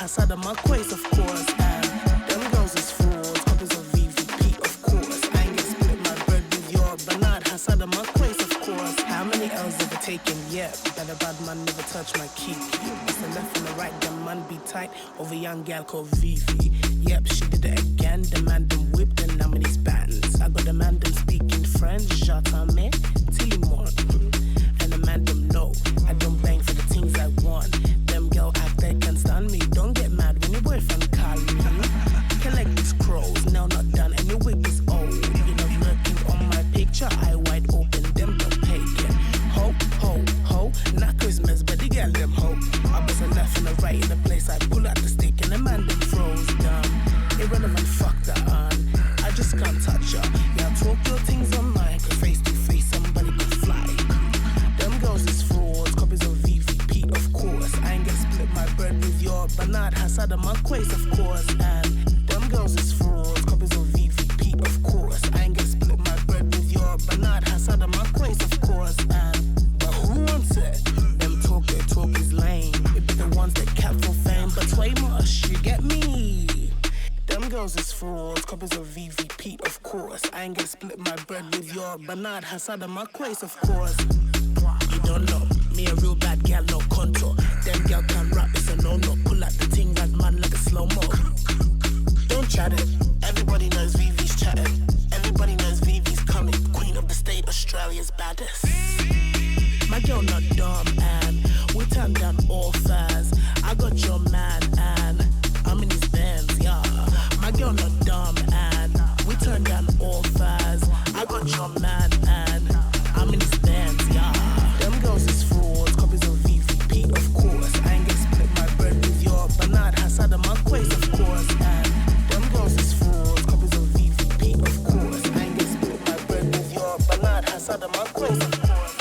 Hasada my quays, of course. And them girls is frauds, copies of VVP, of course. I ain't gonna split my bread with your Bernard. Hasada my quays, of course. How many L's ever taken? Yeah, better bad man never touch my key. It's the left and the right, them man be tight over young gal called Vivi. Yep, she did it again. The man them whipped and now in his bands. I got the man them speaking French, j'attends, Timon. And the man them know I don't bang for the things I want. Them girl act they can stand me. Don't get mad when your boyfriend call me. Collect these crows, now not done. And your wig is old. You know lurking on my picture, eye wide open. Them don't pay again. Ho, ho, ho. Not Christmas, but the girl them ho. I bust a left and a right in the place. I pull out the stick and the man them froze down. Irrelevant, fuck that on. I just can't touch her. Yeah, talk your things on mine, cause face to face somebody can fly. Them girls is frauds, copies of VVP, of course. I ain't gonna split my bread with your Bernard. Hasada my quays, of course. And them girls is frauds, copies of VVP, of course. I ain't gonna split my bread with your Bernard. Hasada my quays, of course. And but who wants it? Them talk, their talk is lame. It be the ones that cap for fame, but way much, you get me? Them girls is frauds, copies of VVP, of course. I ain't gonna split my bread with your Bernard. Hasada my quays, of course. You don't know, me a real bad gal, no contour. Them gal can rap, it's a no-no. Pull out the ting, rad man like a slow-mo. Don't chat it, everybody knows VV's chatting. Everybody knows VV's coming. Queen of the state, Australia's baddest. My girl not dumb and we turn down all fans. I got your man and I'm in his Benz, yeah. My girl not dumb and we turn down all fans. I got your man and I'm in his Benz, yeah. Them girls is frauds, copies of VVP, of course. I ain't gonna split my bread with your Bernard. Hasada my quays, of course. And them girls is frauds, copies of VVP, of course. I ain't gonna split my bread with your Bernard. Hasada my quays, of course.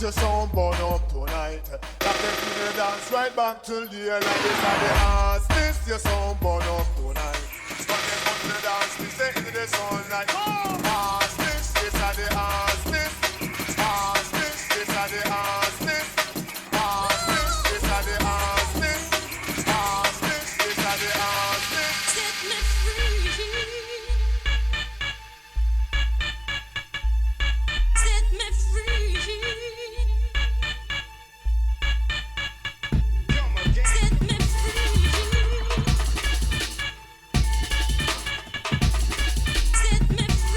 your sound burn up tonight. That make me dance right back till the end. Like this are the ass, this your sound burn up tonight. But they come to the dance, we say into the sunlight. Ass this are the ass this. Ass this are the ass this. Ass this are the ass this. Ass this are the ass this. Set me free. Set me free. Set me free. Set me free.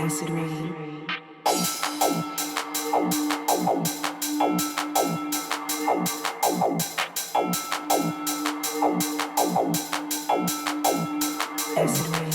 acid rain. Acid rain.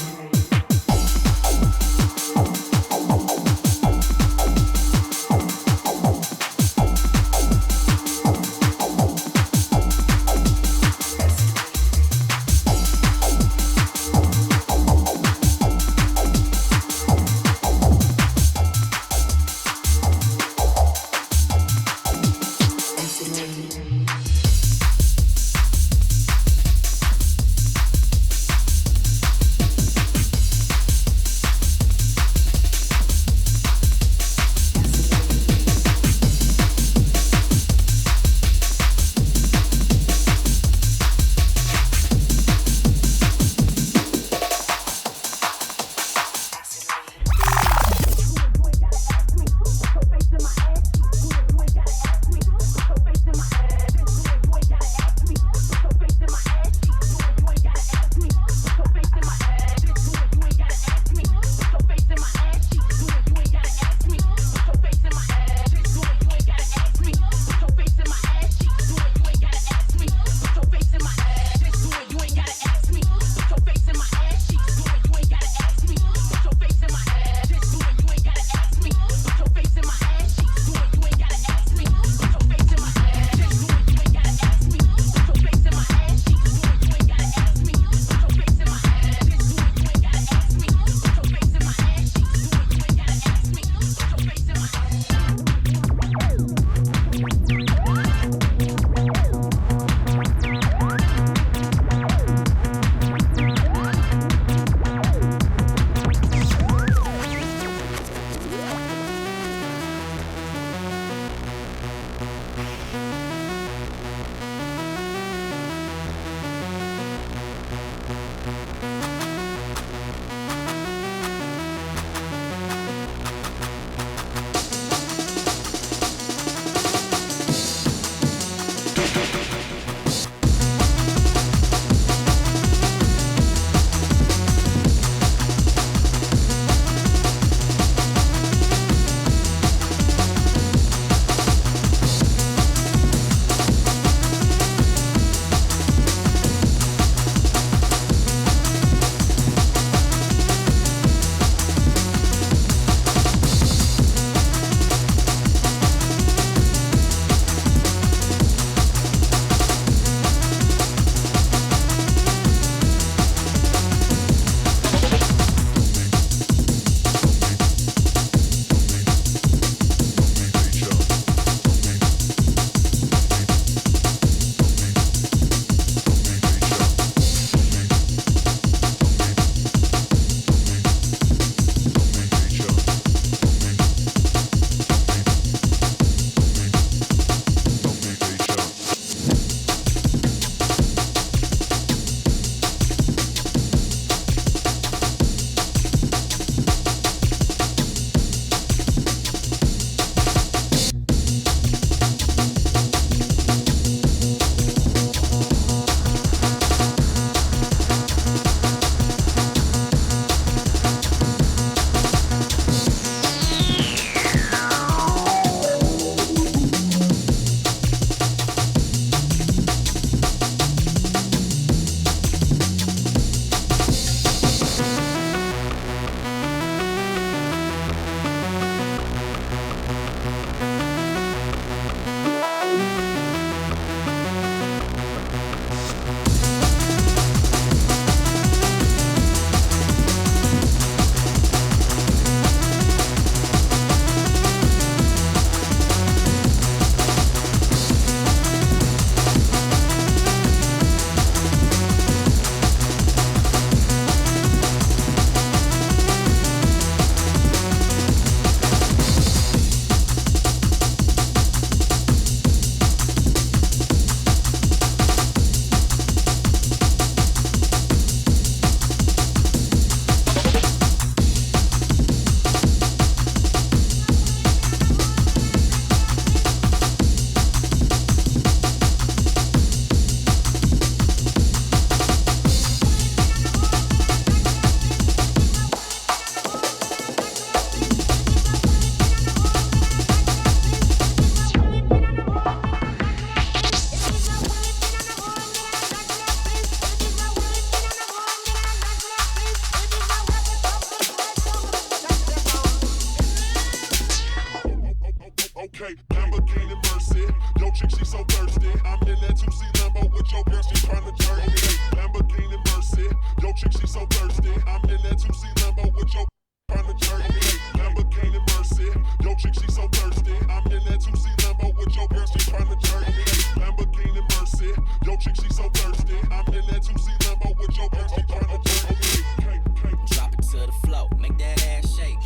chick, she so thirsty. I'm in that 2C Lambo with your bitch, she tryna turn me. Drop it to the flow, make that ass shake.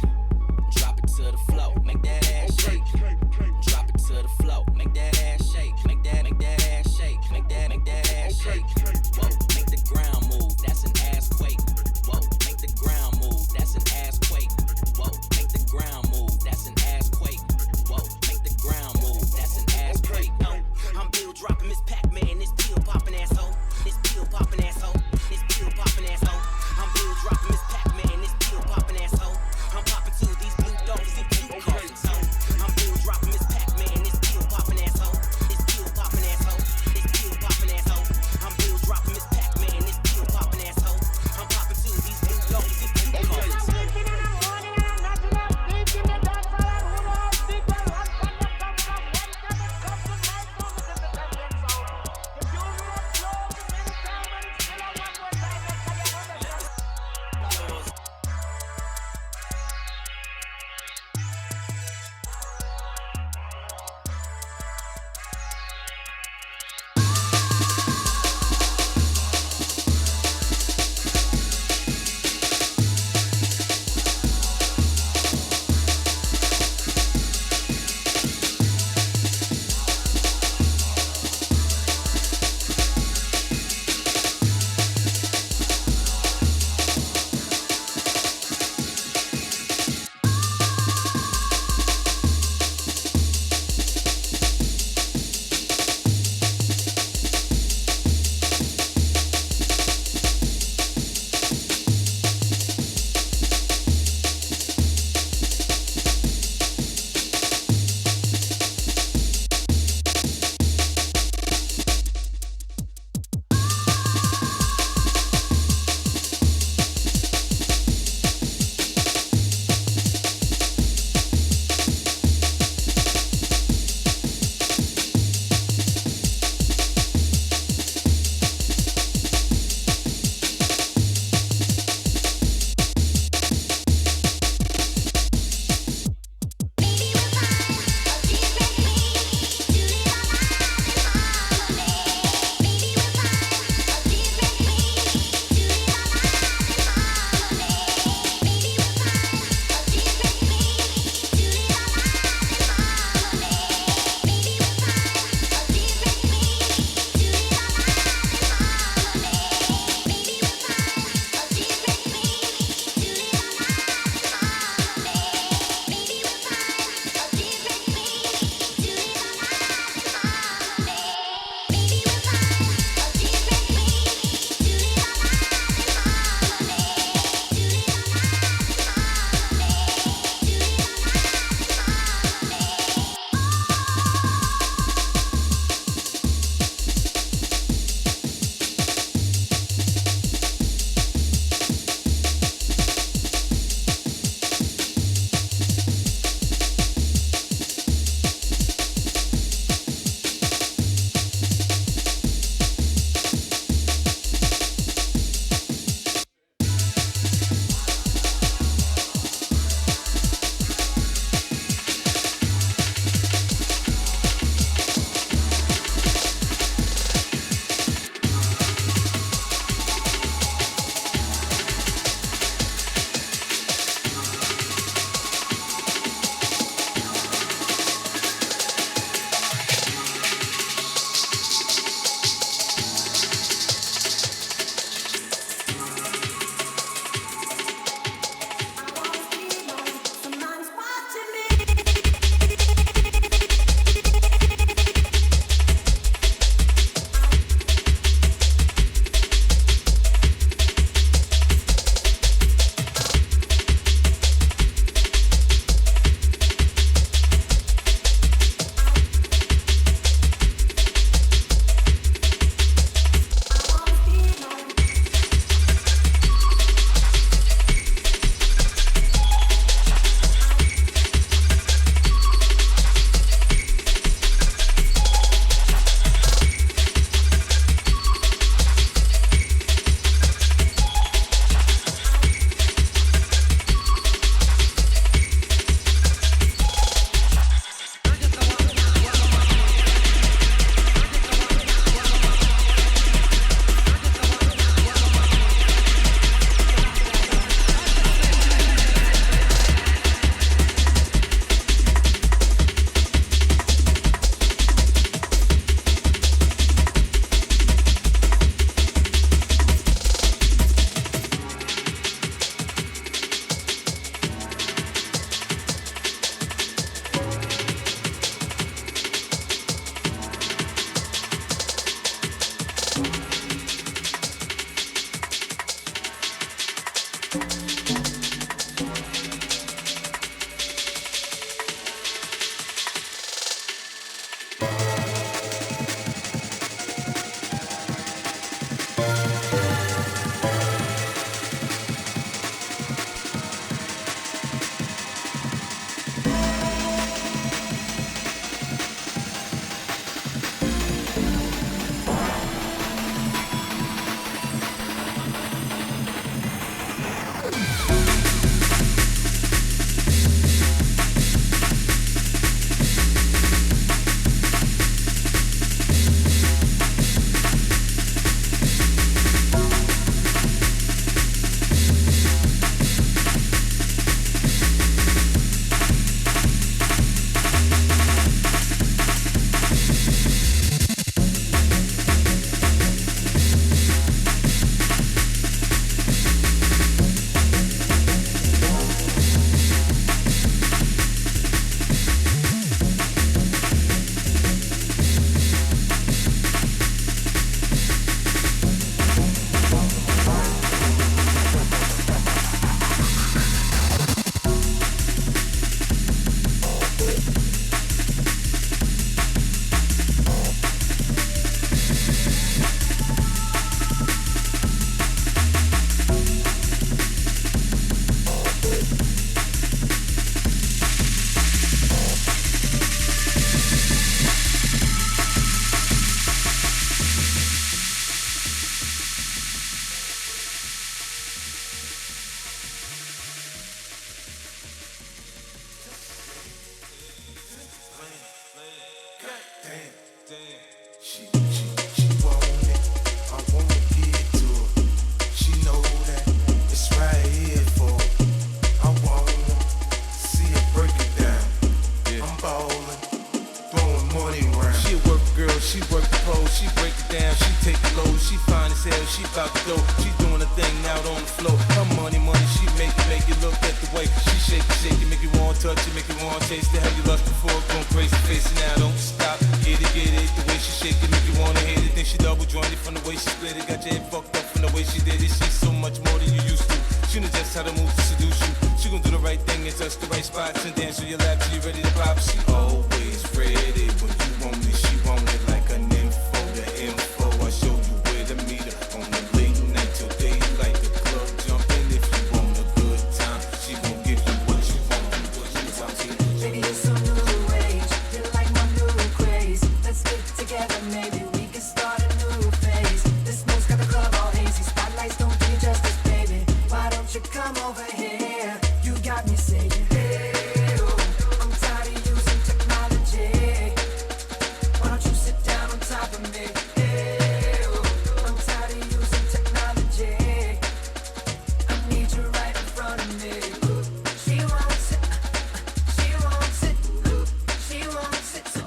Drop it to the flow, make that ass shake. Drop it to the flow, make that ass shake. Make that ass shake. Make that ass shake. Whoa, make the ground move, that's an ass quake. Whoa, make the ground move, that's an ass quake. Whoa, make the ground move, that's an ass quake. Whoa, make the ground move, that's an ass quake. No, I'm bill dropping Miss Pac-Man, this pill popping asshole. This pill popping asshole. This pill popping asshole. I'm bill dropping Miss Pac-Man, this pill popping asshole. I'm popping to these blue dogs and blue coffins. So I'm bill dropping Miss Pac-Man, this pill popping asshole. This pill popping asshole. This pill popping asshole. I'm bill She take the load, she fine as hell, she bout to go. She doing a thing out on the floor. Her money, she make it look at the way she shake it, make you want to touch it, make you want to taste it. How you lust before, going crazy, face it now, don't stop. Get it, the way she shake it, make you wanna hit it. Think she double jointed from the way she split it, got your head fucked up from the way she did it. She's so much more than you used to. She knows just how to move to seduce you. She gon' do the right thing and touch the right spots and dance on your lap till you ready to pop. She always ready when you want it. She want it like an info, the info. I show you where to meet her on the late night till daylight. The club jumping if you want a good time. She gon' give you what you want. Baby, you're so new age. You're like my new craze. Let's stick together, maybe we can start a new phase. This mood's got the club all hazy. Spotlights don't do you justice, baby. Why don't you come over here? You got me saying, hey, oh, I'm tired of using technology. Why don't you sit down on top of me? Hey, oh, I'm tired of using technology. I need you right in front of me. She wants it, she wants it, she wants it, so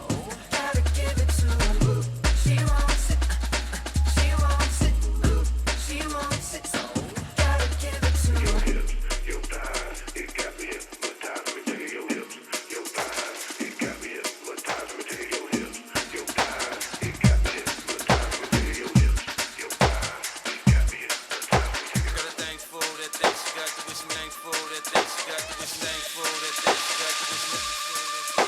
gotta give it to her. She wants it, she wants it, she wants it, so gotta give it to her. Got a thing for that thing, she got the wish thing for that thing, she got the wish thing for that thing, she got the wish thing for that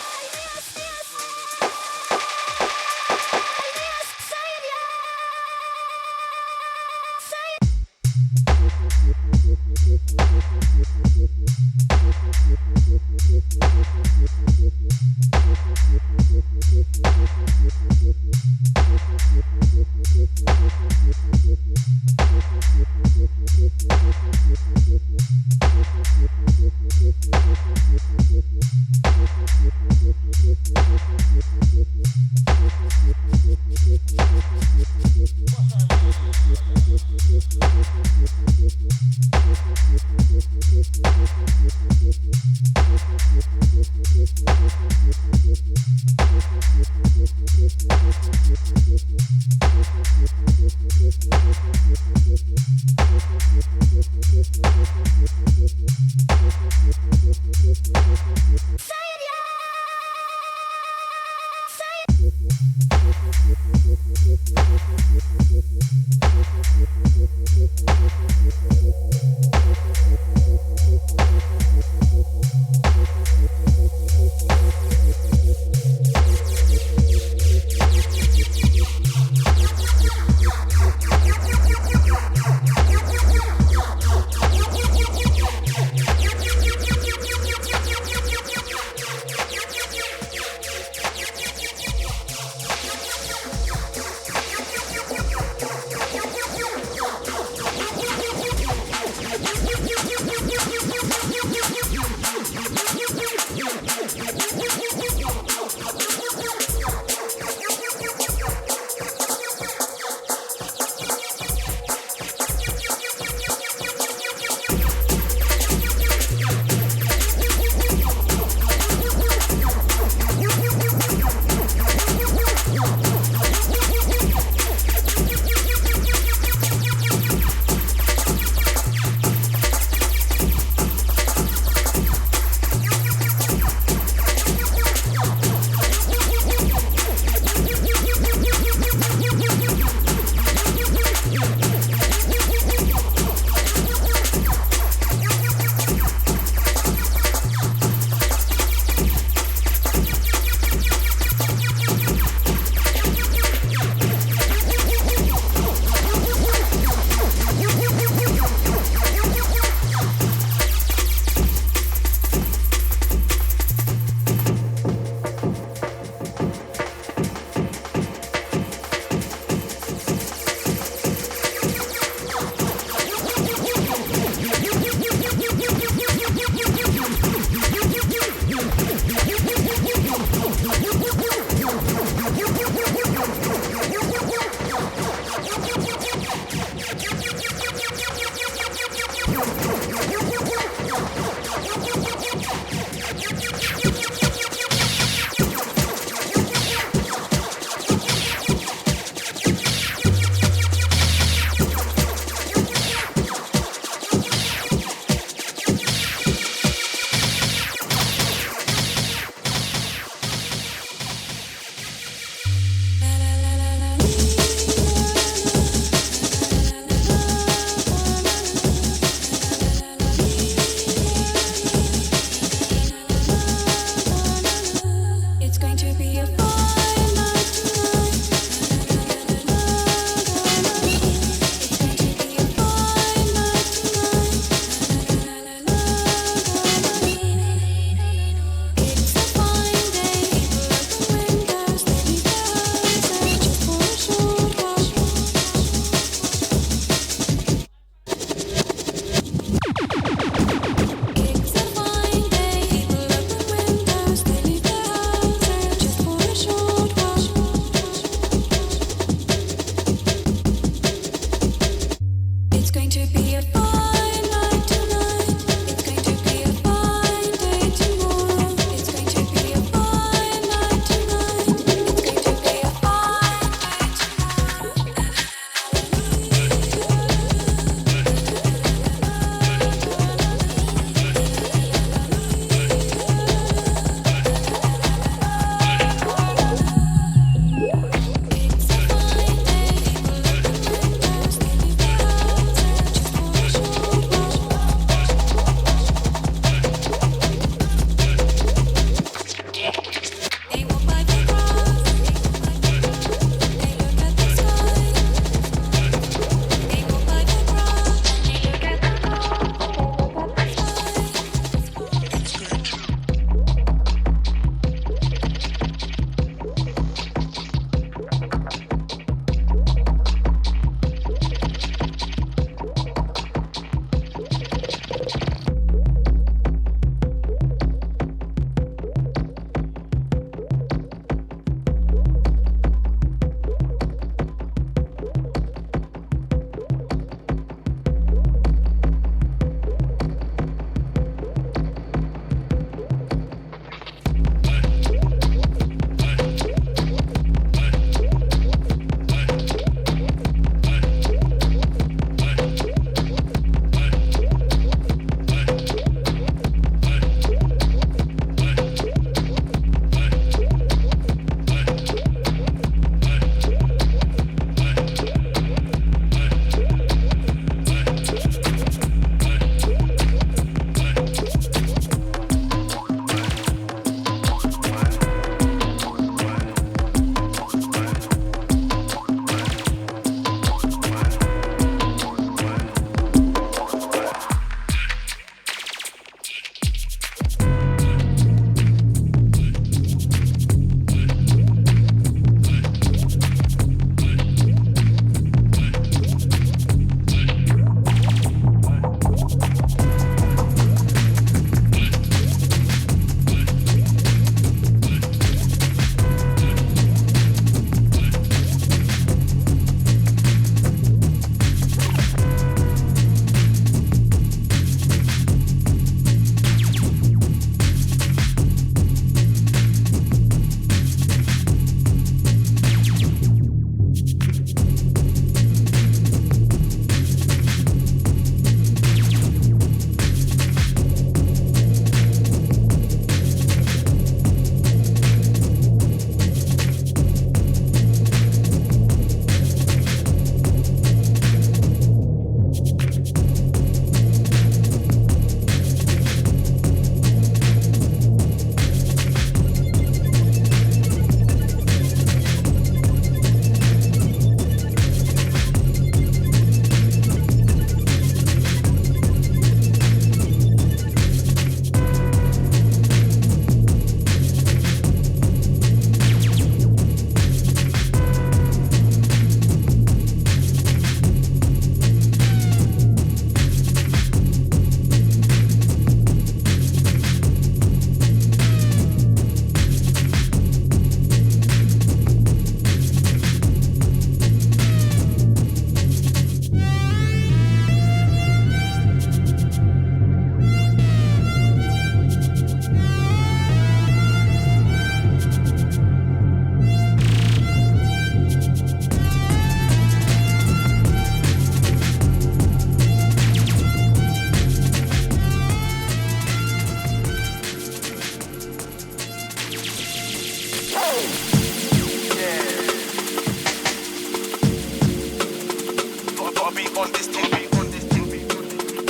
gotta be on this thing, be on this thing, be on this thing.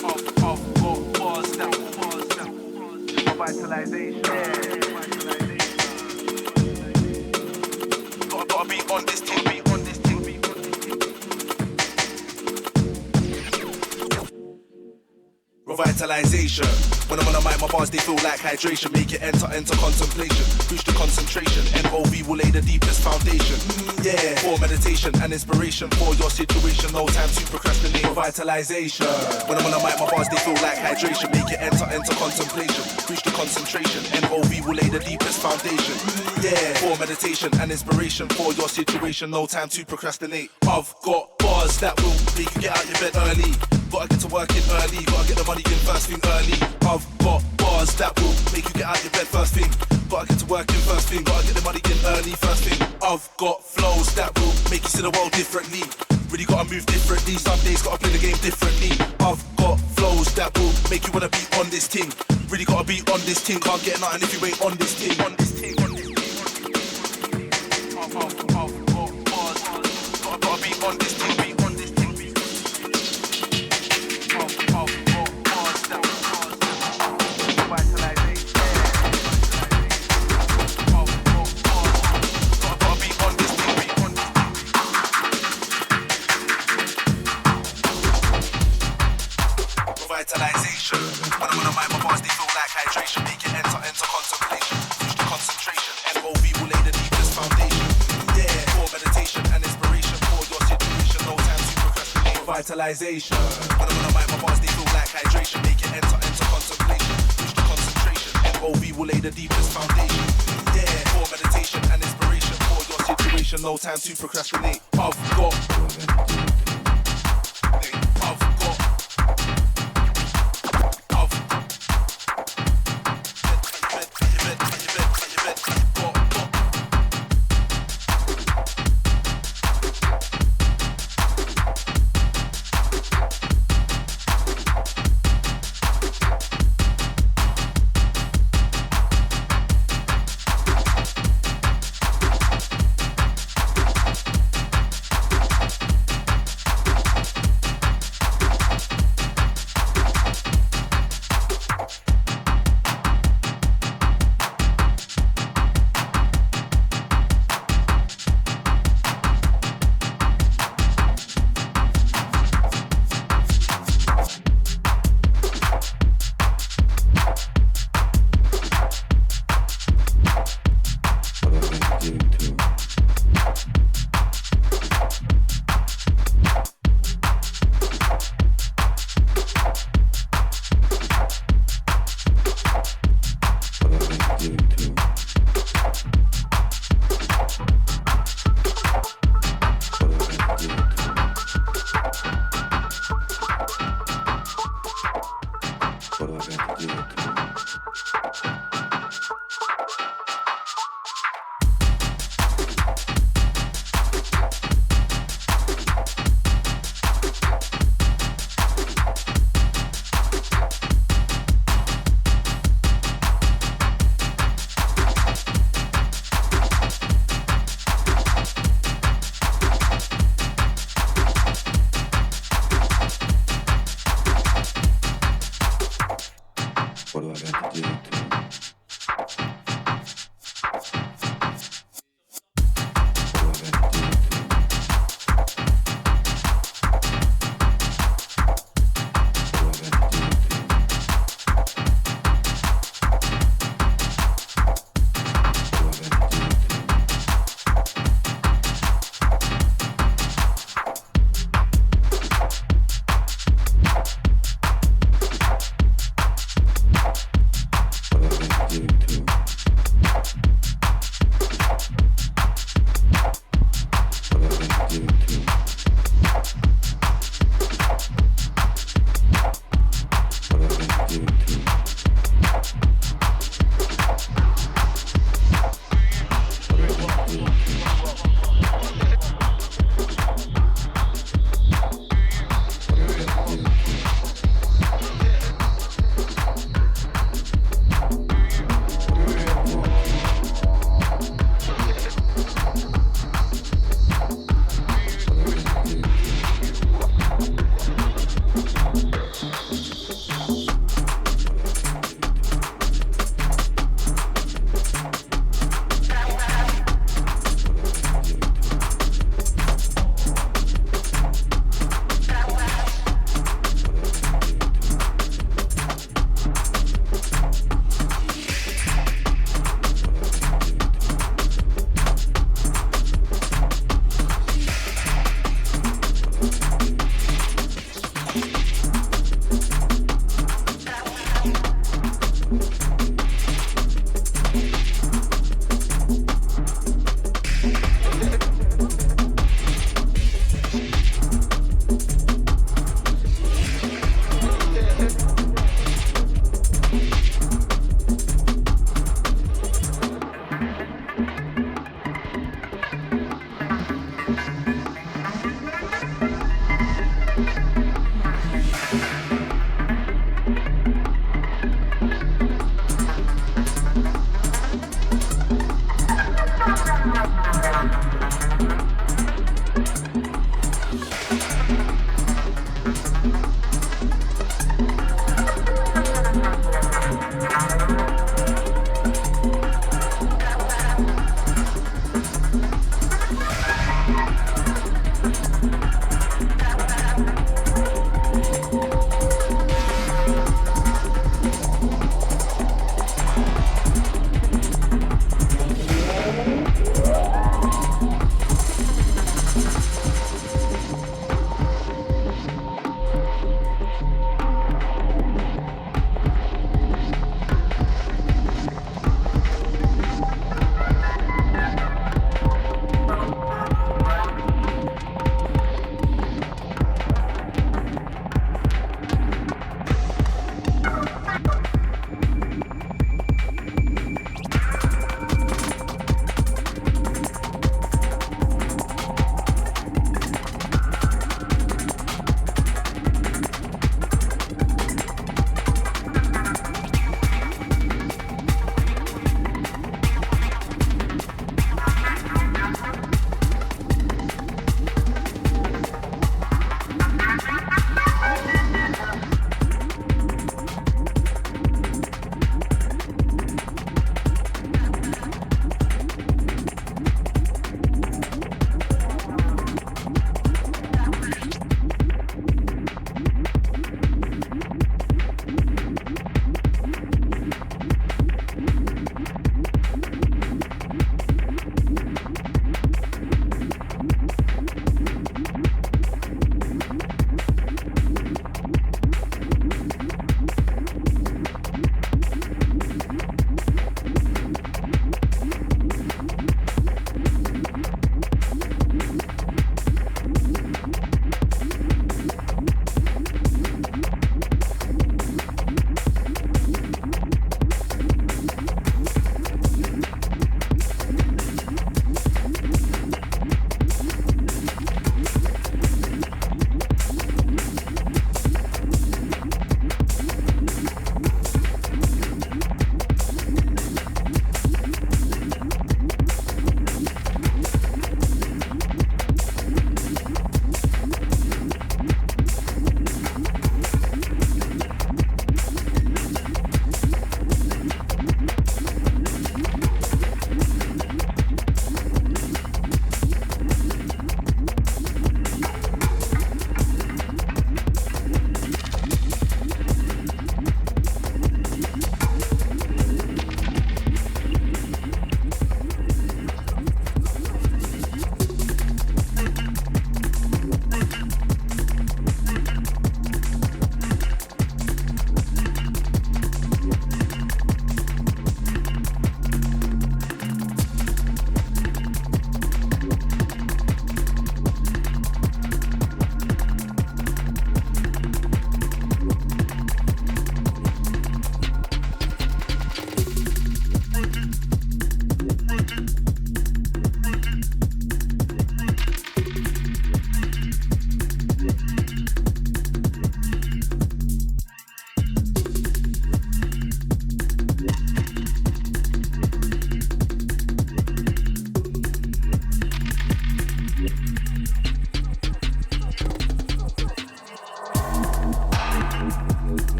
Got bars down. Revitalization. Gotta be on this thing, be on this thing, be on this thing. Revitalization. When I'm on the mic, my bars they feel like hydration. Make it enter contemplation. Boost the concentration. NOV will lay the deepest foundation. Yeah. For meditation and inspiration for your situation. No time to procrastinate. Revitalization. When I'm on the mic, my bars they feel like hydration. Make it enter contemplation. Boost the concentration. NOV will lay the deepest foundation. Yeah. For meditation and inspiration for your situation. No time to procrastinate. I've got bars that will make you get out your bed early. Gotta get to work in early, gotta get the money in first thing early. I've got bars that will make you get out your bed first thing. Gotta get to work in first thing, gotta get the money in early first thing. I've got flows that will make you see the world differently. Really gotta move differently, some days gotta play the game differently. I've got flows that will make you wanna be on this thing. Really gotta be on this thing, can't get nothing if you ain't on this thing. On this thing, on this thing, on this thing. I've got bars, gotta be on this thing, be on this thing. Revitalization. When I'm on the mic, my bars they feel like hydration. Make it enter contemplation. Boost the concentration. NOV will lay the deepest foundation. Yeah. For meditation and inspiration for your situation. No time to procrastinate. Revitalization. When I'm on the mic, my bars they feel like hydration. Make it enter contemplation. Boost the concentration. NOV will lay the deepest foundation. Yeah. For meditation and inspiration for your situation. No time to procrastinate. I've got.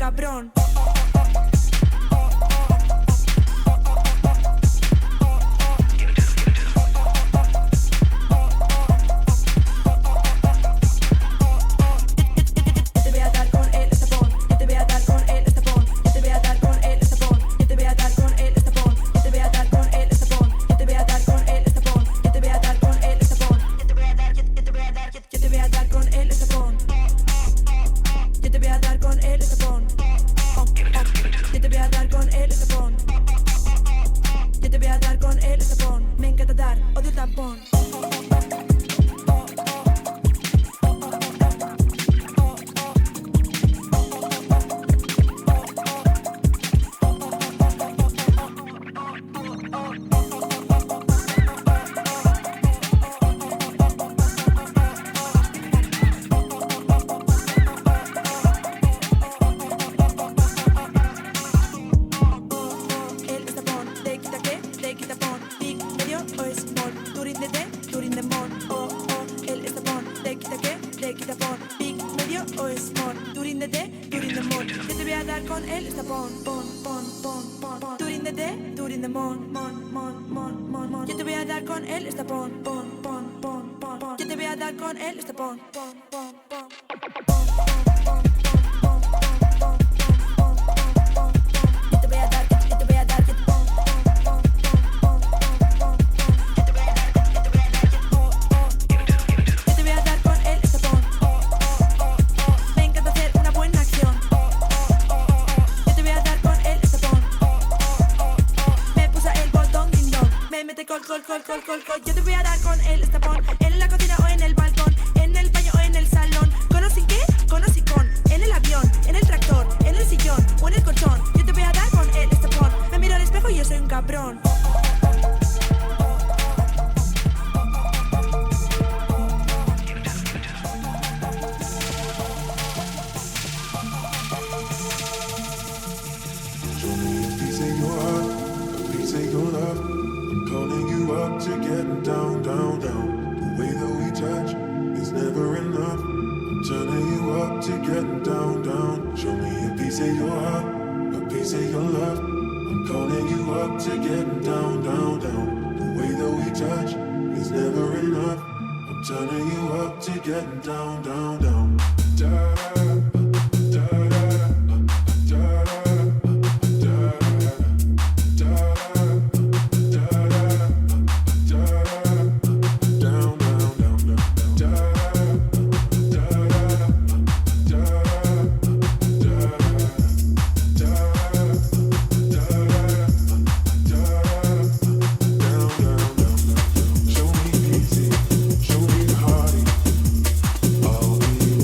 cabrón. Yo te voy a dar con el estapón en la cocina o en el balcón, en el baño o en el salón. ¿Con o sin qué? Con o sin con. En el avión, en el tractor, en el sillón o en el colchón. Yo te voy a dar con el estapón. Me miro al espejo y yo soy un cabrón. To getting down, down, down. The way that we touch is never enough. I'm turning you up to getting down, down. Show me a piece of your heart, a piece of your love. I'm calling you up to getting down, down, down. The way that we touch is never enough. I'm turning you up to getting down, down, down. Da-da. Show me easy, show me hardy. I'll be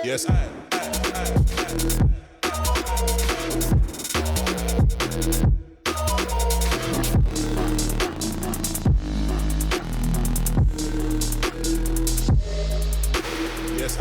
Yes, I. Yes,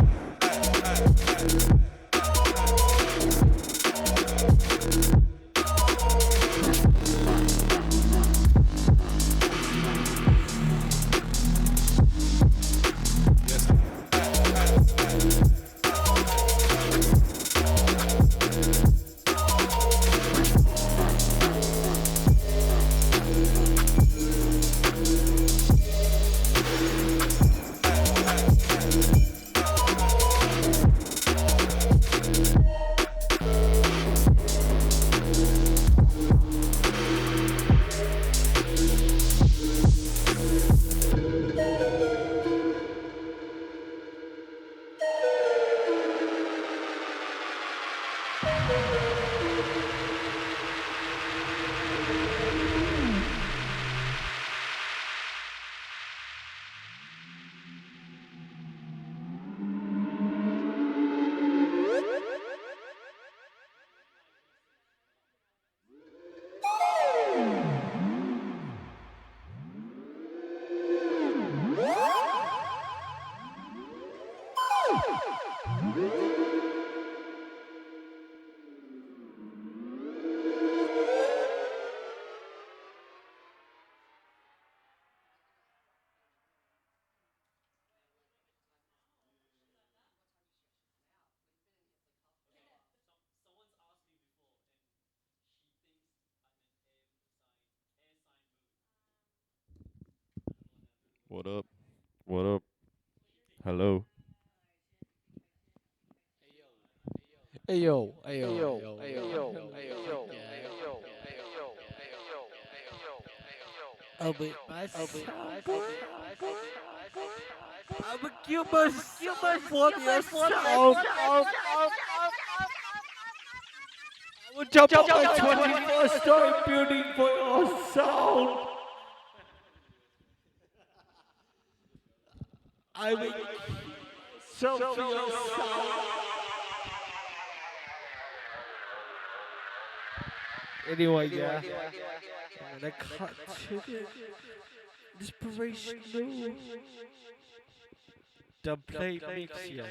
What up? What up? Hello. Ayo, ayo, ayo, ayo, ayo, I'll be myself. I'm a Cuban for yourself. I will jump up my 24-story building for your sound. I will so for your sound. Anyway, yeah. I'm gonna continue inspirational the play mix, yeah.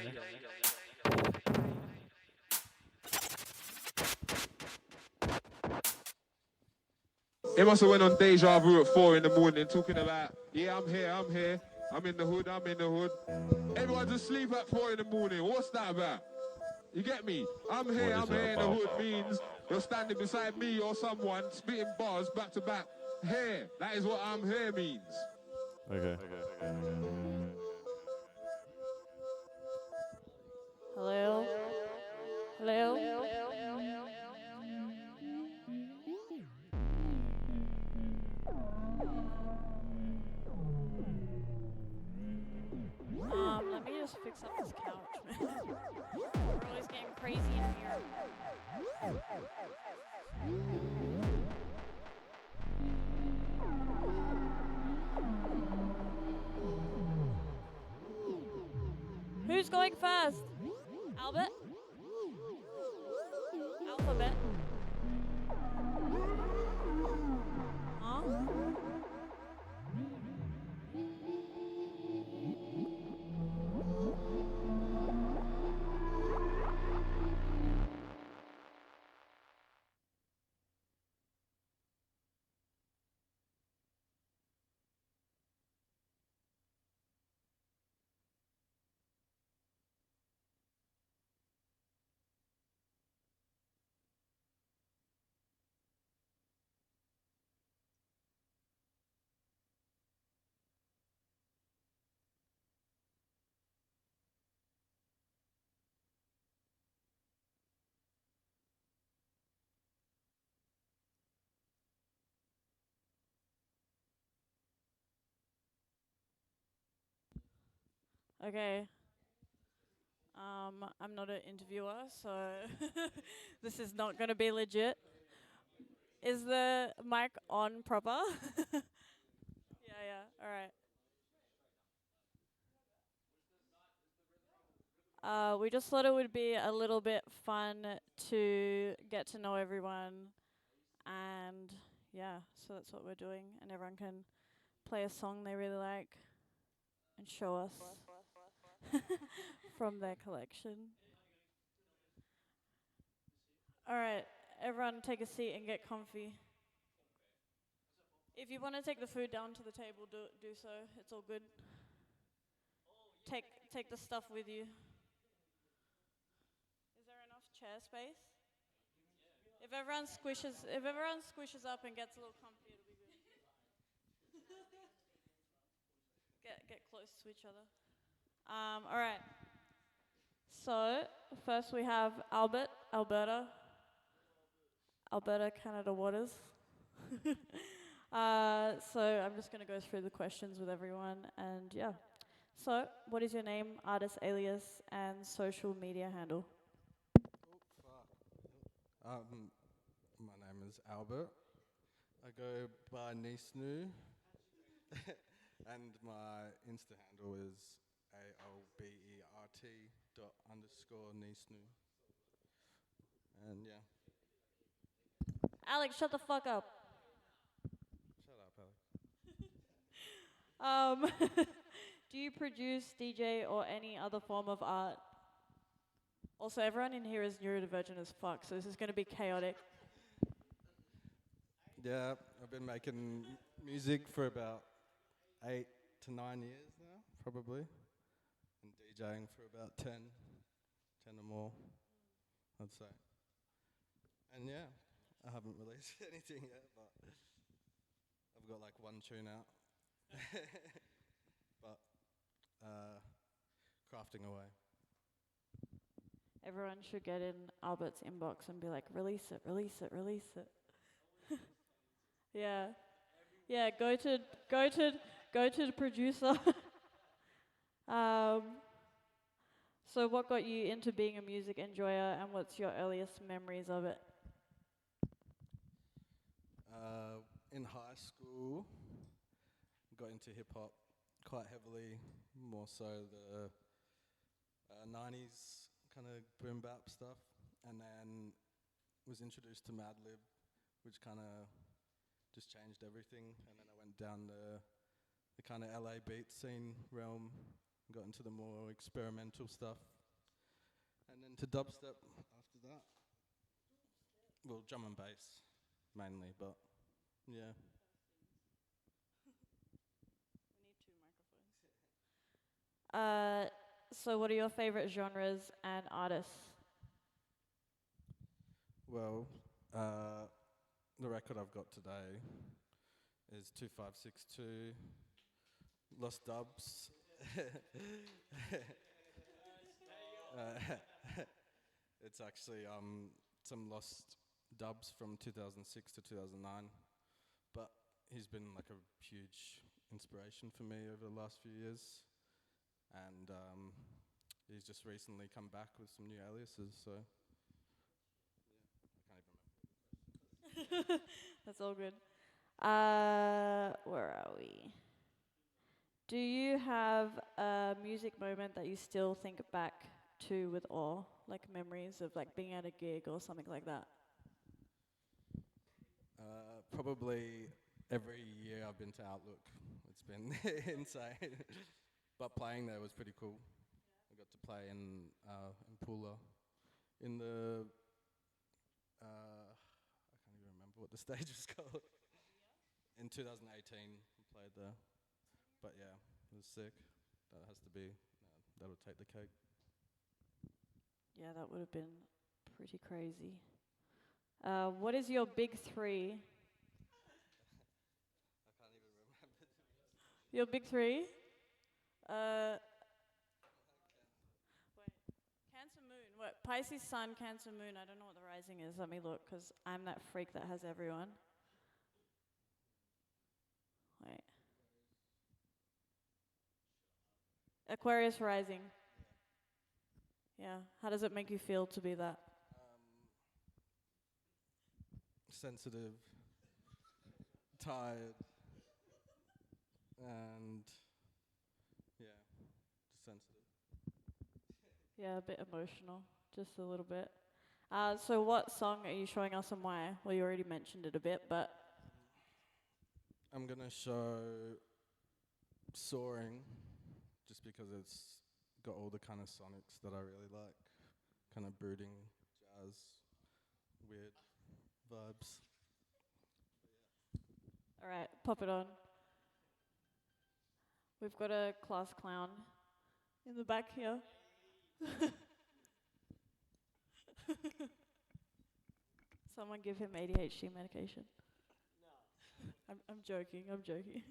It must have went on Deja Vu at 4 in the morning talking about, yeah, I'm here, I'm in the hood, I'm in the hood. Everyone's asleep at 4 in the morning. What's that about? You get me? I'm What here is that in the about? hood means you're standing beside me or someone spitting bars back to back. Here, that is what I'm here means. Okay. Hello? Hello? Let me just fix up this couch, man. We're always getting crazy in here. Who's going first? Albert? Alphabet? Huh? Okay. I'm not an interviewer, so this is not gonna be legit. Is the mic on proper? Yeah, alright. We just thought it would be a little bit fun to get to know everyone, and yeah, so that's what we're doing, and everyone can play a song they really like and show us from their collection. All right, everyone take a seat and get comfy. If you want to take the food down to the table, do so. It's all good. Take the stuff with you. Is there enough chair space? If everyone squishes up and gets a little comfy, it'll be good. Get close to each other. All right. So first we have Alberta, Canada waters. So I'm just gonna go through the questions with everyone, and yeah. So, what is your name, artist alias, and social media handle? My name is Albert. I go by neesnu, and my Insta handle is albert._neesnu. And yeah. Alex, shut the fuck up. Shut up, Alex. Do you produce, DJ, or any other form of art? Also, everyone in here is neurodivergent as fuck, so this is going to be chaotic. Yeah, I've been making music for about 8 to 9 years now, probably. And DJing for about 10 or more, I'd say. And yeah, I haven't released anything yet, but I've got like one tune out. But crafting away. Everyone should get in Albert's inbox and be like, release it, release it, release it. Yeah. Yeah, go to the producer. So what got you into being a music enjoyer, and what's your earliest memories of it? In high school, got into hip hop quite heavily, more so the 90s kind of boom bap stuff, and then was introduced to Madlib, which kind of just changed everything, and then I went down the kind of LA beat scene realm, got into the more experimental stuff, and then to dubstep after that. Well, drum and bass mainly, but yeah. We need 2 microphones. So what are your favorite genres and artists? Well, the record I've got today is 2562, Lost Dubs. It's actually some lost dubs from 2006 to 2009, but he's been like a huge inspiration for me over the last few years, and he's just recently come back with some new aliases, so yeah, I can't even remember. That's all good. Where are we? Do you have a music moment that you still think back to with awe, like memories of like being at a gig or something like that? Probably every year I've been to Outlook. It's been insane, but playing there was pretty cool. I got to play in Pula, in the I can't even remember what the stage was called. In 2018, I played there. But yeah, it was sick. That has to be, that'll take the cake. Yeah, that would have been pretty crazy. What is your big 3? I can't even remember. Your big 3? Wait, Cancer Moon. What? Pisces Sun, Cancer Moon. I don't know what the rising is. Let me look, because I'm that freak that has everyone. Wait. Aquarius rising. Yeah. How does it make you feel to be that? Sensitive, tired, and yeah, just sensitive. Yeah, a bit emotional, just a little bit. So what song are you showing us and why? Well, you already mentioned it a bit, but I'm gonna show Soaring, just because it's got all the kind of sonics that I really like, kind of brooding, jazz, weird vibes. all right, pop it on. We've got a class clown in the back here. Someone give him ADHD medication. No. I'm joking, I'm joking.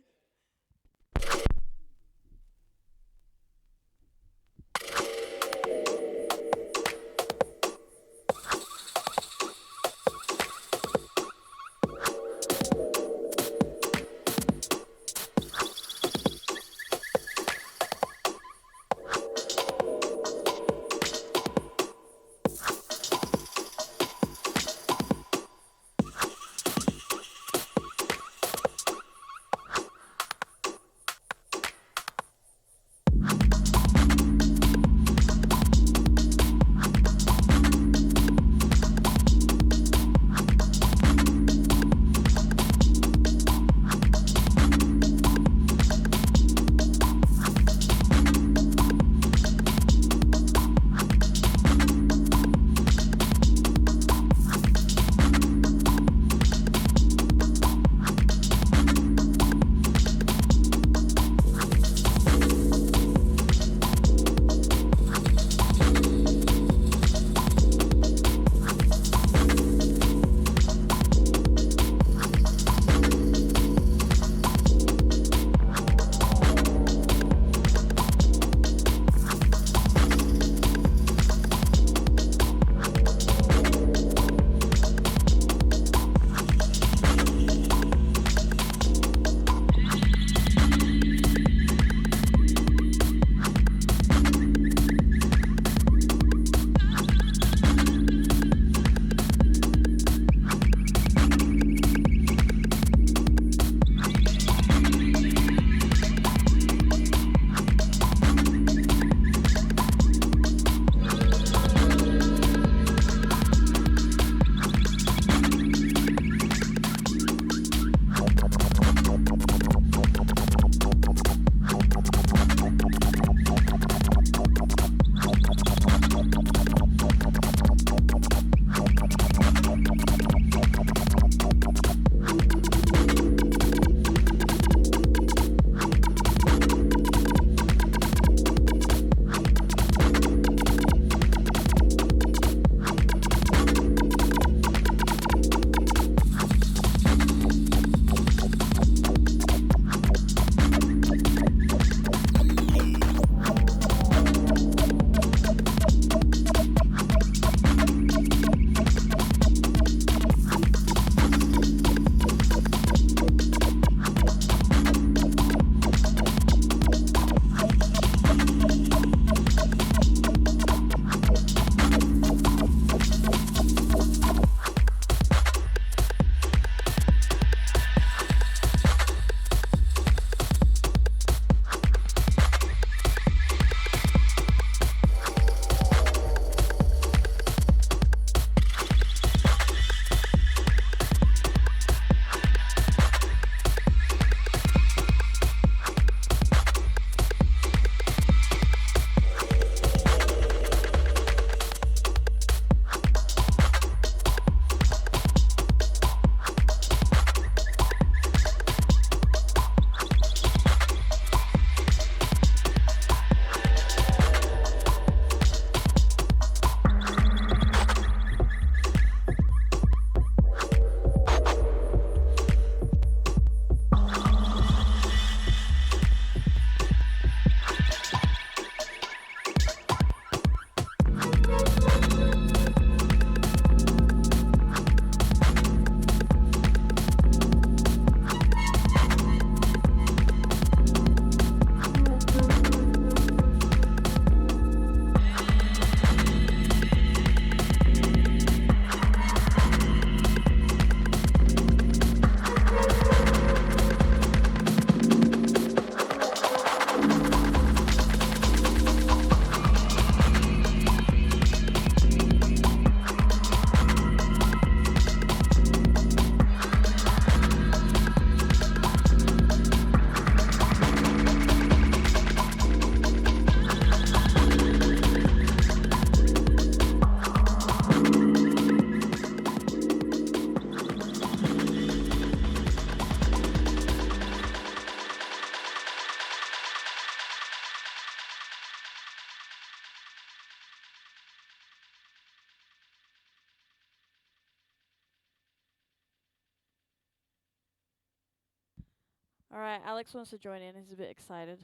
All right, Alex wants to join in. He's a bit excited.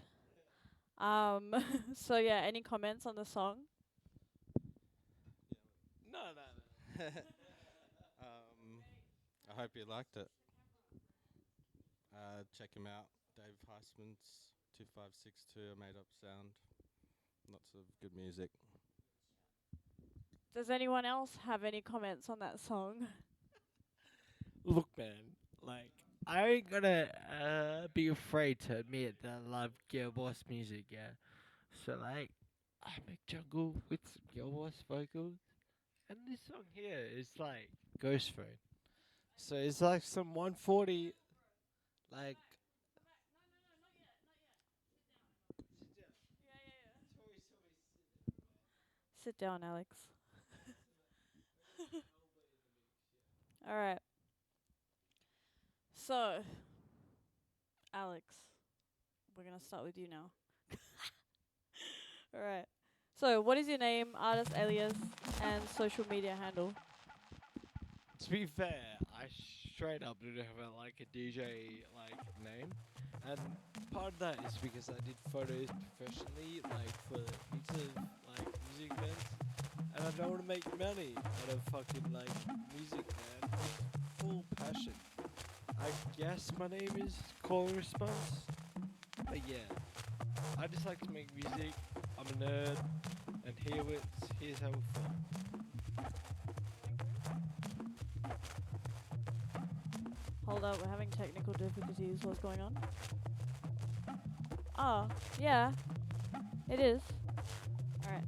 So yeah, any comments on the song? No. I hope you liked it. Check him out. Dave Heisman's 2562, a made up sound. Lots of good music. Does anyone else have any comments on that song? Look, man, like, I ain't gonna be afraid to admit that I love girl boss music, yeah. So, like, I make jungle with some girl boss vocals, and this song here is like Ghost Phone. So it's like some 140, like. Sit down, Alex. All right. So, Alex, we're gonna start with you now. All right. So, what is your name, artist alias, and social media handle? To be fair, I straight up didn't have like a DJ like name, and part of that is because I did photos professionally, like for heaps of like music events, and I don't want to make money out of fucking like music, man. Full passion. I guess my name is Call and Response, but yeah, I just like to make music. I'm a nerd, and here's how we fun. Hold up, we're having technical difficulties. What's going on? Oh, yeah, it is. All right.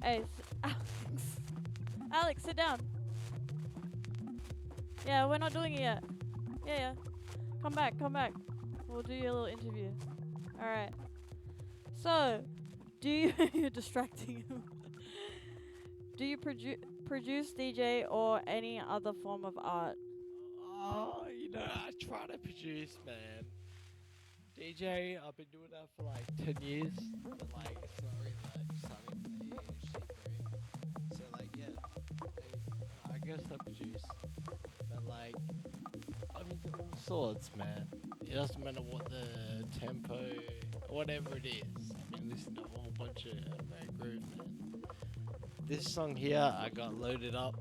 Hey, Alex. Alex, sit down. Yeah, we're not doing it yet. Yeah. Come back. We'll do your little interview. All right. So, do you... You're distracting him. Do you produce, DJ, or any other form of art? Oh, I try to produce, man. DJ, I've been doing that for like 10 years. But like, it's not really like starting from the shit, bro. So like, yeah. I guess I produce. But like, I'm into all sorts, man. It doesn't matter what the tempo, whatever it is. I mean, listen to a whole bunch of that groove, man. This song here, I got loaded up.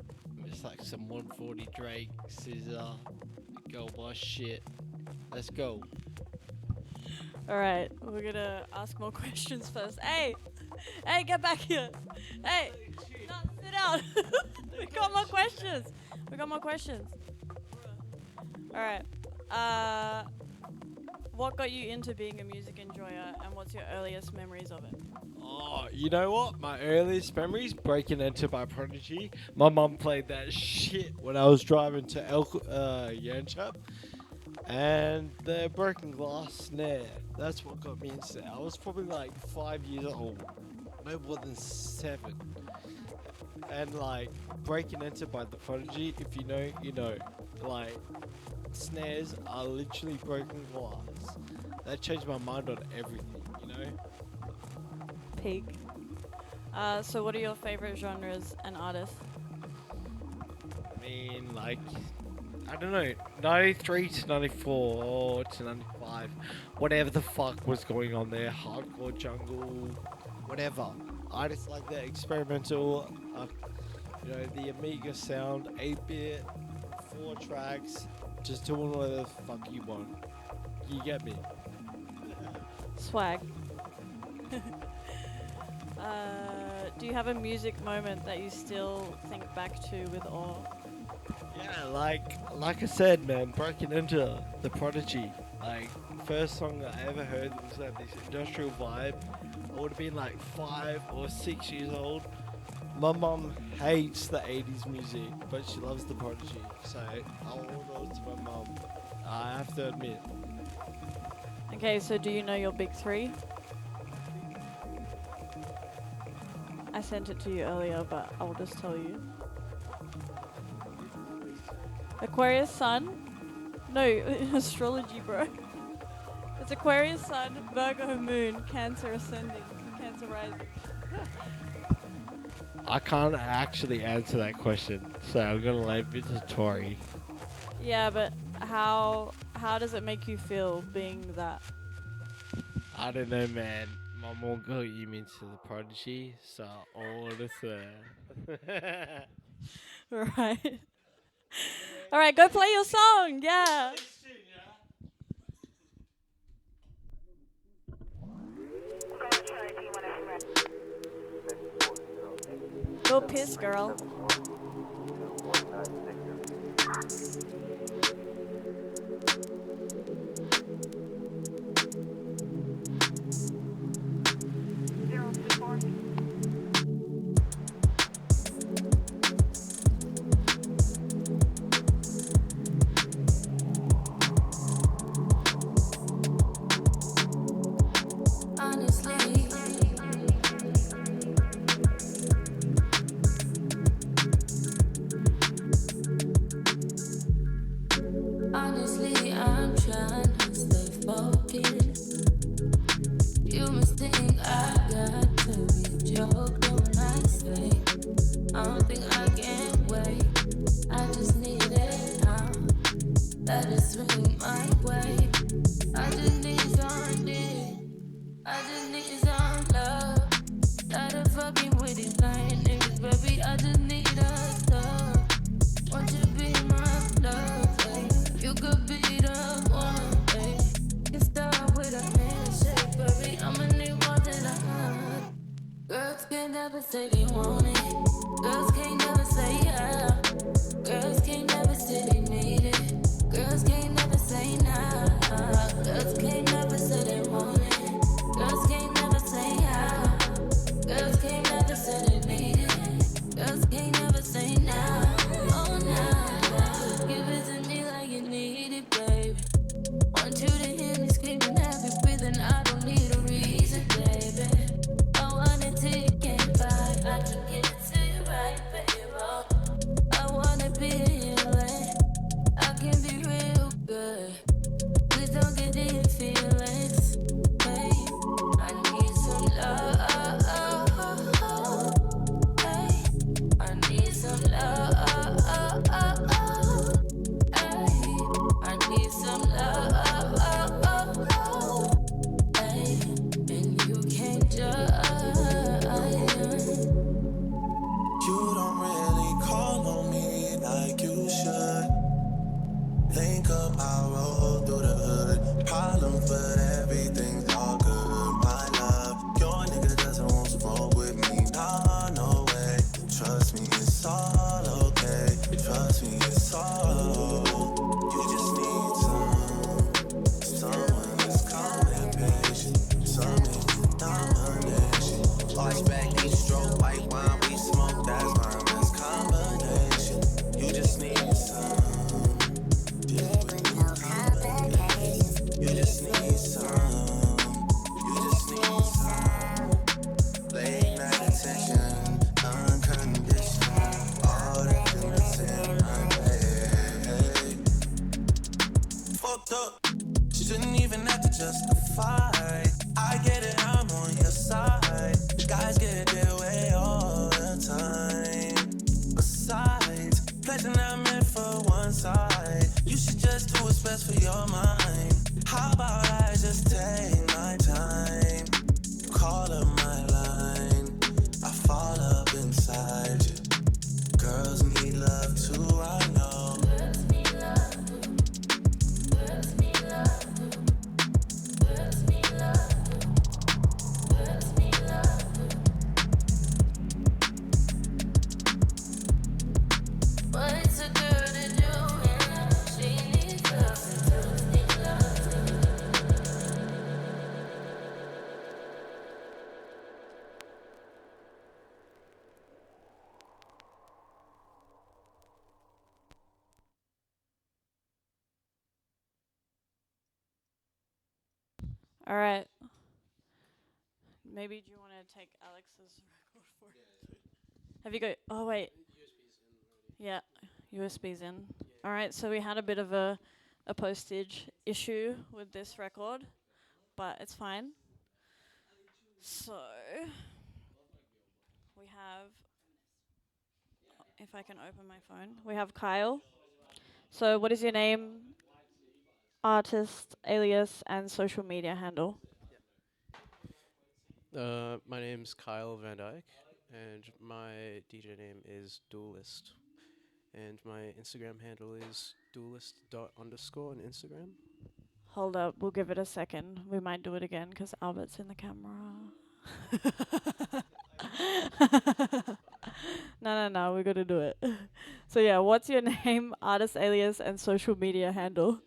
It's like some 140 Drake, Scissor, Girl Boss shit. Let's go. Alright, we're gonna ask more questions first. Hey, get back here. Hey, no, sit down. We got more questions. Alright, what got you into being a music enjoyer, and what's your earliest memories of it? Oh, you know what? My earliest memories breaking into by Prodigy. My mum played that shit when I was driving to Yanchep. And the broken glass snare. That's what got me into it. I was probably like 5 years old. No more than 7. And like breaking into by the Prodigy, if you know, you know. Like snares are literally broken glass. That changed my mind on everything, you know? Peak. So what are your favorite genres and artists? I mean, like, I don't know, 93 to 94 to 95, whatever the fuck was going on there, hardcore jungle, whatever. I just like the experimental, the Amiga sound, 8-bit, 4 tracks, just doing whatever the fuck you want. You get me? Swag. Do you have a music moment that you still think back to with awe? Yeah, like I said, man, breaking into the Prodigy. Like, first song that I ever heard was like this industrial vibe. I would have been like 5 or 6 years old. My mum hates the 80s music, but she loves the Prodigy. So I'll owe it to my mum. I have to admit. Okay, so do you know your big 3? I sent it to you earlier, but I'll just tell you. Aquarius Sun? No, astrology, bro. It's Aquarius Sun, Virgo Moon, Cancer Ascending, Cancer Rising. I can't actually answer that question, so I'm gonna leave it to Tori. Yeah, but how does it make you feel being that? I don't know, man. My mom got you into the prodigy, so all this. Right. All right, go play your song. Yeah. Go piss, girl. Honestly, honestly, I'm trying to stay focused. You must think I got to be joking when I say I don't think I can wait. I just need it now. That is swing my way. I just need some dick. I just need some love. Tired of fucking with these lying niggas, baby. I just need a thug. Won't you be my love, babe? You could be the one, babe. Can start with a handshake, baby. I'ma need more than a hug. Girls can't never say they want it. Girls can't never say yeah. Girls can't never say they need it. Girls can't never say nah. Girls can't never say they want it. Girls can't never say yeah. Girls can't never say they need it. Girls can't never say nah. Oh nah. Give it to me like you need it, baby. Want you to hear me screaming every breathing. I don't need a reason, baby. I want it till you can't buy. I can give it to you right, baby. I wanna be in your lane. I can be real good. Please don't get in feelings. Hey, I need some love. Hey, I need some love. Hey, I need some love. Hey, and you can't judge. You don't really call on me like you should. Think up, I roll through the hood. Problems, but everything's all good. My love, your nigga doesn't want to roll with me. Nah, no way. Trust me, it's all okay. Trust me, it's all. You just need someone that's calm and patient. Something domination. Watch back each stroke, white wine, we smoke. That's my best combination. You just need some. You just need some. You just need some. Late night attention, unconditional. All that feelings in my head. Fucked up. Shouldn't even have to justify. I get it, I'm on your side. Guys get their way all the time. Besides, pleasure not meant for one side. You should just do what's best for your mind. How about I just take my time? Call up my line. I fall up inside you. Girls need love too, I know. Girls need love. Girls need love. Girls need love. Girls need love. What's a girl to do when she needs love? Girls need love. All right. Maybe do you want to take Alex's record for it? Have you got? Oh wait. Yeah, USB's in. All right. So we had a bit of a postage issue with this record, but it's fine. So we have, if I can open my phone, we have Kyle. So, what is your name, artist, alias, and social media handle? My name's Kyle Van Dyke, and my DJ name is Duelist, and my Instagram handle is duelist._ on Instagram. Hold up, we'll give it a second. We might do it again because Albert's in the camera. No, we gotta do it. So yeah, what's your name, artist alias, and social media handle?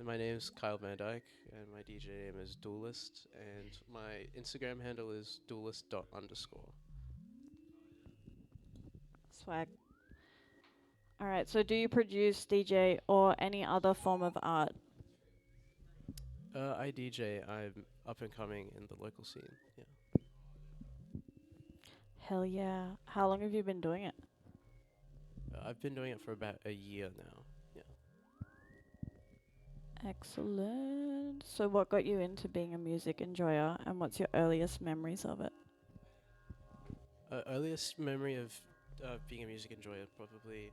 My name's Kyle Van Dyke, and my DJ name is Duelist, and my Instagram handle is duelist._ Swag. Alright, so do you produce, DJ, or any other form of art? I DJ. I'm up and coming in the local scene. Yeah. Hell yeah. How long have you been doing it? I've been doing it for about a year now. Yeah. Excellent. So what got you into being a music enjoyer, and what's your earliest memories of it? Earliest memory of being a music enjoyer, probably,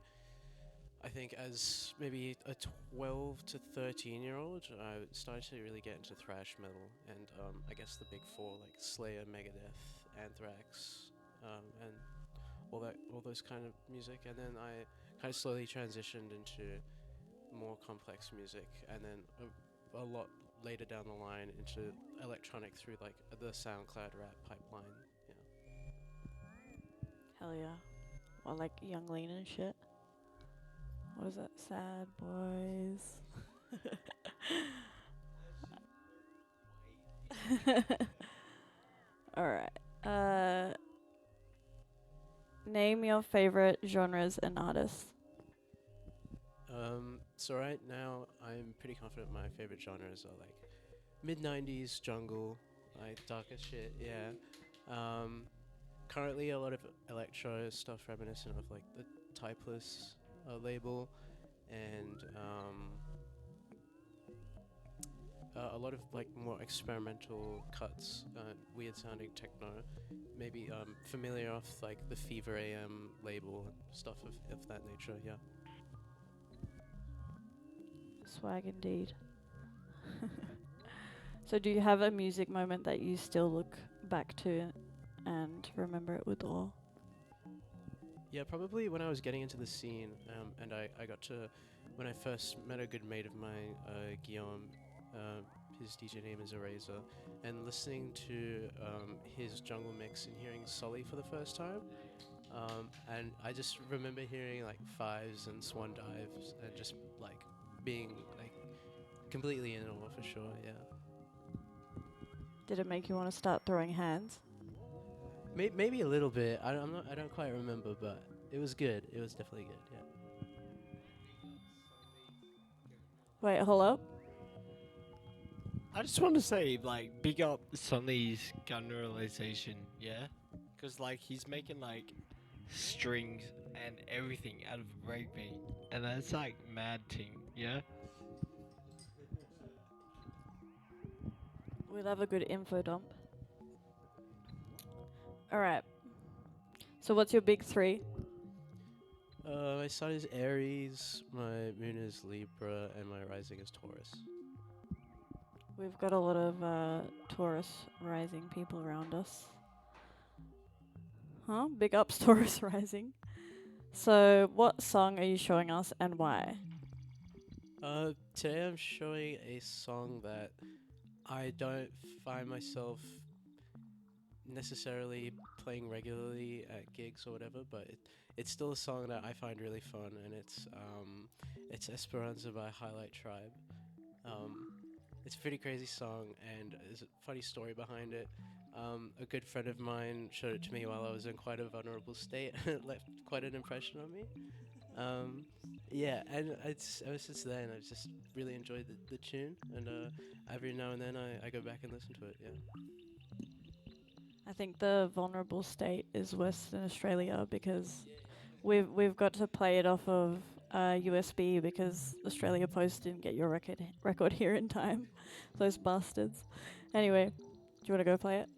I think as maybe a 12 to 13-year-old, I started to really get into thrash metal, and I guess the big four like Slayer, Megadeth, Anthrax, and all those kind of music. And then I kind of slowly transitioned into more complex music, and then a lot later down the line into electronic through like the SoundCloud rap pipeline. Yeah. Hell yeah. Or like Young Lean and shit. What is it? Sad boys. Alright. Name your favorite genres and artists. So right now I'm pretty confident my favorite genres are like mid-90s jungle, like darker shit, yeah. Currently a lot of electro stuff reminiscent of like the Typeless label, and a lot of like more experimental cuts, weird sounding techno, maybe familiar off like the Fever AM label and stuff of that nature, yeah. Swag indeed. So do you have a music moment that you still look back to and remember it with awe? Yeah, probably when I was getting into the scene, and I got to, when I first met a good mate of mine, Guillaume, his DJ name is Eraser, and listening to his jungle mix and hearing Sully for the first time, and I just remember hearing like fives and swan dives and just like being like completely in awe for sure, yeah. Did it make you want to start throwing hands? Maybe a little bit. I don't quite remember, but it was good. It was definitely good. Yeah. Wait, hold up. I just want to say, like, big up Sonny's gun realization, yeah? Because, like, he's making, like, strings and everything out of a breakbeat. And that's, like, mad thing, yeah? We love a good info dump. Alright. So what's your big three? My sun is Aries, my moon is Libra, and my rising is Taurus. We've got a lot of Taurus rising people around us. Huh? Big ups Taurus rising. So what song are you showing us and why? Today I'm showing a song that I don't find myself necessarily playing regularly at gigs or whatever, but it's still a song that I find really fun, and it's Esperanza by Highlight Tribe. It's a pretty crazy song, and there's a funny story behind it. A good friend of mine showed it to me while I was in quite a vulnerable state, and it left quite an impression on me. Yeah, and ever since then I've just really enjoyed the tune, and every now and then I go back and listen to it, yeah. I think the vulnerable state is Western Australia because we've got to play it off of USB because Australia Post didn't get your record here in time. Those bastards. Anyway, do you want to go play it?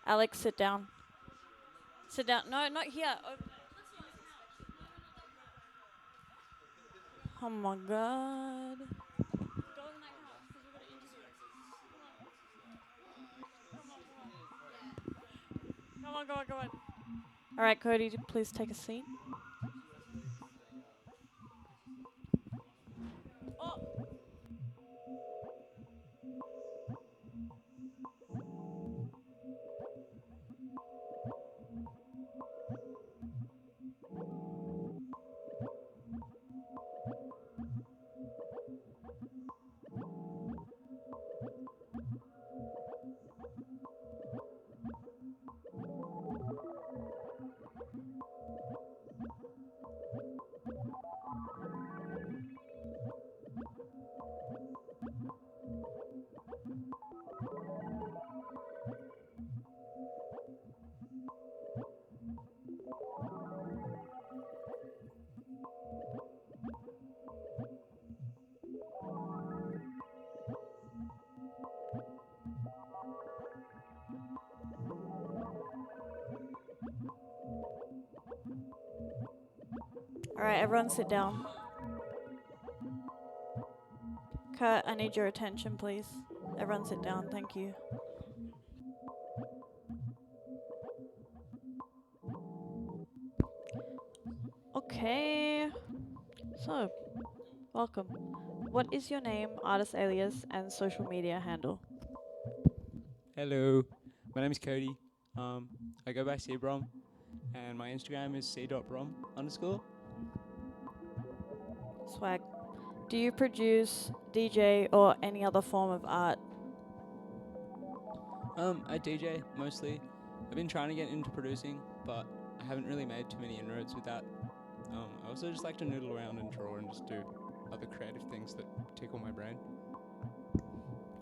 Alex, sit down. Sit down. No, not here. Oh my god. Come on, come on, come on. All right, Cody, please take a seat. All right, everyone sit down. Kurt, I need your attention, please. Everyone sit down, thank you. Okay. So, welcome. What is your name, artist alias, and social media handle? Hello, my name is Cody. I go by c.brom, and my Instagram is c.brom_. Swag. Do you produce, DJ, or any other form of art? I DJ mostly. I've been trying to get into producing, but I haven't really made too many inroads with that. I also just like to noodle around and draw and just do other creative things that tickle my brain.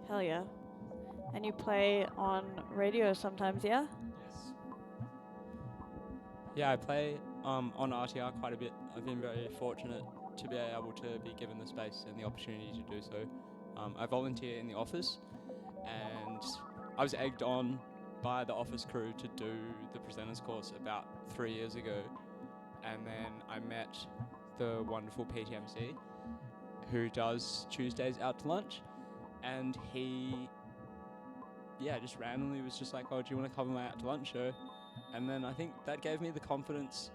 Hell yeah. And you play on radio sometimes, yeah? Yes. Yeah, I play on RTR quite a bit. I've been very fortunate to be able to be given the space and the opportunity to do so. I volunteer in the office, and I was egged on by the office crew to do the presenters course about 3 years ago, and then I met the wonderful PTMC who does Tuesdays out to lunch, and he just randomly was just like, oh, do you want to cover my out to lunch show? And then I think that gave me the confidence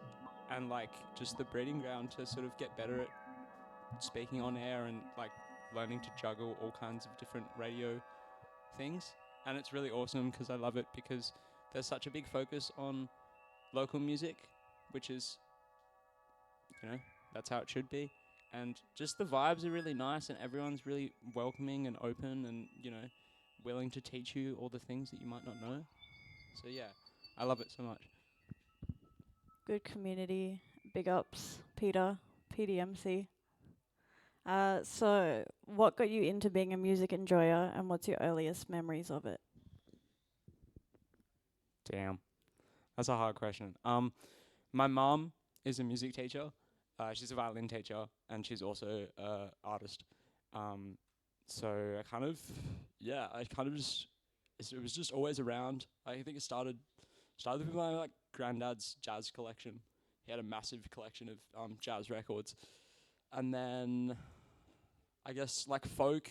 and like just the breeding ground to sort of get better at speaking on air and like learning to juggle all kinds of different radio things. And it's really awesome because I love it because there's such a big focus on local music, which is, that's how it should be. And just the vibes are really nice and everyone's really welcoming and open and, willing to teach you all the things that you might not know. So yeah, I love it so much. Good community. Big ups, Peter, PDMC. So, what got you into being a music enjoyer and what's your earliest memories of it? Damn. That's a hard question. My mum is a music teacher. She's a violin teacher and she's also an artist. So I kind of just, it was just always around. I think it started with my like granddad's jazz collection. He had a massive collection of jazz records. And then I guess like folk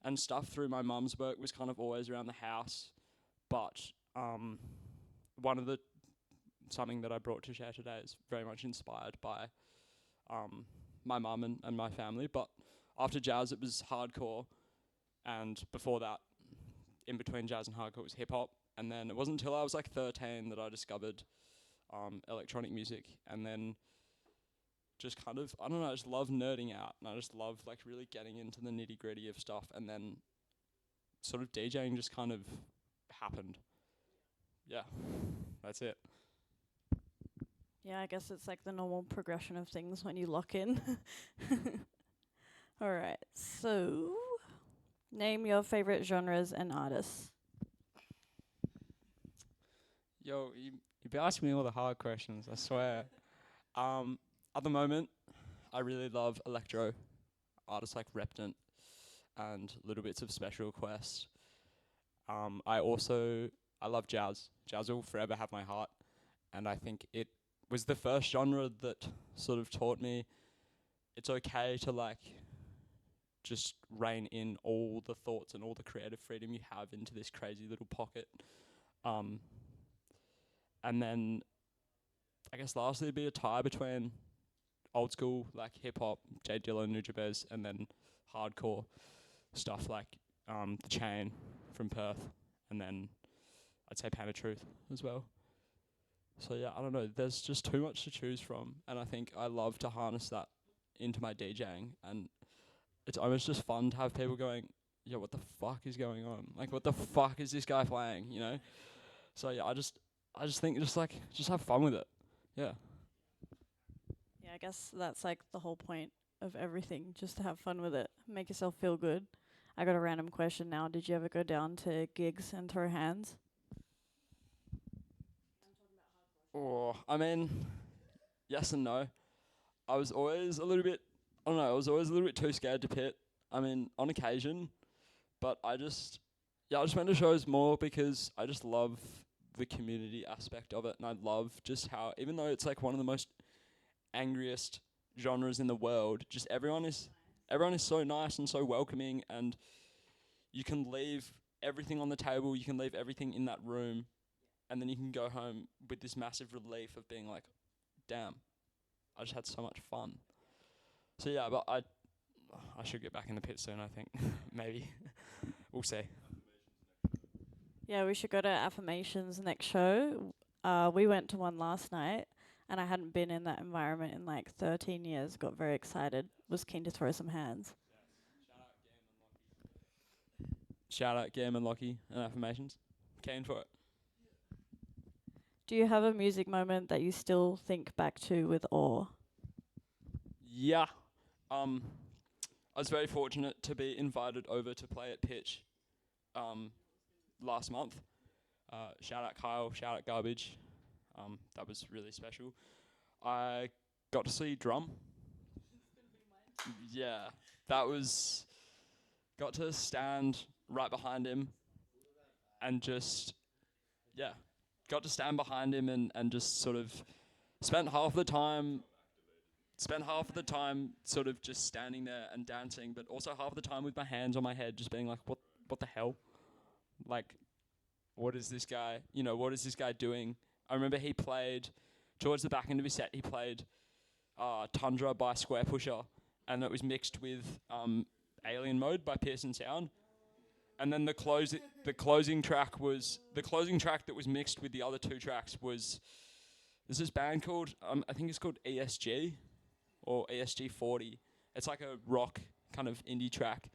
and stuff through my mum's work was kind of always around the house. But something that I brought to share today is very much inspired by my mum and my family. But after jazz, it was hardcore. And before that, in between jazz and hardcore, was hip hop. And then it wasn't until I was like 13 that I discovered electronic music. And then just kind of, I don't know, I just love nerding out. And I just love like really getting into the nitty gritty of stuff. And then sort of DJing just kind of happened. Yeah, that's it. Yeah, I guess it's like the normal progression of things when you lock in. Alright, so name your favorite genres and artists. Yo, you've been asking me all the hard questions, I swear. At the moment, I really love electro, artists like Reptant and little bits of Special Quest. I also I love jazz. Jazz will forever have my heart, and I think it was the first genre that sort of taught me it's okay to like just rein in all the thoughts and all the creative freedom you have into this crazy little pocket. And then I guess lastly it'd be a tie between old school like hip hop, J Dilla, Nujabes, and then hardcore stuff like The Chain from Perth, and then I'd say Pain of Truth as well. So yeah, I don't know, there's just too much to choose from, and I think I love to harness that into my DJing, and it's almost just fun to have people going, yo, what the fuck is going on? Like, what the fuck is this guy playing, you know? So yeah, I just think just have fun with it. Yeah. Yeah, I guess that's like the whole point of everything, just to have fun with it, make yourself feel good. I got a random question now. Did you ever go down to gigs and throw hands? Oh, I mean, yes and no. I was always a little bit, I don't know, I was always a little bit too scared to pit. I mean, on occasion, but I just went to shows more because I just love the community aspect of it, and I love just how, even though it's like one of the most angriest genres in the world, just everyone is so nice and so welcoming, and you can leave everything on the table, you can leave everything in that room, and then you can go home with this massive relief of being like, damn, I just had so much fun. So yeah, but I should get back in the pit soon, I think. Maybe. We'll see. Yeah, we should go to Affirmations next show. We went to one last night, and I hadn't been in that environment in like 13 years. Got very excited. Was keen to throw some hands. Shout out Gam and Lockie and Affirmations. Keen for it. Do you have a music moment that you still think back to with awe? Yeah. I was very fortunate to be invited over to play at Pitch last month. Shout out Kyle, shout out Garbage. That was really special. I got to see Drum. Yeah, that was... Got to stand right behind him and just... Yeah, got to stand behind him and just sort of spent half the time sort of just standing there and dancing, but also half the time with my hands on my head just being like, what the hell? Like, what is this guy doing? I remember he played, towards the back end of his set, he played Tundra by Square Pusher, and it was mixed with Alien Mode by Pearson Sound. And then the closing track that was mixed with the other two tracks was, there's this band called, I think it's called ESG, or ESG 40. It's like a rock kind of indie track,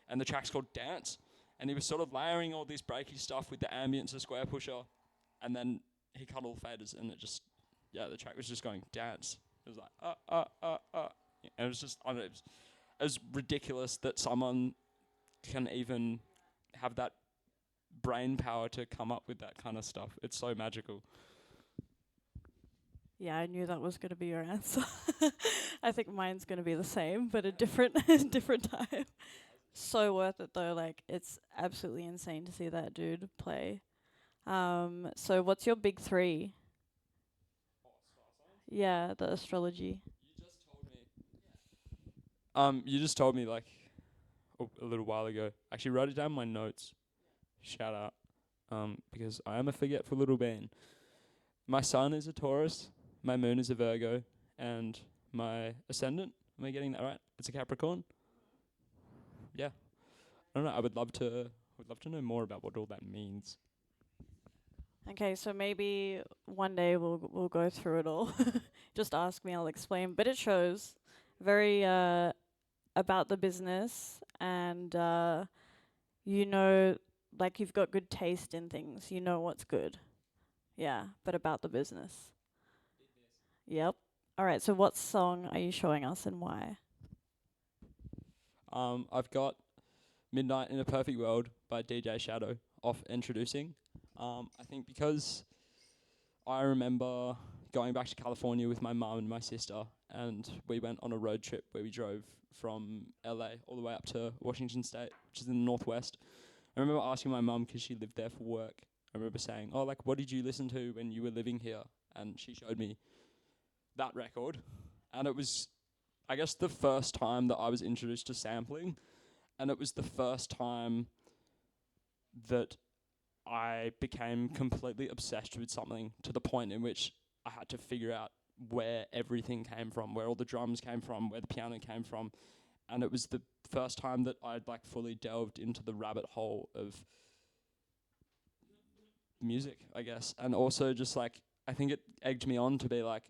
and the track's called Dance. And he was sort of layering all this breaky stuff with the ambience of Square Pusher, and then he cut all the faders, and it just, yeah, the track was just going dance. It was like and it was just, I don't know, it was ridiculous that someone can even have that brain power to come up with that kind of stuff. It's so magical. Yeah, I knew that was going to be your answer. I think mine's going to be the same, but a different time. So worth it though. Like, it's absolutely insane to see that dude play. So what's your big three? Yeah, the astrology. You just told me like a little while ago. Actually wrote it down in my notes. Shout out. Because I am a forgetful little bean. My sun is a Taurus, my moon is a Virgo, and my ascendant, am I getting that right? It's a Capricorn? Yeah. I don't know, I would love to know more about what all that means. Okay, so maybe one day we'll go through it all. Just ask me, I'll explain. But it shows very about the business, and you know, like, you've got good taste in things. You know what's good. Yeah, but about the business. Yep. All right, so what song are you showing us and why? I've got Midnight in a Perfect World by DJ Shadow off Introducing. I think because I remember going back to California with my mum and my sister, and we went on a road trip where we drove from LA all the way up to Washington State, which is in the northwest. I remember asking my mum, because she lived there for work, I remember saying, oh, like, what did you listen to when you were living here? And she showed me that record. And it was, I guess, the first time that I was introduced to sampling. And it was the first time that I became completely obsessed with something, to the point in which I had to figure out where everything came from, where all the drums came from, where the piano came from. And it was the first time that I'd like fully delved into the rabbit hole of music, I guess. And also just like, I think it egged me on to be like,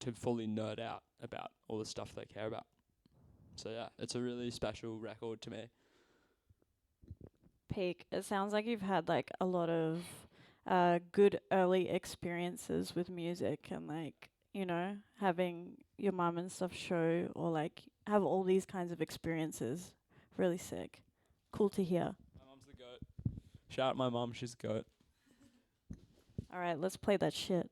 to fully nerd out about all the stuff they care about. So yeah, it's a really special record to me. Peak, it sounds like you've had like a lot of good early experiences with music, and like, you know, having your mum and stuff show, or like have all these kinds of experiences. Really sick. Cool to hear. My mum's the goat. Shout out my mum, she's the goat. Alright, let's play that shit.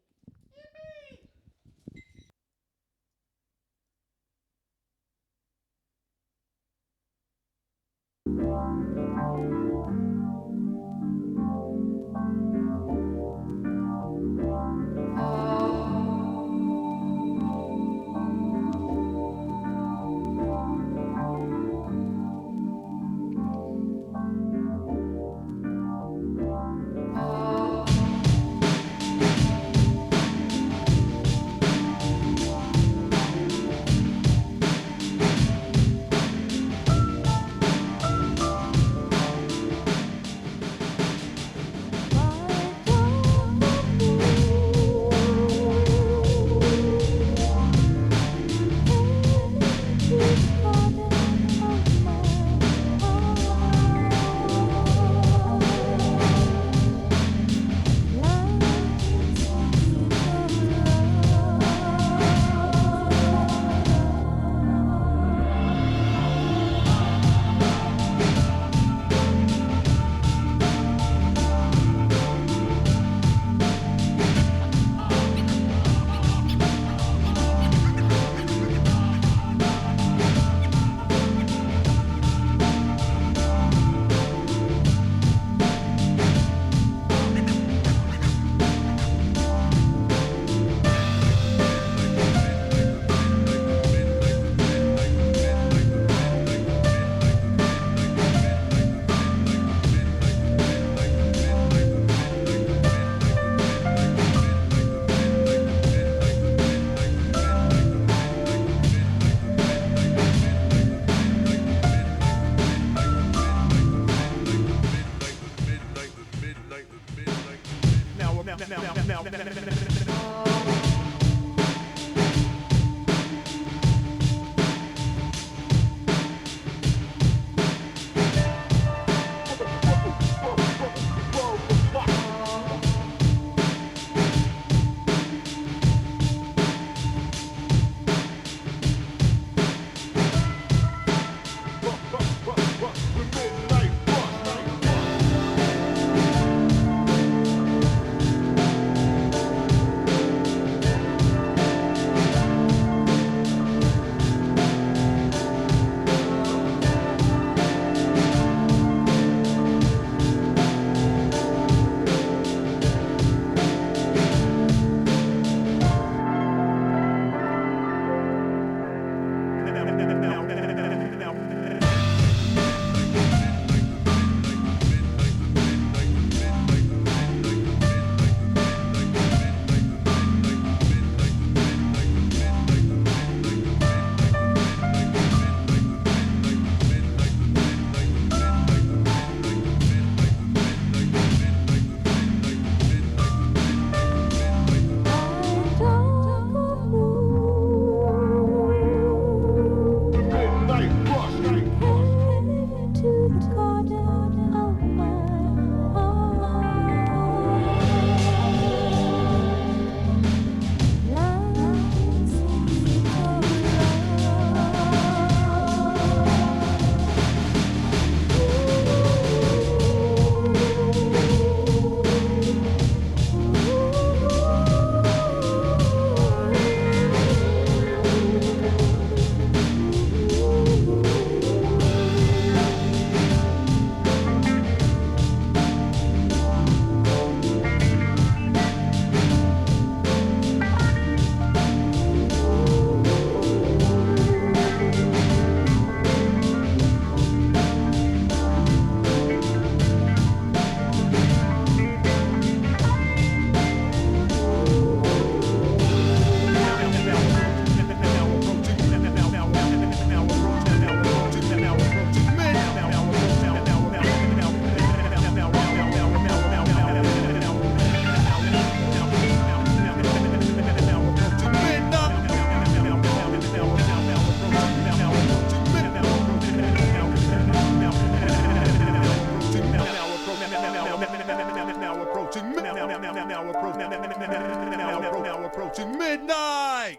Now approaching midnight.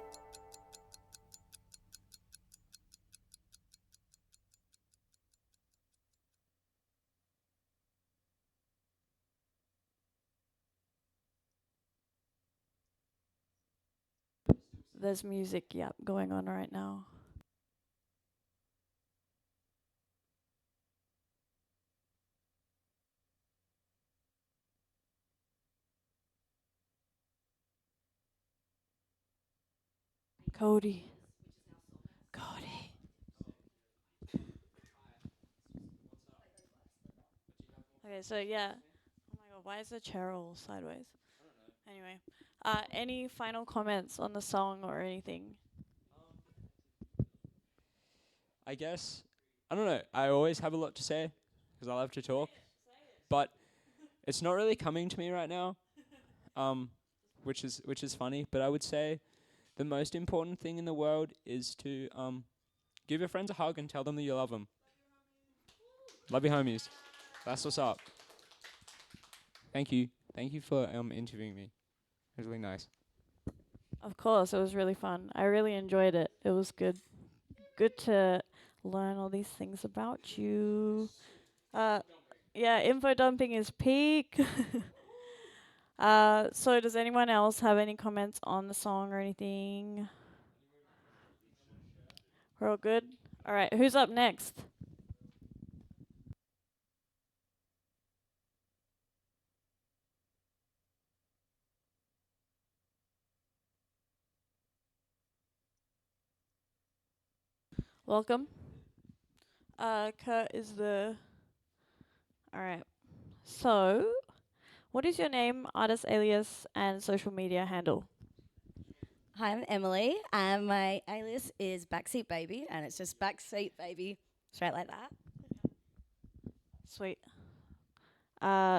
There's music, yep, going on right now. Cody. Cody. Okay, so yeah. Oh my god, why is the chair all sideways? Anyway, any final comments on the song or anything? I guess, I don't know, I always have a lot to say because I love to talk, but it's not really coming to me right now, which is funny. But I would say the most important thing in the world is to give your friends a hug and tell them that you love them. Love your homies. That's what's up. Thank you. Thank you for interviewing me. It was really nice. Of course, it was really fun. I really enjoyed it. It was good. Good to learn all these things about you. Yeah, info dumping is peak. So does anyone else have any comments on the song or anything? We're all good? Alright, who's up next? Welcome. Kurt is the... Alright. So, what is your name, artist alias, and social media handle? Hi, I'm Emily, and my alias is backseatbaby, and it's just backseatbaby, straight like that. Sweet.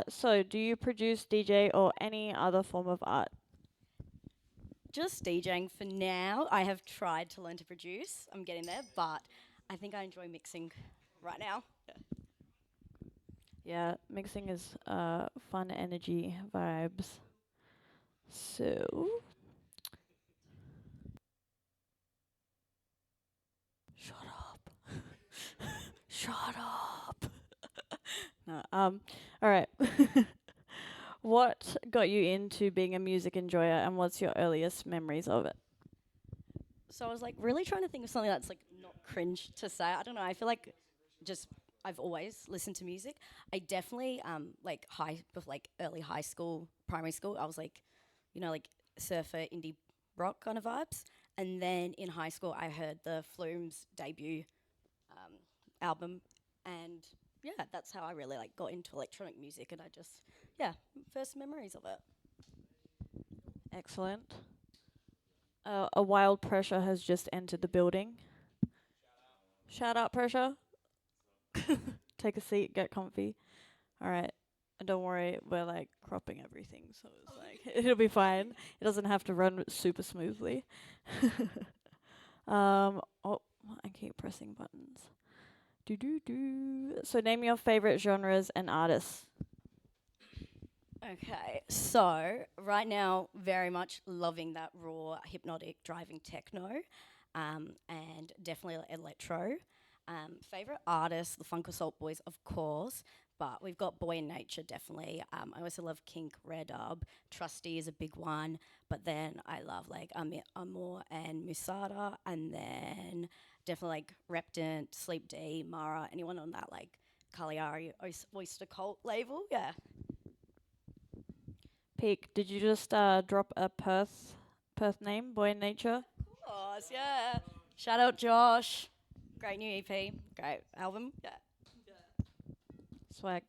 So, do you produce, DJ, or any other form of art? Just DJing for now. I have tried to learn to produce. I'm getting there, but I think I enjoy mixing right now. Yeah, mixing is fun energy vibes. So, shut up. Shut up. No, all right. What got you into being a music enjoyer, and what's your earliest memories of it? So I was like really trying to think of something that's like not cringe to say. I don't know. I feel like just I've always listened to music. I definitely like early high school, primary school. I was like, you know, like surfer indie rock kind of vibes. And then in high school, I heard the Flume's debut album, and yeah, that's how I really like got into electronic music. And I just first memories of it. Excellent. A wild Presha has just entered the building. Shout out, Presha. Take a seat, get comfy. All right. And don't worry, we're like cropping everything, so it's like it'll be fine. It doesn't have to run super smoothly. Oh, I keep pressing buttons. So name your favorite genres and artists. Okay, so right now, very much loving that raw, hypnotic, driving techno, and definitely electro. Favorite artists, the Funk Assault Boys, of course, but we've got Boy in Nature, definitely. I also love Kink, Rare Dub, Trusty is a big one, but then I love like Amor and Musada, and then definitely like Reptant, Sleep D, Mara, anyone on that like Cagliari Oyster Cult label, yeah. Peak, did you just drop a Perth name, Boy in Nature? Of course, yeah. Shout out Josh. Great new EP. Great album. Yeah. Swag.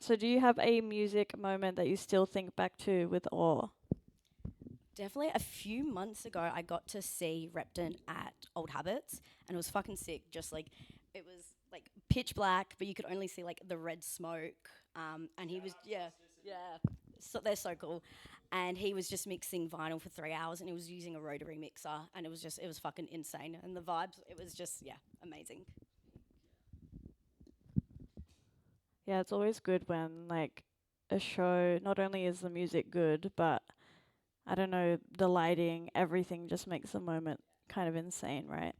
So do you have a music moment that you still think back to with awe? Definitely a few months ago, I got to see Repton at Old Habits, and it was fucking sick. Just like, it was like pitch black, but you could only see like the red smoke. And he was, yeah. So they're so cool. And he was just mixing vinyl for 3 hours, and he was using a rotary mixer, and it was fucking insane. And the vibes, it was just, amazing. Yeah, it's always good when like a show, not only is the music good, but I don't know, the lighting, everything just makes the moment kind of insane, right?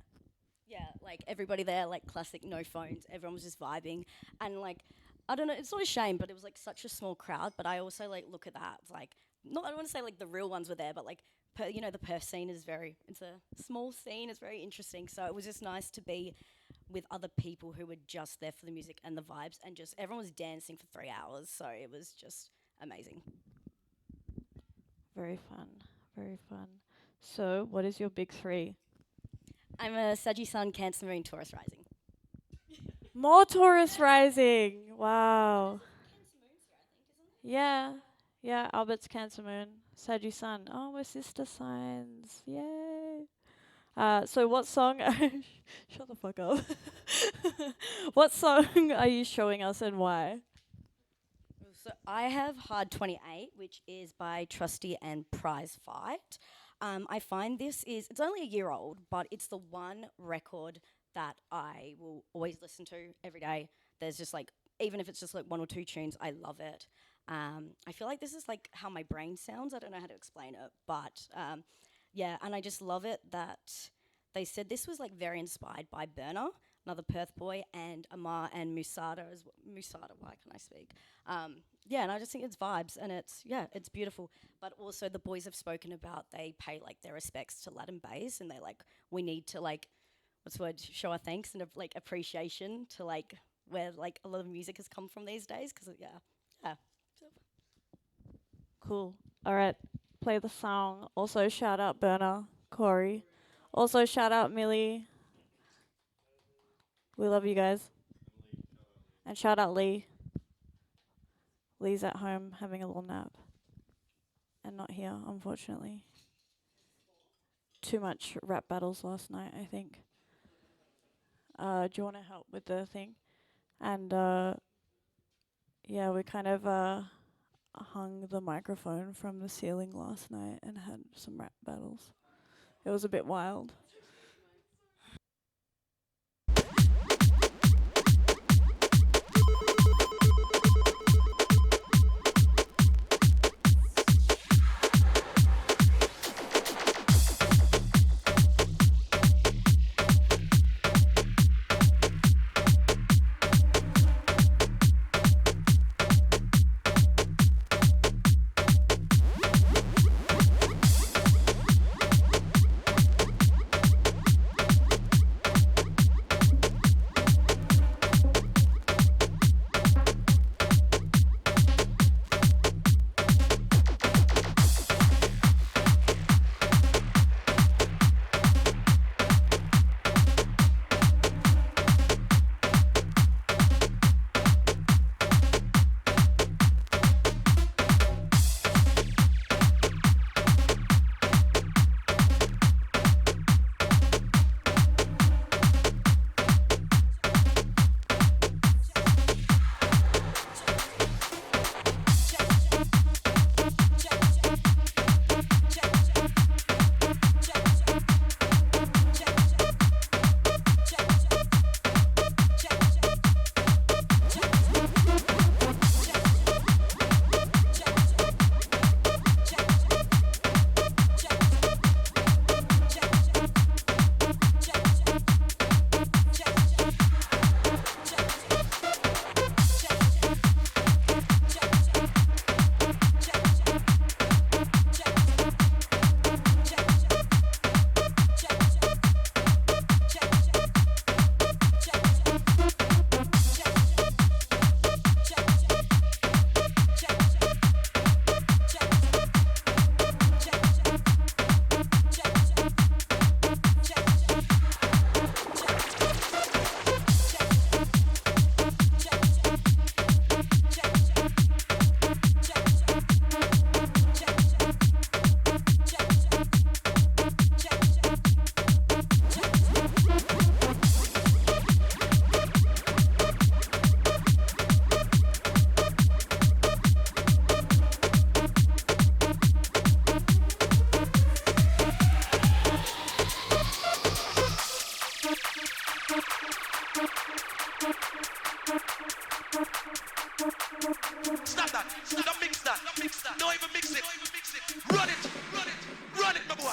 Yeah, like everybody there, like classic no phones. Everyone was just vibing, and like I don't know, it's not a shame, but it was like such a small crowd. But I also like look at that, it's like not I don't want to say like the real ones were there, but like you know the Perth scene is it's a small scene, it's very interesting. So it was just nice to be with other people who were just there for the music and the vibes, and just everyone was dancing for 3 hours. So it was just amazing. Very fun, very fun. So, what is your big three? I'm a Saggy Sun, Cancer Moon, Taurus Rising. More Taurus rising. Wow. Yeah. Yeah, Albert's Cancer Moon. Saggy Sun. Oh, we're sister signs. Yay. So what song shut the fuck up. What song are you showing us and why? So I have Hard 28, which is by Trusty and Prize Fight. I find it's only a year old, but it's the one record that I will always listen to every day. There's just like, even if it's just like one or two tunes, I love it. I feel like this is like how my brain sounds. I don't know how to explain it, but yeah, and I just love it that they said this was like very inspired by Burner, another Perth boy, and Amar and Musada Musada, why can I speak? Yeah, and I just think it's vibes, and it's beautiful. But also the boys have spoken about they pay like their respects to Latin bass, and they like we need to like what's the word, show our thanks and like appreciation to like where like a lot of music has come from these days. Because yeah. Cool. All right. Play the song. Also shout out Burner, Corey. Also shout out Millie. We love you guys. And shout out Lee. Lee's at home having a little nap. And not here, unfortunately. Too much rap battles last night, I think. Do you want to help with the thing? And yeah, we kind of hung the microphone from the ceiling last night and had some rap battles. It was a bit wild. Stop that. Don't mix that. Don't even mix it. Run it. Run it, my boy.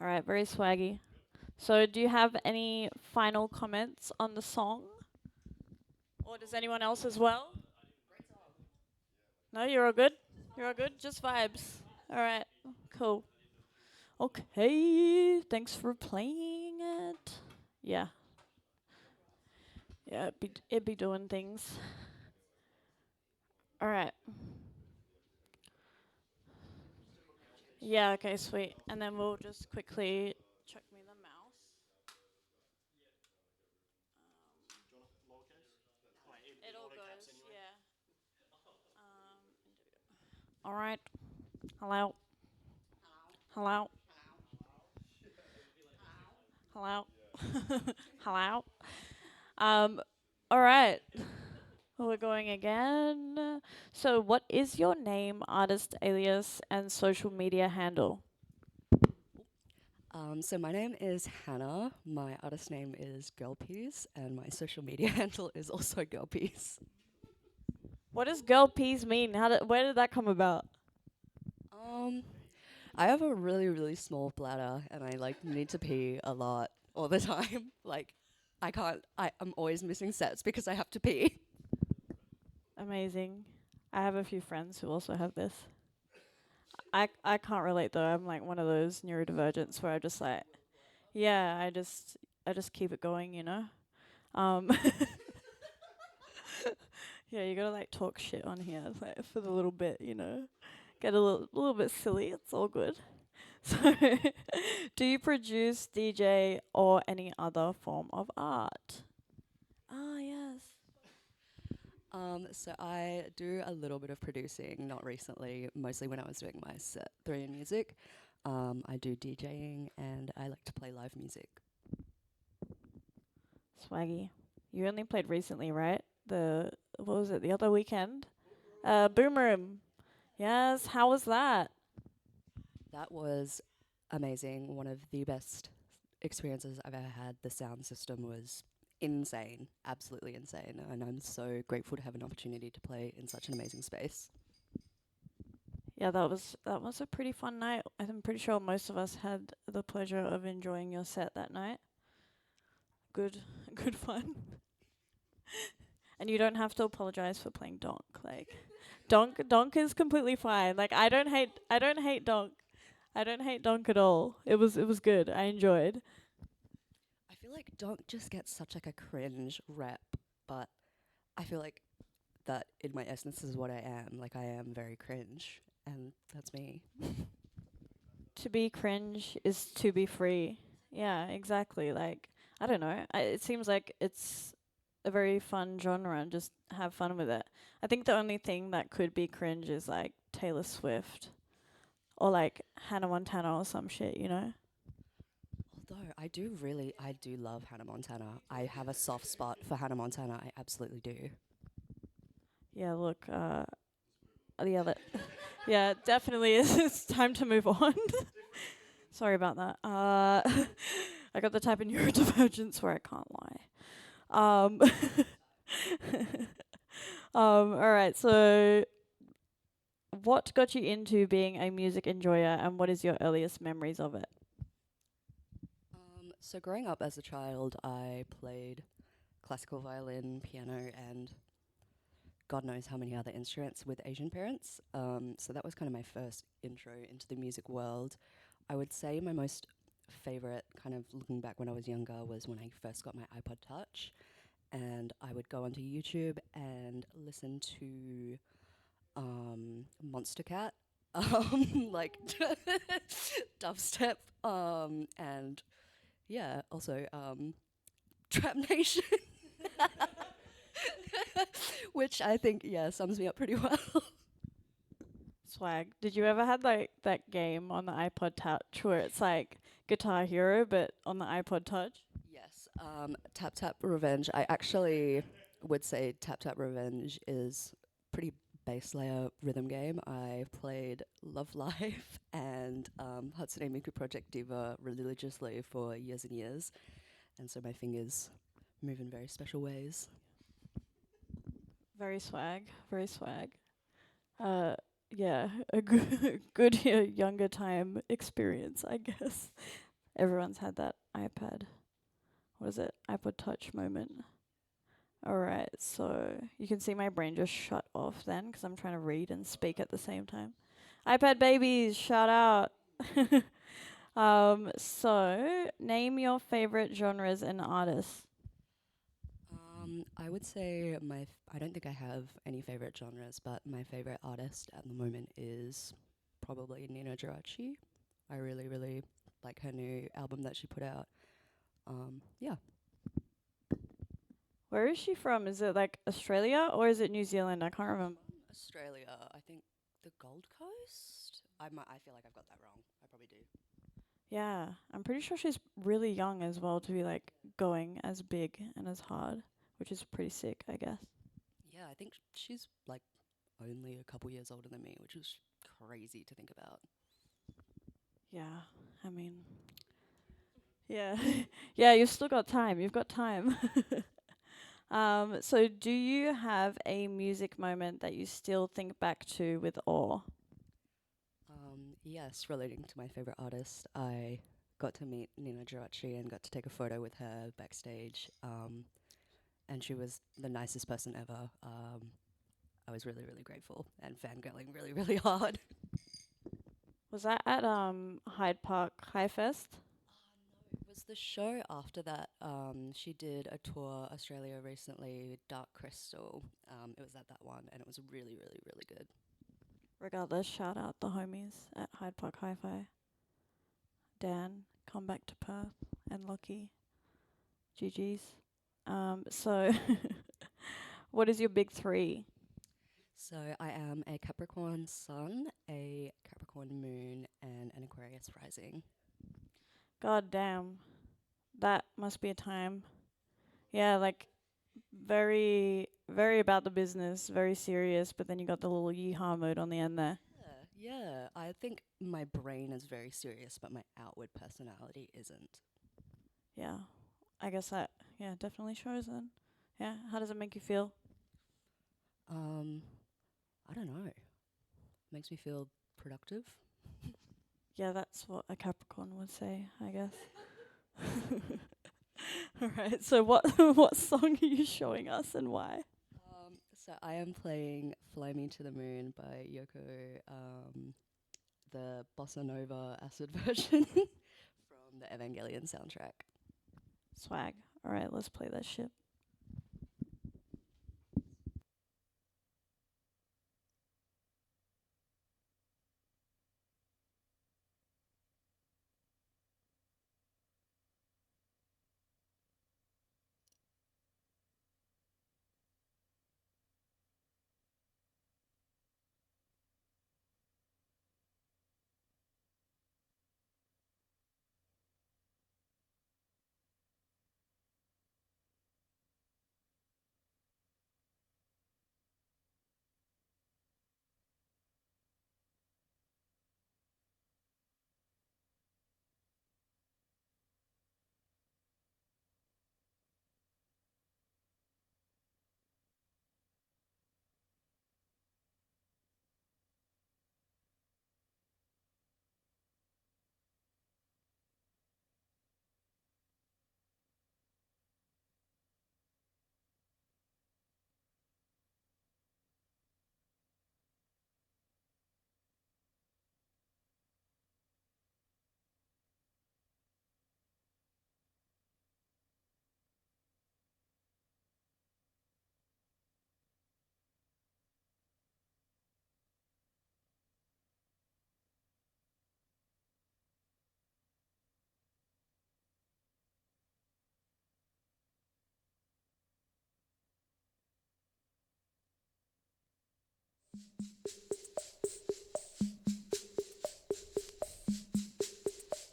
All right, very swaggy. So, do you have any final comments on the song? Or does anyone else as well? No, you're all good? You're all good? Just vibes. All right, cool. Okay, thanks for playing it. Yeah. Yeah, it'd be doing things. All right. Yeah, okay, sweet. And then we'll just quickly check me the mouse. It all goes, yeah. All right. Hello. Hello. Hello. Hello. All right. We're going again. So, what is your name, artist, alias, and social media handle? So my name is Hannah. My artist name is Girlpees, and my social media handle is also Girlpees. What does girlpees mean? Where did that come about? I have a really small bladder, and I need to pee a lot all the time. I'm always missing sets because I have to pee. Amazing. I have a few friends who also have this. I can't relate though. I'm like one of those neurodivergents where I just like, yeah, I just keep it going, you know. Yeah, you gotta like talk shit on here like for the little bit, you know. Get a little bit silly. It's all good. So, do you produce, DJ, or any other form of art? Ah, yes. So I do a little bit of producing, not recently, mostly when I was doing my set 3 in music. I do DJing and I like to play live music. Swaggy. You only played recently, right? What was it, the other weekend? Boom Room. Yes, how was that? That was amazing. One of the best experiences I've ever had. The sound system was insane, absolutely insane, and I'm so grateful to have an opportunity to play in such an amazing space. Yeah, that was a pretty fun night. I'm pretty sure most of us had the pleasure of enjoying your set that night. Good, good fun. And you don't have to apologize for playing donk. Like, donk is completely fine. Like, I don't hate donk. I don't hate donk at all. It was good. I enjoyed. I feel like donk just gets such like a cringe rep, but I feel like that in my essence is what I am. Like I am very cringe, and that's me. To be cringe is to be free. Yeah, exactly. Like, I don't know. It seems like it's a very fun genre and just have fun with it. I think the only thing that could be cringe is like Taylor Swift or like Hannah Montana or some shit, you know? Although I do love Hannah Montana. I have a soft spot for Hannah Montana. I absolutely do. Yeah, look, the other, yeah, it definitely is. It's time to move on. Sorry about that. I got the type of neurodivergence where I can't lie. All right. So, what got you into being a music enjoyer, and what is your earliest memories of it? So growing up as a child, I played classical violin, piano, and God knows how many other instruments with Asian parents. So that was kind of my first intro into the music world. I would say my most favorite, kind of looking back when I was younger, was when I first got my iPod Touch, and I would go onto YouTube and listen to Monster Cat, like dubstep, and yeah, also Trap Nation, which I think sums me up pretty well. Swag. Did you ever have like that game on the iPod Touch where it's like Guitar Hero but on the iPod Touch? Yes, Tap Tap Revenge. I actually would say Tap Tap Revenge is pretty bass layer rhythm game. I played Love Life and Hatsune Miku Project Diva religiously for years and years, and so my fingers move in very special ways. Very swag. Very swag. Yeah, a good younger time experience, I guess. Everyone's had that iPad. What is it? iPod Touch moment. Alright, so you can see my brain just shut off then 'cause I'm trying to read and speak at the same time. iPad babies, shout out. So name your favorite genres and artists. I would say I don't think I have any favorite genres, but my favorite artist at the moment is probably Nina Geraci. I really, really like her new album that she put out. Yeah. Where is she from? Is it like Australia or is it New Zealand? I can't remember. Australia, I think the Gold Coast. I feel like I've got that wrong. I probably do. Yeah, I'm pretty sure she's really young as well to be like going as big and as hard, which is pretty sick, I guess. Yeah, I think she's like only a couple years older than me, which is crazy to think about. Yeah, I mean, yeah, yeah, you've still got time. You've got time. So do you have a music moment that you still think back to with awe? Yes, relating to my favorite artist, I got to meet Nina Geraci and got to take a photo with her backstage. And she was the nicest person ever. I was really, really grateful and fangirling really, really hard. Was that at Hyde Park High Fest? It was the show after that. She did a tour Australia recently, Dark Crystal. It was at that one, and it was really, really, really good. Regardless, shout out the homies at Hyde Park Hi-Fi. Dan, come back to Perth, and Lockie. GG's. So, what is your big three? So I am a Capricorn Sun, a Capricorn Moon, and an Aquarius Rising. God damn. That must be a time. Yeah, like very, very about the business, very serious, but then you got the little yeehaw mode on the end there. Yeah, I think my brain is very serious, but my outward personality isn't. Yeah, I guess that definitely shows then. Yeah, how does it make you feel? I don't know. Makes me feel productive. Yeah, that's what a Capricorn would say, I guess. Alright, so what what song are you showing us and why? So I am playing Fly Me to the Moon by Yoko, the bossa nova acid version from the Evangelion soundtrack. Swag. Alright, let's play that shit.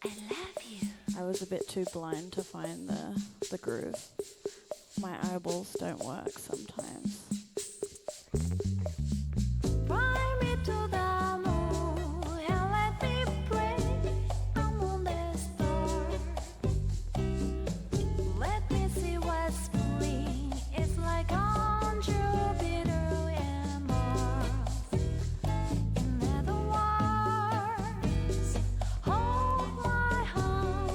I love you. I was a bit too blind to find the groove. My eyeballs don't work sometimes. Fly me to the moon and let me pray among the stars. Let me see what spring is like on Jupiter and Mars. In other words, hold my hand.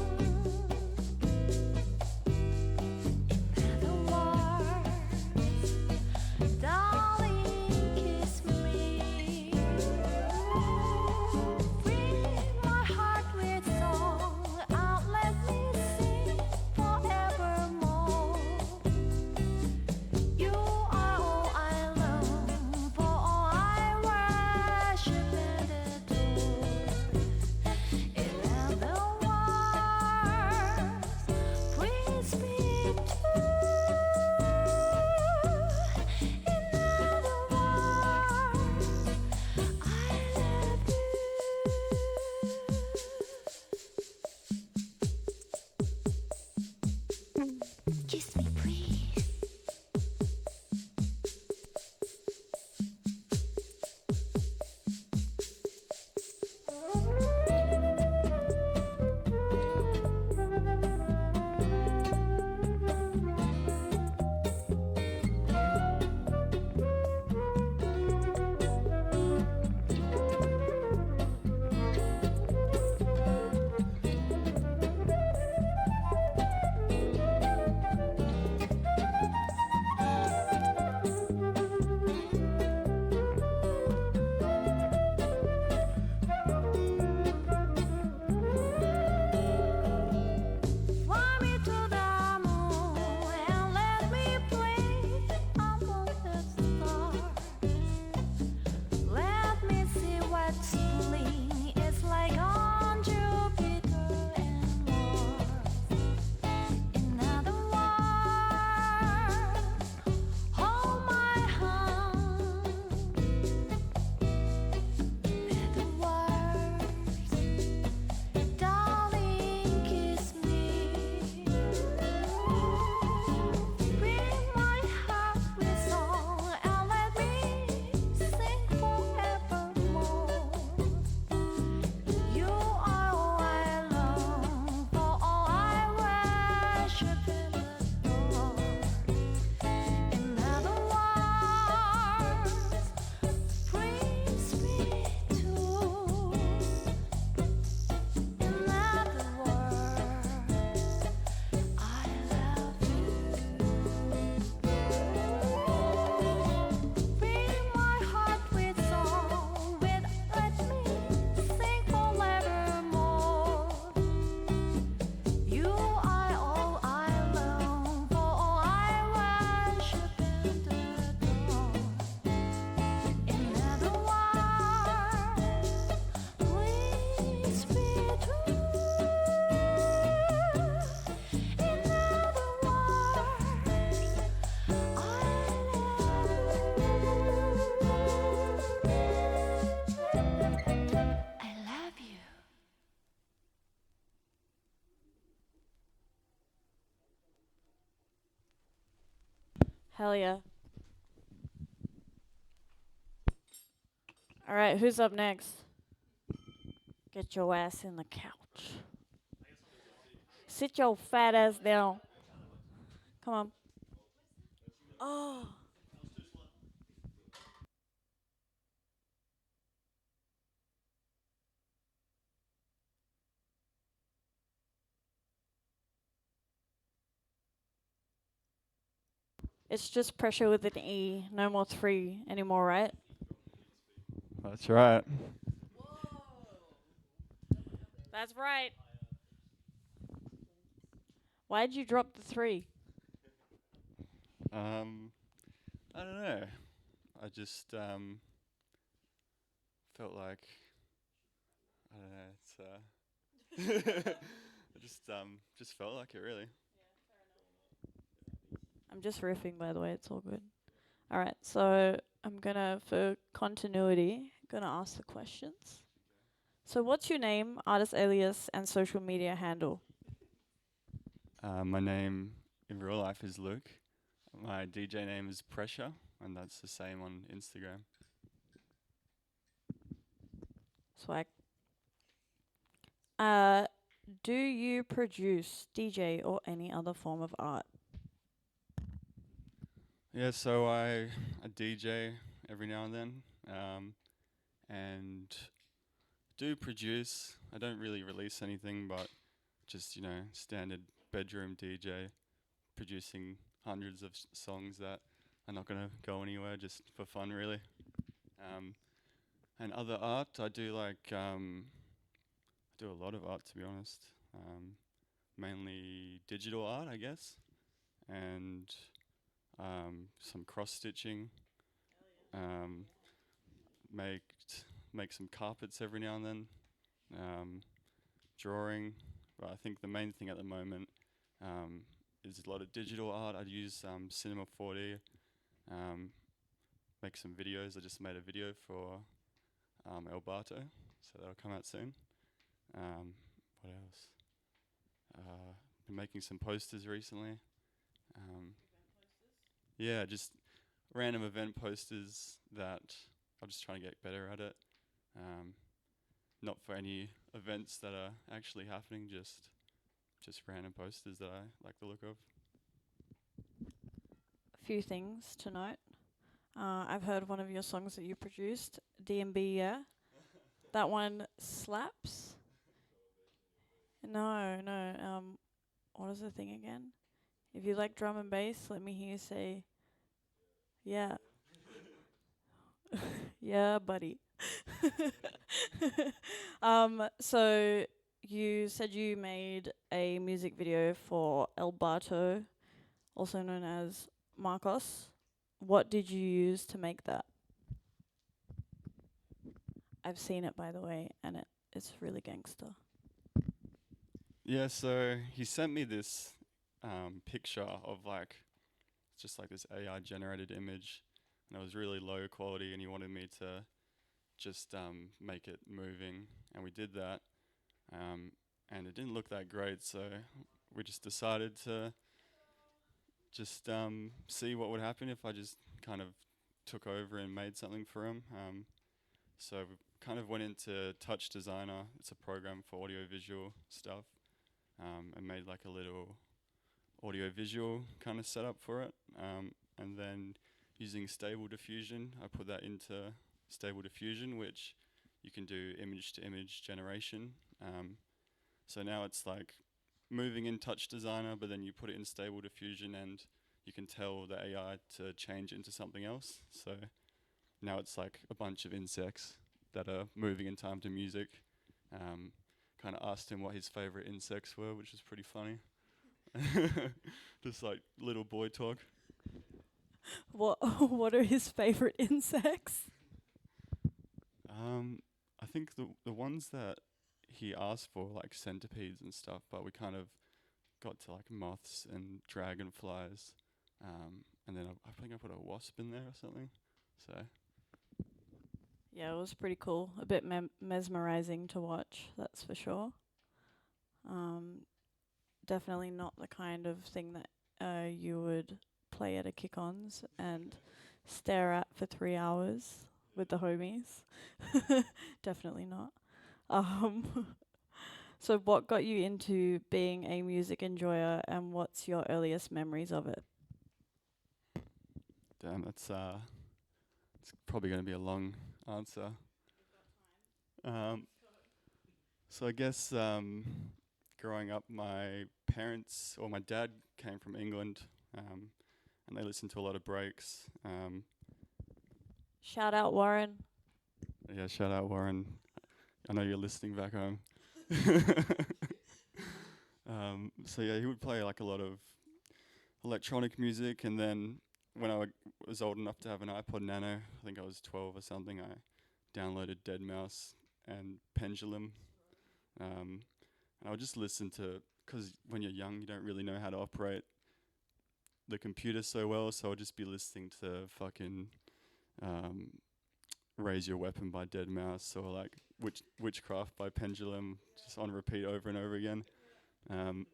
In other words, Hell yeah. All right, who's up next? Get your ass in the couch. Sit your fat ass down. Come on. Oh. It's just pressure with an E. No more 3 anymore, right? That's right. That's right. Why'd you drop the 3? I don't know. I just felt like I don't know. It's I just felt like it really. I'm just riffing, by the way. It's all good. All right, so I'm gonna, for continuity, gonna ask the questions. So what's your name, artist alias, and social media handle? My name in real life is Luke. My DJ name is Presha, and that's the same on Instagram. Swag. Do you produce, DJ, or any other form of art? Yeah, so I DJ every now and then, and do produce. I don't really release anything, but just standard bedroom DJ, producing hundreds of songs that are not gonna go anywhere, just for fun, really. And other art, I do I do a lot of art, to be honest. Mainly digital art, I guess, and some cross stitching. Make make some carpets every now and then. Drawing. But I think the main thing at the moment is a lot of digital art. I use Cinema 4D. Make some videos. I just made a video for El Bato, so that'll come out soon. What else? Been making some posters recently. Yeah, just random event posters that I'm just trying to get better at it. Not for any events that are actually happening, just random posters that I like the look of. A few things to note. I've heard one of your songs that you produced, DMB, yeah? That one slaps? No. What is the thing again? If you like drum and bass, let me hear you say, yeah. Yeah, buddy. So you said you made a music video for El Bato, also known as Marcos. What did you use to make that? I've seen it, by the way, and it's really gangster. Yeah, so he sent me this picture of just like this AI generated image, and it was really low quality, and he wanted me to just make it moving, and we did that, and it didn't look that great, so we just decided to just see what would happen if I just kind of took over and made something for him. So we kind of went into Touch Designer. It's a program for audio-visual stuff, and made like a little audio-visual kind of setup for it. And then using Stable Diffusion, I put that into Stable Diffusion, which you can do image-to-image generation. So now it's like moving in Touch Designer, but then you put it in Stable Diffusion and you can tell the AI to change into something else. So now it's like a bunch of insects that are moving in time to music. Kind of asked him what his favorite insects were, which was pretty funny. Just like little boy talk. What are his favorite insects? I think the ones that he asked for, like centipedes and stuff, but we kind of got to like moths and dragonflies, and then I think I put a wasp in there or something. So Yeah, it was pretty cool. A bit mesmerizing to watch, that's for sure. Definitely not the kind of thing that you would play at a kick-ons and stare at for 3 hours with the homies. Definitely not. So what got you into being a music enjoyer, and what's your earliest memories of it? Damn, it's probably going to be a long answer. So I guess growing up, my parents or my dad came from England, and they listened to a lot of breaks. Shout out Warren. Yeah, shout out Warren. I know you're listening back home. So yeah, he would play like a lot of electronic music, and then when I was old enough to have an iPod Nano, I think I was 12 or something, I downloaded Deadmau5 and Pendulum, and I would just listen to, because when you're young you don't really know how to operate the computer so well, so I'd just be listening to fucking Raise Your Weapon by Deadmau5 or like Witchcraft by Pendulum, just on repeat over and over again. And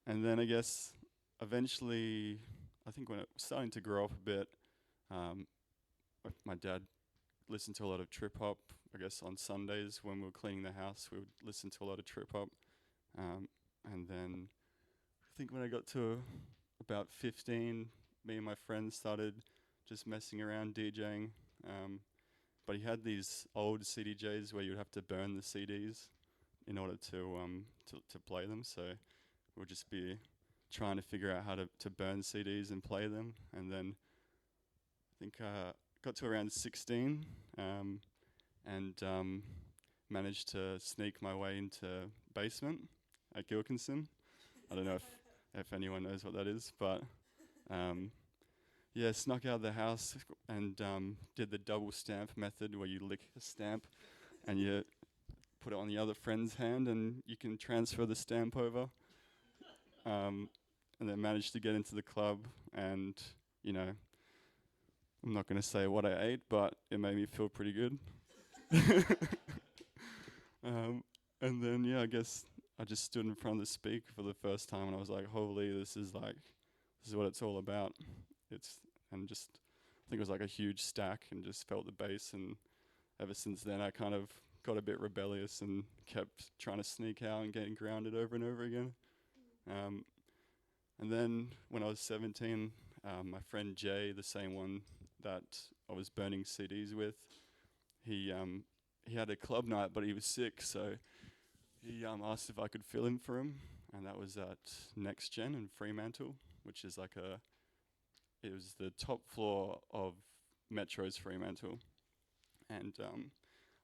then I guess eventually, I think when it was starting to grow up a bit, my dad listened to a lot of trip hop. I guess on Sundays when we were cleaning the house, we would listen to a lot of trip hop. And then I think when I got to about 15, me and my friends started just messing around DJing. But he had these old CDJs where you'd have to burn the CDs in order to play them. So we'll just be trying to figure out how to burn CDs and play them. And then I think got to around 16 and managed to sneak my way into basement at Gilkinson. I don't know if anyone knows what that is, but yeah, snuck out of the house and did the double stamp method where you lick a stamp and you put it on the other friend's hand and you can transfer the stamp over. And then managed to get into the club, and you know, I'm not going to say what I ate, but it made me feel pretty good. And then yeah, I guess I just stood in front of the speaker for the first time, and I was like, holy, this is what it's all about. I think it was like a huge stack, and just felt the bass, and ever since then I kind of got a bit rebellious and kept trying to sneak out and getting grounded over and over again. And then when I was 17, my friend Jay, the same one that I was burning CDs with, he had a club night, but he was sick, so he asked if I could fill in for him, and that was at Next Gen in Fremantle, which is like it was the top floor of Metro's Fremantle, and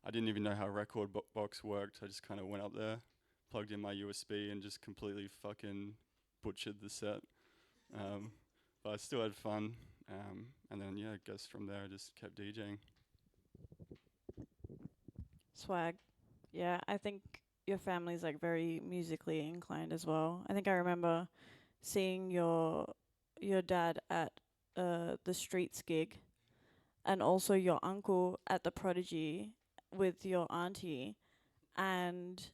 I didn't even know how a record box worked. I just kind of went up there, plugged in my USB, and just completely fucking butchered the set. But I still had fun, and then yeah, I guess from there I just kept DJing. Swag. Yeah, I think your family's like very musically inclined as well. I think I remember seeing your dad at the Streets gig, and also your uncle at the Prodigy with your auntie, and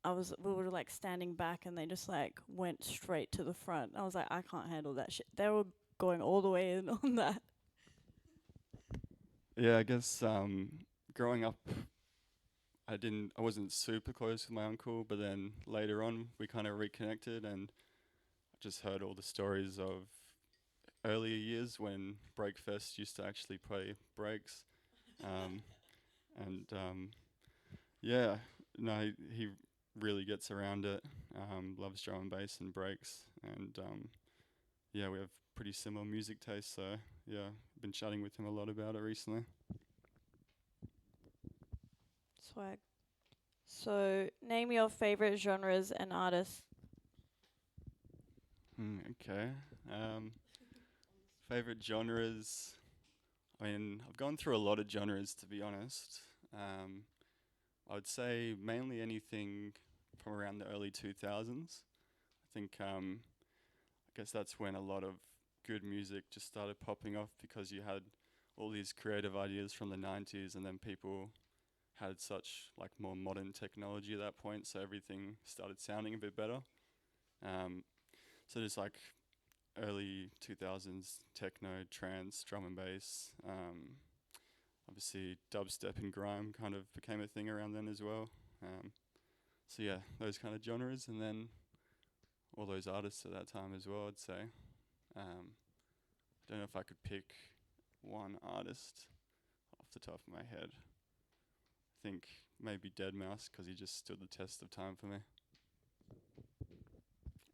we were like standing back, and they just like went straight to the front. I was like, I can't handle that shit. They were going all the way in on that. Yeah, I guess growing up, I wasn't super close with my uncle, but then later on we kind of reconnected, and I just heard all the stories of earlier years when Breakfest used to actually play breaks. Yeah, no, he really gets around it, loves drum and bass and breaks, and yeah, we have pretty similar music tastes, so yeah, been chatting with him a lot about it recently. Swag. So, name your favorite genres and artists. Okay. Favorite genres. I mean, I've gone through a lot of genres, to be honest. I would say mainly anything from around the early 2000s. I think, I guess that's when a lot of good music just started popping off, because you had all these creative ideas from the 90s, and then people had such like more modern technology at that point, so everything started sounding a bit better. So just like early 2000s techno, trance, drum and bass. Obviously, dubstep and grime kind of became a thing around then as well. So yeah, those kind of genres, and then all those artists at that time as well, I'd say. I don't know if I could pick one artist off the top of my head. I think maybe Deadmau5 because he just stood the test of time for me.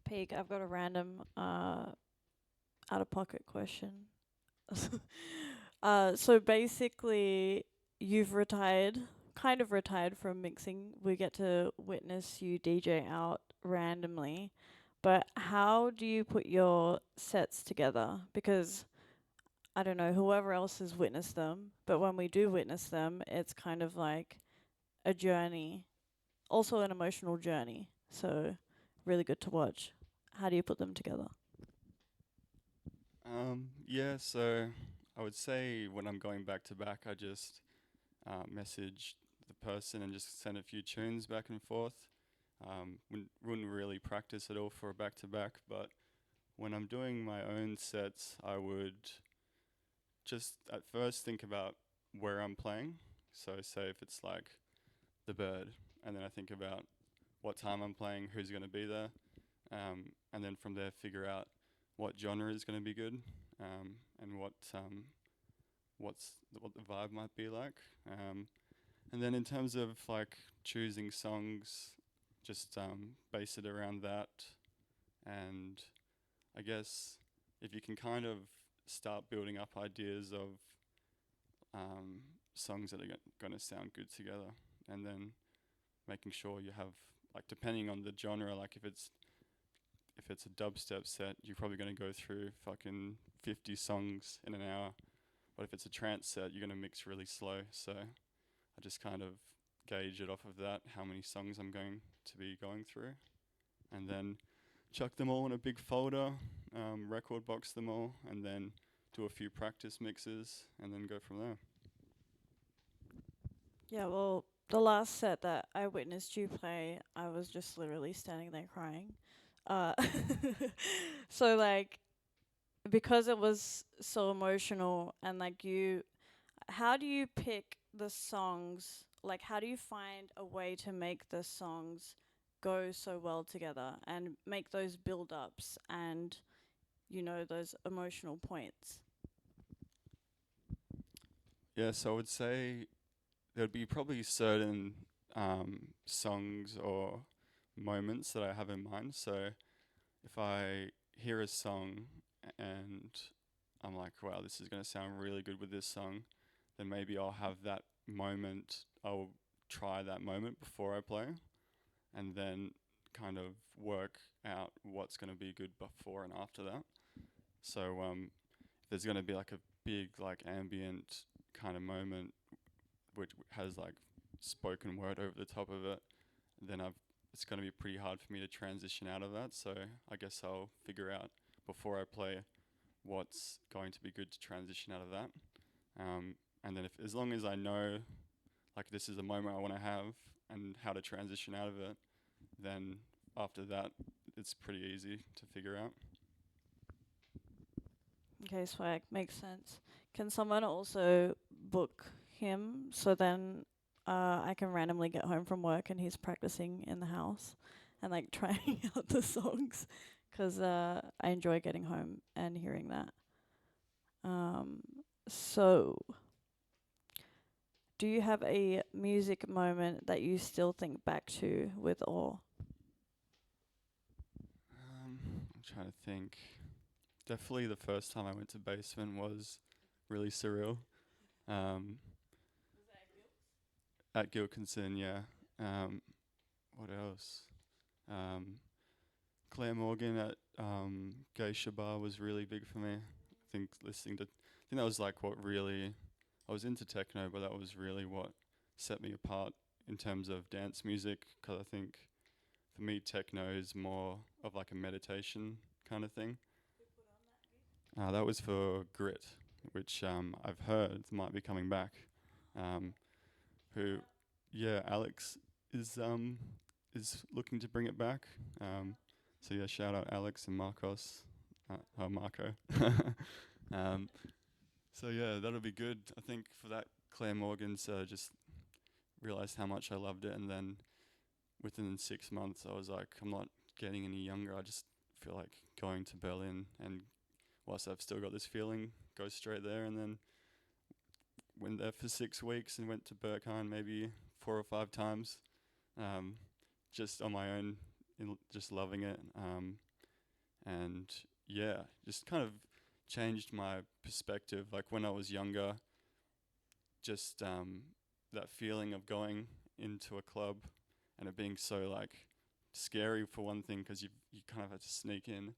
Peak, I've got a random out-of-pocket question. So basically, you've retired, kind of retired from mixing. We get to witness you DJ out randomly. But how do you put your sets together? Because, I don't know, whoever else has witnessed them, but when we do witness them, it's kind of like a journey, also an emotional journey. So, really good to watch. How do you put them together? Yeah, so I would say when I'm going back to back, I just message the person and just send a few tunes back and forth. Wouldn't really practice at all for a back to back, but when I'm doing my own sets, I would just at first think about where I'm playing. So say if it's like the Bird, and then I think about what time I'm playing, who's going to be there, and then from there figure out what genre is going to be good, and what the vibe might be like. And then in terms of like choosing songs, just base it around that. And I guess if you can kind of start building up ideas of songs that are going to sound good together, and then making sure you have, like, depending on the genre, like if it's a dubstep set, you're probably going to go through fucking 50 songs in an hour. But if it's a trance set, you're going to mix really slow. So I just kind of gauge it off of that, how many songs I'm going to be going through. And then chuck them all in a big folder, record box them all, and then do a few practice mixes, and then go from there. Yeah, well, the last set that I witnessed you play, I was just literally standing there crying. Uh, so, like, because it was so emotional, and like how do you pick the songs? Like, how do you find a way to make the songs go so well together and make those build ups and, those emotional points? Yeah, so I would say there'd be probably certain songs or moments that I have in mind. So if I hear a song and I'm like, wow, this is going to sound really good with this song, then maybe I'll have that moment, I'll try that moment before I play, and then kind of work out what's going to be good before and after that. So if there's going to be like a big like ambient kind of moment which has like spoken word over the top of it, then it's going to be pretty hard for me to transition out of that. So I guess I'll figure out before I play what's going to be good to transition out of that. And then as long as I know, like, this is a moment I want to have and how to transition out of it, then after that, it's pretty easy to figure out. Okay, swag, makes sense. Can someone also book him so then I can randomly get home from work and he's practicing in the house and like trying out the songs? Because I enjoy getting home and hearing that. So, do you have a music moment that you still think back to with awe? I'm trying to think. Definitely the first time I went to Basement was really surreal. At Gilkinson, yeah. What else? Claire Morgan at Geisha Bar was really big for me. I think that was like what really, I was into techno, but that was really what set me apart in terms of dance music, because I think for me techno is more of like a meditation kind of thing. That was for Grit, which I've heard might be coming back. Alex is looking to bring it back. So yeah, shout out Alex and Marcos. Marco. So yeah, that'll be good. I think for that Claire Morgan's just realized how much I loved it, and then within 6 months I was like, I'm not getting any younger. I just feel like going to Berlin, and whilst I've still got this feeling, go straight there. And then went there for 6 weeks and went to Berkheim maybe 4 or 5 times, just on my own, just loving it. And yeah, just kind of changed my perspective. Like when I was younger, just that feeling of going into a club and it being so like scary for one thing, because you kind of had to sneak in,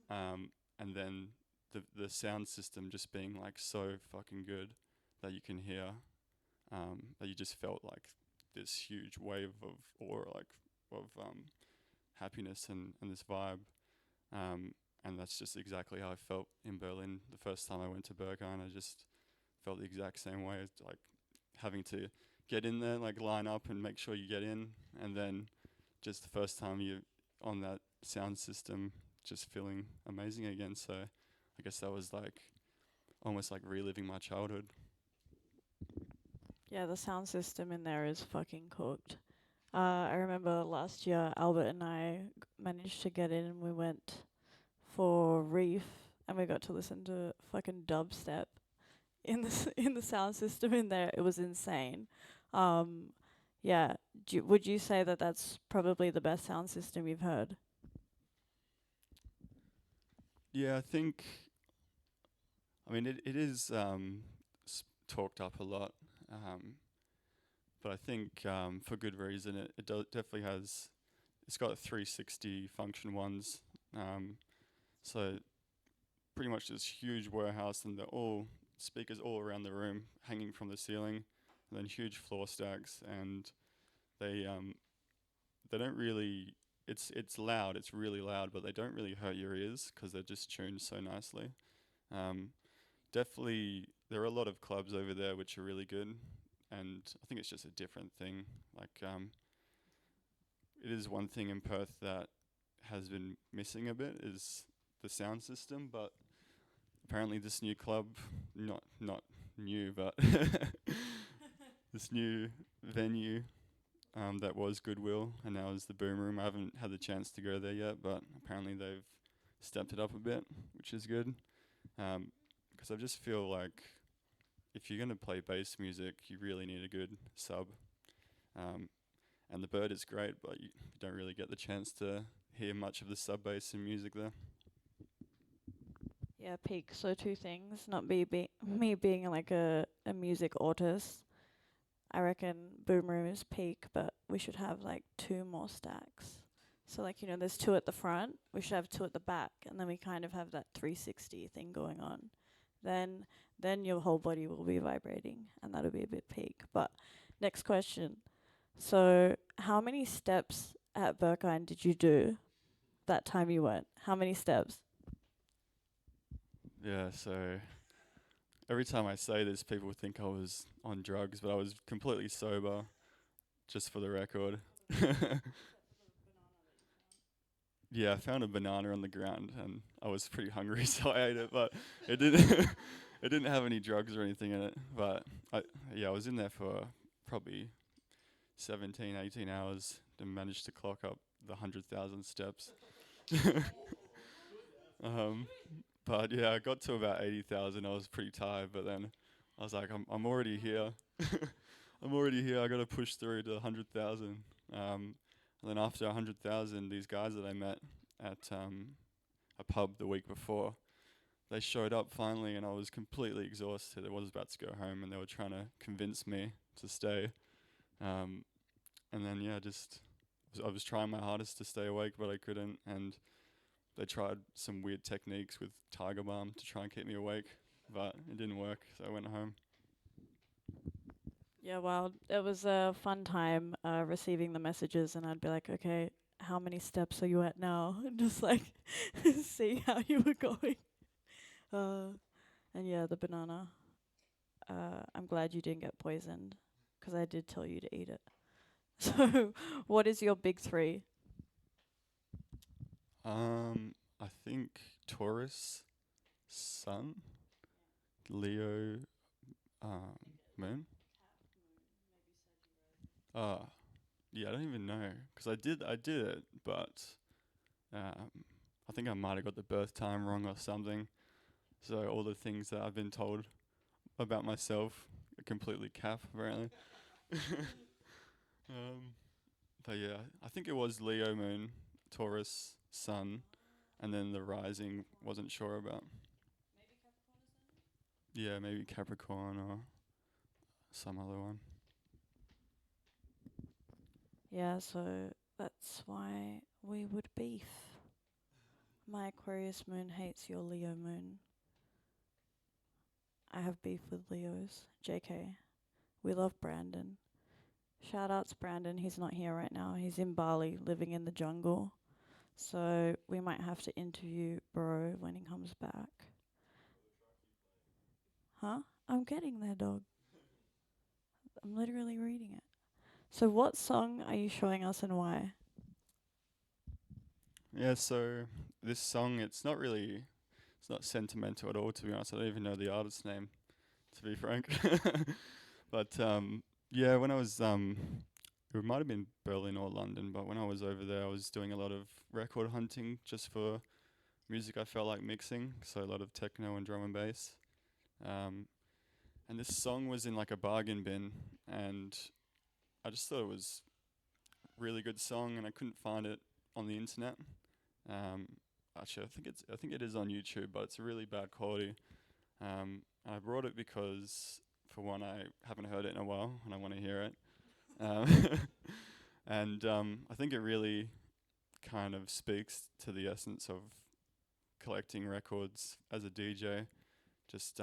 and then the sound system just being like so fucking good that you can hear, that you just felt like this huge wave of awe, like of happiness and this vibe. And that's just exactly how I felt in Berlin the first time I went to Berghain. I just felt the exact same way. It's like having to get in there, like line up and make sure you get in, and then just the first time you on that sound system, just feeling amazing again. So I guess that was like almost like reliving my childhood. Yeah, the sound system in there is fucking cooked. I remember last year Albert and I managed to get in, and we went for Reef, and we got to listen to fucking dubstep in the in the sound system in there. It was insane. Yeah, would you say that that's probably the best sound system you've heard? Yeah, I think. I mean, it is talked up a lot, but I think for good reason. It definitely has. It's got 360 function ones, so pretty much this huge warehouse, and they're all speakers all around the room, hanging from the ceiling, and then huge floor stacks, and they don't really. It's loud. It's really loud, but they don't really hurt your ears because they're just tuned so nicely. Definitely, there are a lot of clubs over there which are really good, and I think it's just a different thing. Like, it is one thing in Perth that has been missing a bit is the sound system, but apparently this new club, not new, but this new venue that was Goodwill and now is the Boom Room. I haven't had the chance to go there yet, but apparently they've stepped it up a bit, which is good. Because I just feel like if you're going to play bass music, you really need a good sub. And the Bird is great, but you don't really get the chance to hear much of the sub bass in music there. Yeah, peak. So two things. Not me being like a music autist. I reckon Boom Room is peak, but we should have like 2 more stacks. So like, there's 2 at the front. We should have 2 at the back, and then we kind of have that 360 thing going on. Then your whole body will be vibrating, and that'll be a bit peak. But next question. So how many steps at Berkheim did you do that time you went? How many steps? Yeah, so every time I say this, people think I was on drugs, but I was completely sober, just for the record. Yeah, I found a banana on the ground, and I was pretty hungry, so I ate it, but it didn't it didn't have any drugs or anything in it. But I was in there for probably 17, 18 hours and managed to clock up the 100,000 steps. But yeah, I got to about 80,000. I was pretty tired, but then I was like, I'm already here. I'm already here. I got to push through to 100,000. And then after 100,000, these guys that I met at a pub the week before, they showed up finally, and I was completely exhausted. I was about to go home, and they were trying to convince me to stay. And then yeah, I was trying my hardest to stay awake, but I couldn't. And they tried some weird techniques with tiger balm to try and keep me awake, but it didn't work, so I went home. Yeah, well, it was a fun time receiving the messages, and I'd be like, okay, how many steps are you at now? And just like see how you were going. And yeah, the banana. I'm glad you didn't get poisoned, because I did tell you to eat it. So, what is your big 3? I think Taurus, Sun, Leo, Moon. Yeah, I don't even know, because I did it, but I think I might have got the birth time wrong or something. So all the things that I've been told about myself are completely cap, apparently. But yeah, I think it was Leo Moon, Taurus Sun, and then the rising wasn't sure about. Yeah, maybe Capricorn or some other one. Yeah, so that's why we would beef. My Aquarius moon hates your Leo moon. I have beef with Leos. JK. We love Brandon. Shout outs Brandon, he's not here right now. He's in Bali, living in the jungle. So we might have to interview bro when he comes back. Huh? I'm getting there, dog. I'm literally reading it. So what song are you showing us and why? Yeah, so this song, it's not sentimental at all, to be honest. I don't even know the artist's name, to be frank. But yeah, when I was, it might have been Berlin or London, but when I was over there, I was doing a lot of record hunting just for music I felt like mixing, so a lot of techno and drum and bass. And this song was in like a bargain bin, and I just thought it was a really good song, and I couldn't find it on the internet. Actually, I think it is on YouTube, but it's a really bad quality. And I brought it because, for one, I haven't heard it in a while, and I want to hear it. And I think it really kind of speaks to the essence of collecting records as a DJ. Just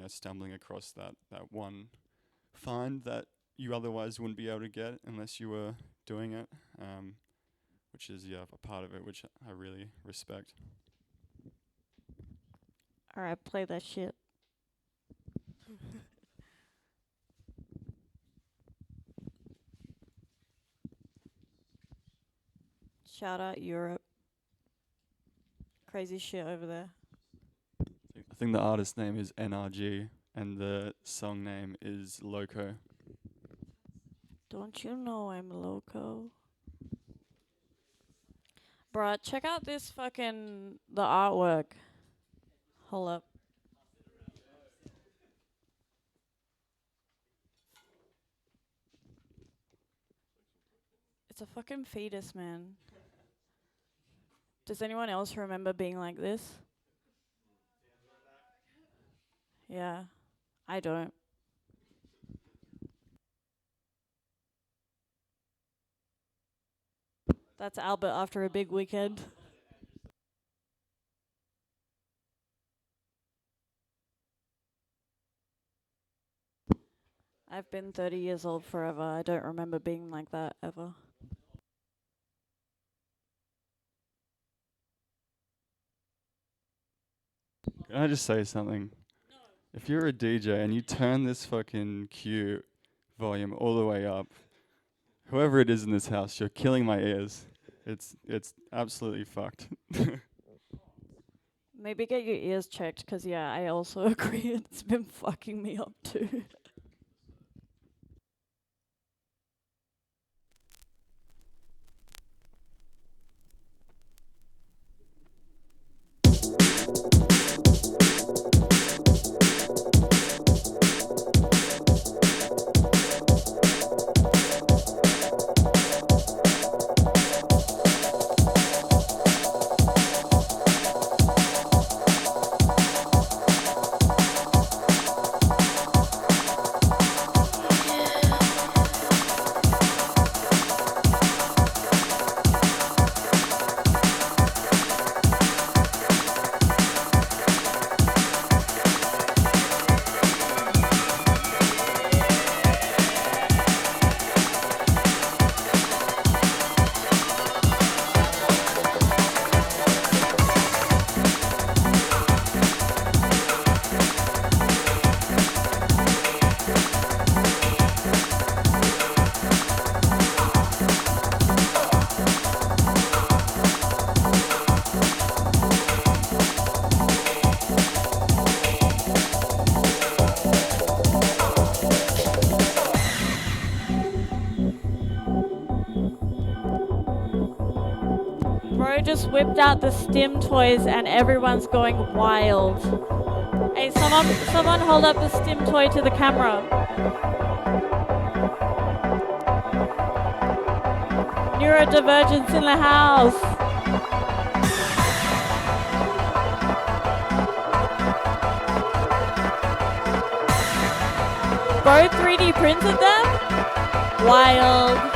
stumbling across that one find that you otherwise wouldn't be able to get unless you were doing it, which is a part of it which I really respect. Alright, play that shit. Shout out Europe. Crazy shit over there. I think the artist name is NRG and the song name is Loco. Don't you know I'm loco? Bruh, check out this the artwork. Hold up. It's a fucking fetus, man. Does anyone else remember being like this? Yeah, I don't. That's Albert after a big weekend. I've been 30 years old forever. I don't remember being like that ever. Can I just say something? No. If you're a DJ and you turn this fucking Q volume all the way up, whoever it is in this house, you're killing my ears. It's absolutely fucked. Maybe get your ears checked, 'cause yeah, I also agree it's been fucking me up too. whipped out the stim toys and everyone's going wild. Hey, someone hold up the stim toy to the camera. Neurodivergence in the house. Bro 3D printed them? Wild.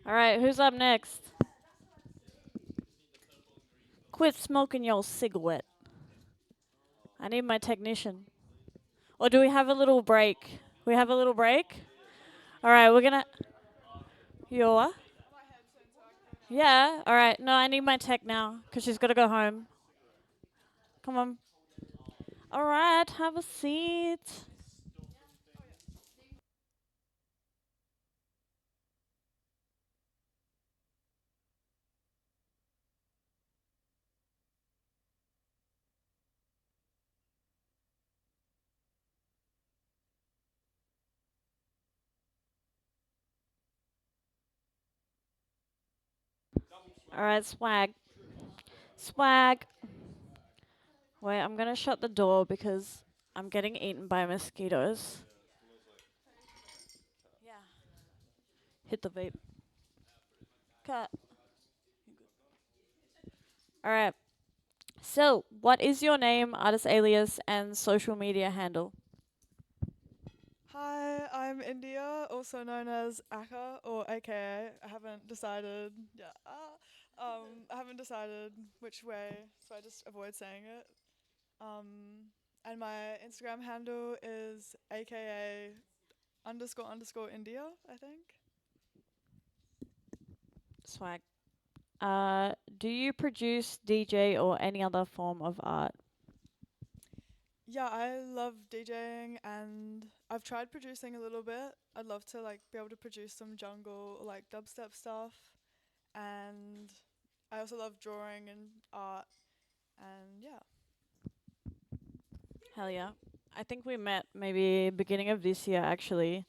All right, who's up next? Quit smoking your cigarette. I need my technician. Or do we have a little break? We have a little break? All right, we're gonna. Your? Yeah. All right. No, I need my tech now because she's got to go home. Come on. All right. Have a seat. All right, swag. Swag. Wait, I'm gonna shut the door because I'm getting eaten by mosquitoes. Yeah. Hit the vape. Cut. All right. So, what is your name, artist alias, and social media handle? Hi, I'm India, also known as Aka or AKA. I haven't decided. Yeah. I haven't decided which way, so I just avoid saying it. And my Instagram handle is AKA __ India, I think. Swag. Do you produce, DJ, or any other form of art? Yeah, I love DJing and I've tried producing a little bit. I'd love to like be able to produce some jungle or like dubstep stuff. And I also love drawing and art and yeah. Hell yeah. I think we met maybe beginning of this year actually.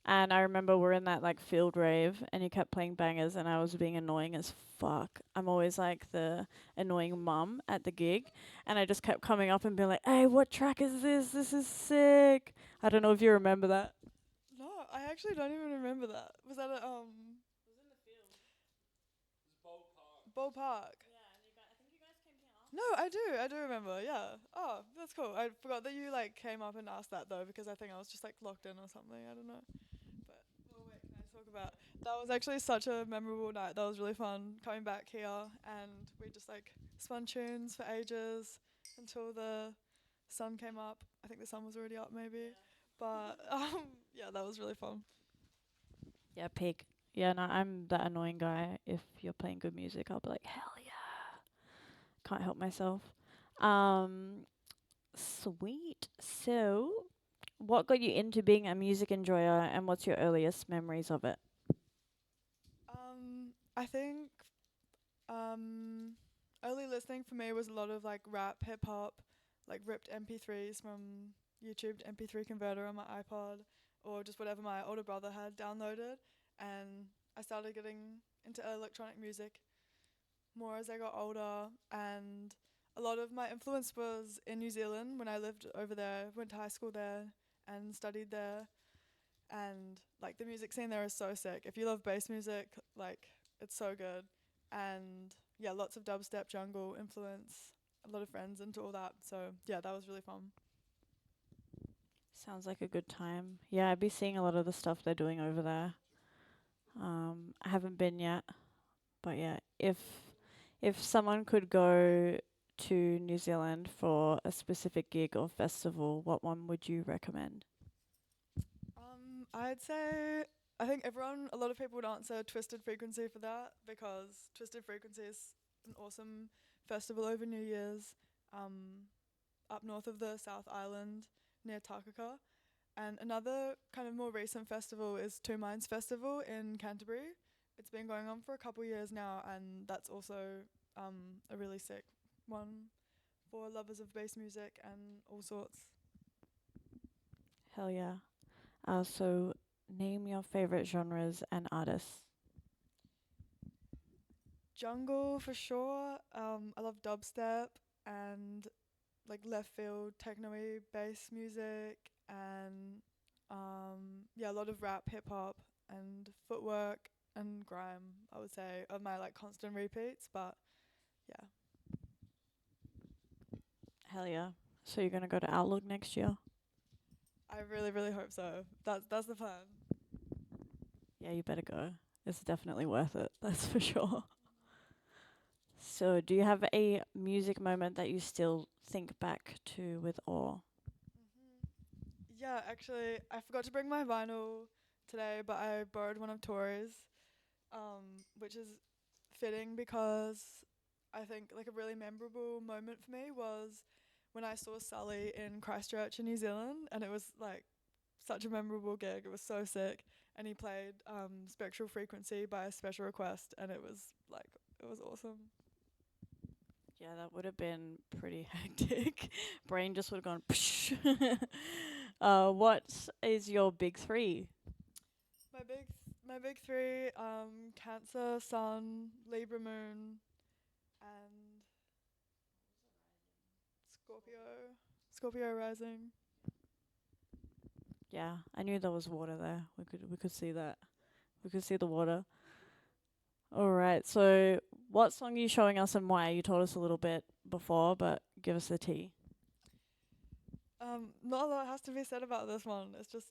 And I remember we're in that like field rave and you kept playing bangers and I was being annoying as fuck. I'm always like the annoying mum at the gig and I just kept coming up and being like, "Hey, what track is this? This is sick." I don't know if you remember that. No, I actually don't even remember that. Was that at Bow Park? No, I do remember, yeah. Oh, that's cool. I forgot that you like came up and asked that though because I think I was just like locked in or something, I don't know. But oh wait, can I talk about that was actually such a memorable night. That was really fun coming back here and we just like spun tunes for ages until the sun came up. I think the sun was already up maybe. But yeah, that was really fun. Yeah, pig. Yeah, no, I'm that annoying guy. If you're playing good music, I'll be like, hell yeah. Can't help myself. Um, Sweet. So, what got you into being a music enjoyer and what's your earliest memories of it? I think early listening for me was a lot of like rap, hip hop, like ripped MP3s from YouTube to MP3 converter on my iPod or just whatever my older brother had downloaded. And I started getting into electronic music more as I got older. And a lot of my influence was in New Zealand when I lived over there, went to high school there and studied there. And like the music scene there is so sick. If you love bass music, like it's so good. And yeah, lots of dubstep, jungle influence. A lot of friends into all that. So yeah, that was really fun. Sounds like a good time. Yeah, I'd be seeing a lot of the stuff they're doing over there. I haven't been yet, but yeah, if someone could go to New Zealand for a specific gig or festival, what one would you recommend? I'd say I think a lot of people would answer Twisted Frequency for that because Twisted Frequency is an awesome festival over New Year's, up north of the South Island near Takaka. And another kind of more recent festival is Two Minds Festival in Canterbury. It's been going on for a couple years now, and that's also a really sick one for lovers of bass music and all sorts. Hell yeah. So name your favorite genres and artists. Jungle for sure. I love dubstep and like left field techno-y bass music and yeah, a lot of rap, hip hop and footwork and grime, I would say, are my like constant repeats, but yeah. Hell yeah. So you're gonna go to Outlook next year? I really, really hope so. That's the plan. Yeah, you better go. It's definitely worth it. That's for sure. So, do you have a music moment that you still think back to with awe? Yeah, actually, I forgot to bring my vinyl today, but I borrowed one of Tori's, which is fitting because I think like a really memorable moment for me was when I saw Sully in Christchurch in New Zealand, and it was like such a memorable gig. It was so sick, and he played Spectral Frequency by a special request, and it was awesome. Yeah, that would have been pretty hectic. Brain just would have gone. Psh. What is your big three? My big three: Cancer, Sun, Libra, Moon, and Scorpio rising. Yeah, I knew there was water there. We could see that. We could see the water. All right. So, what song are you showing us and why? You told us a little bit before, but give us the tea. Not a lot has to be said about this one. It's just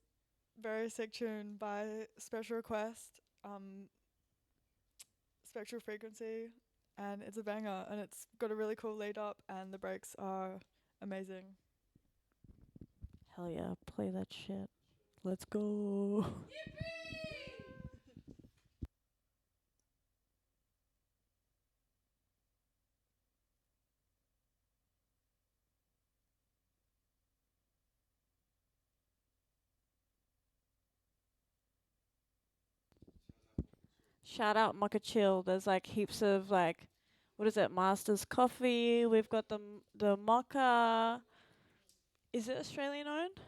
very sick tune by special request. Spectral Frequency, and it's a banger, and it's got a really cool lead up, and the breaks are amazing. Hell yeah, play that shit. Let's go. Shout out Mocha Chill. There's like heaps of like, what is it? Masters Coffee. We've got the Mocha. Is it Australian owned?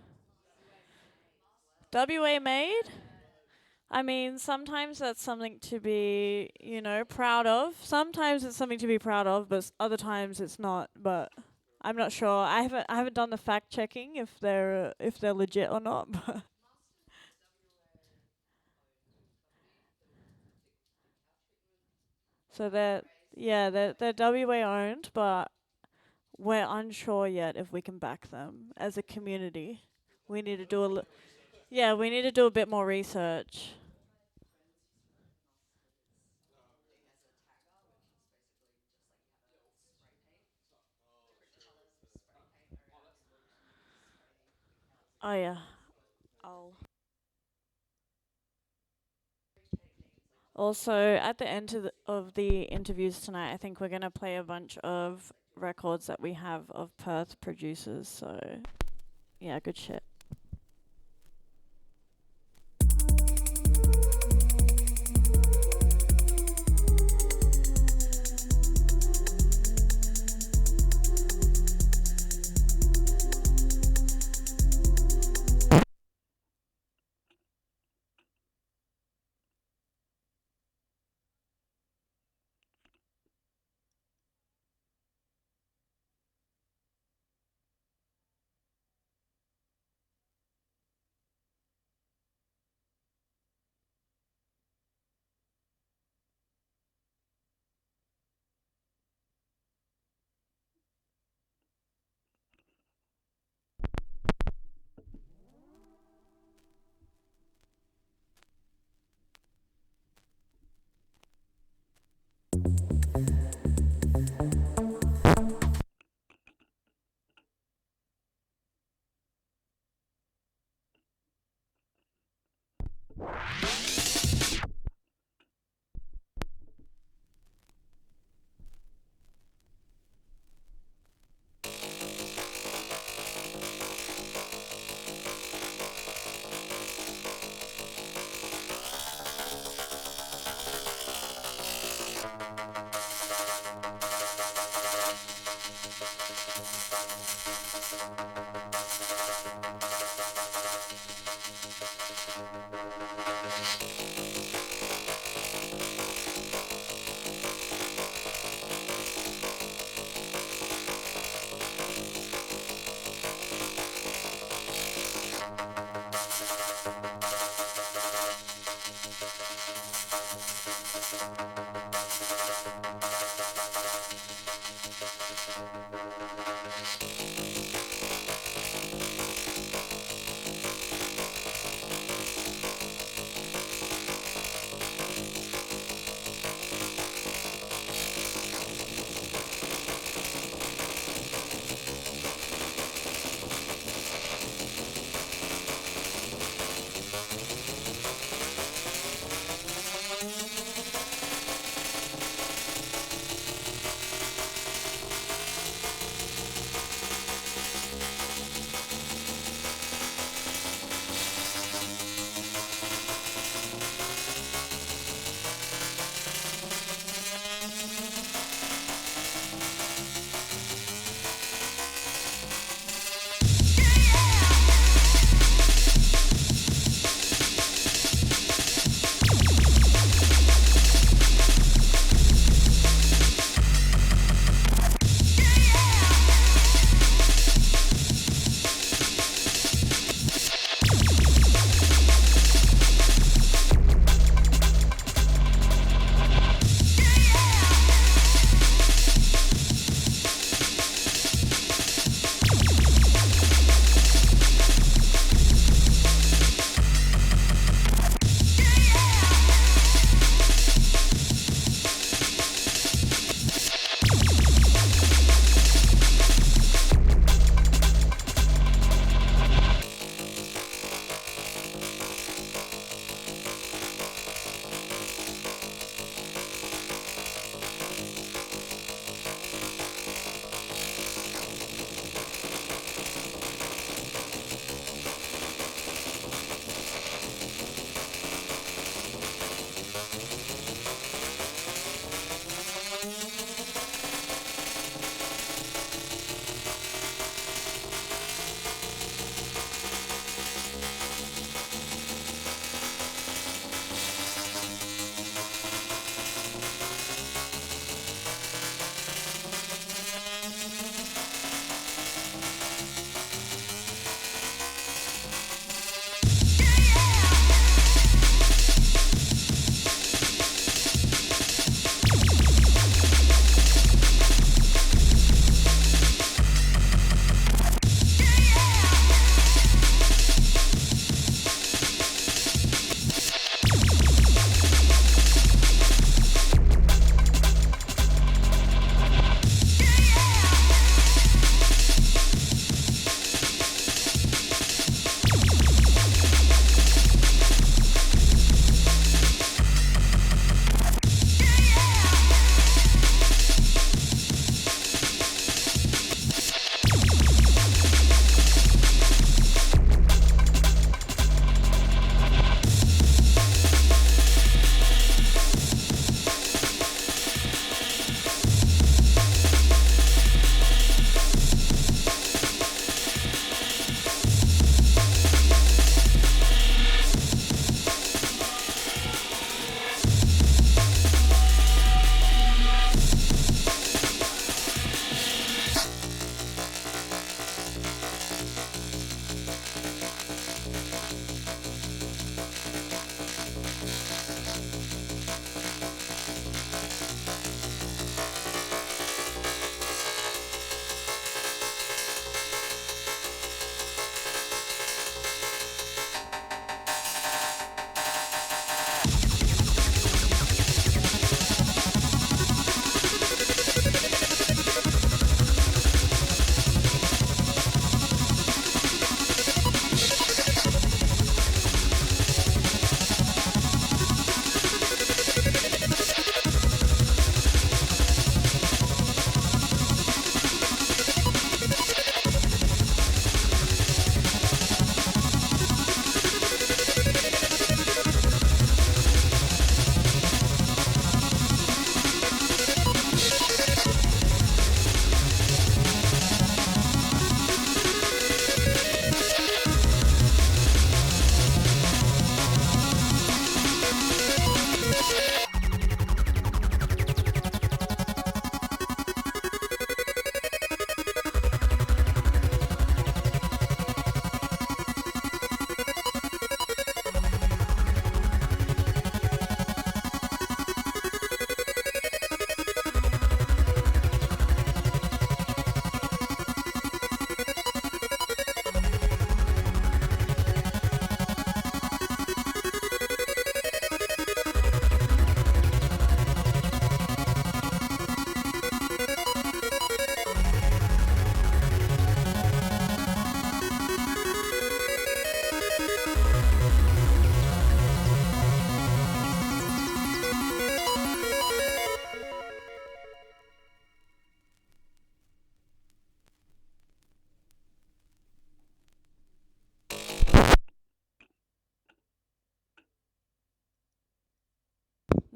WA made? I mean, sometimes that's something to be, proud of. Sometimes it's something to be proud of, but other times it's not. But I'm not sure. I haven't done the fact checking if they're legit or not. But so they're WA owned, but we're unsure yet if we can back them as a community. We need to do we need to do a bit more research. Oh yeah. I'll Also, at the end of the interviews tonight, I think we're going to play a bunch of records that we have of Perth producers. So, yeah, good shit.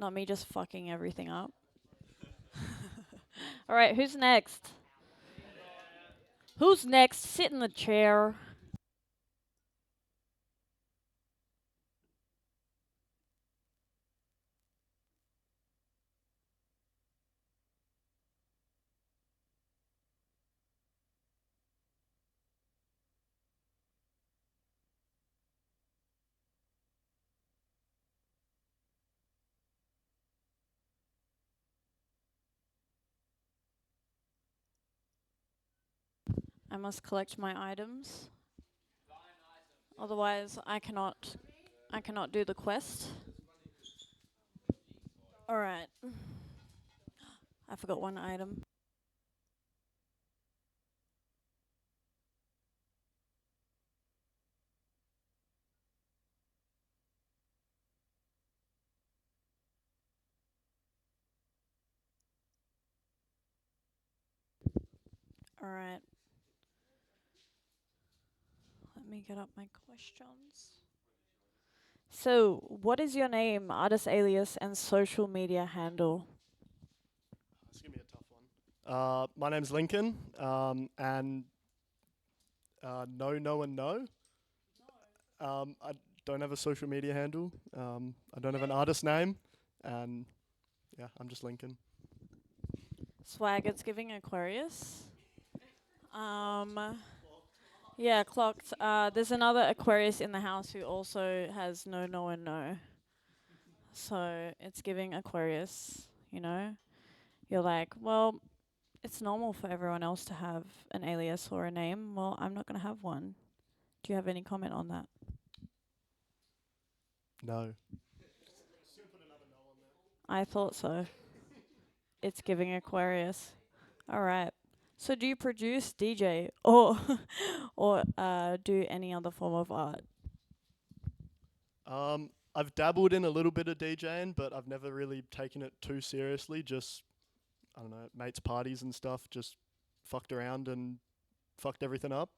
not me just fucking everything up. All right, who's next? Who's next? Sit in the chair. I must collect my items. Otherwise, I cannot do the quest. All right. I forgot one item. All right. Let me get up my questions. So, what is your name, artist alias, and social media handle? It's gonna be a tough one. My name's Lincoln, and no and no. I don't have a social media handle. I don't have an artist name, and yeah, I'm just Lincoln. Swag, it's giving Aquarius. Yeah, clocked. There's another Aquarius in the house who also has no, and no. So it's giving Aquarius, you know? You're like, well, it's normal for everyone else to have an alias or a name. Well, I'm not going to have one. Do you have any comment on that? No. I thought so. It's giving Aquarius. All right. So do you produce, DJ, or or do any other form of art? I've dabbled in a little bit of DJing, but I've never really taken it too seriously. Just, I don't know, mates' parties and stuff. Just fucked around and fucked everything up,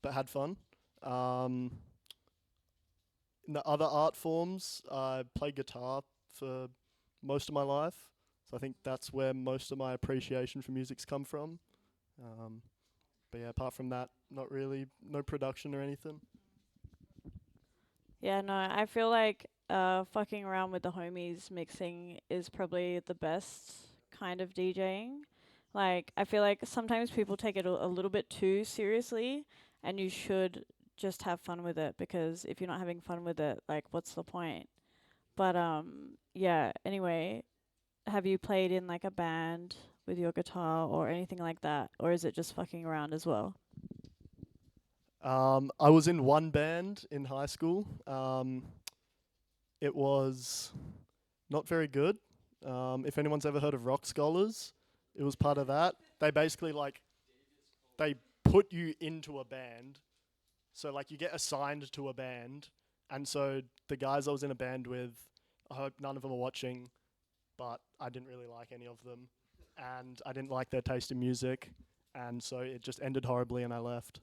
but had fun. In the other art forms, I played guitar for most of my life, so I think that's where most of my appreciation for music's come from. But yeah, apart from that, not really, no production or anything. Yeah, no, I feel like fucking around with the homies mixing is probably the best kind of DJing. Like, I feel like sometimes people take it a little bit too seriously, and you should just have fun with it, because if you're not having fun with it, like, what's the point? But yeah, anyway, have you played in like a band with your guitar or anything like that, or is it just fucking around as well? I was in one band in high school. It was not very good. If anyone's ever heard of Rock Scholars, it was part of that. They basically they put you into a band. So like you get assigned to a band. And so the guys I was in a band with, I hope none of them are watching, but I didn't really like any of them. And I didn't like their taste in music. And so it just ended horribly and I left.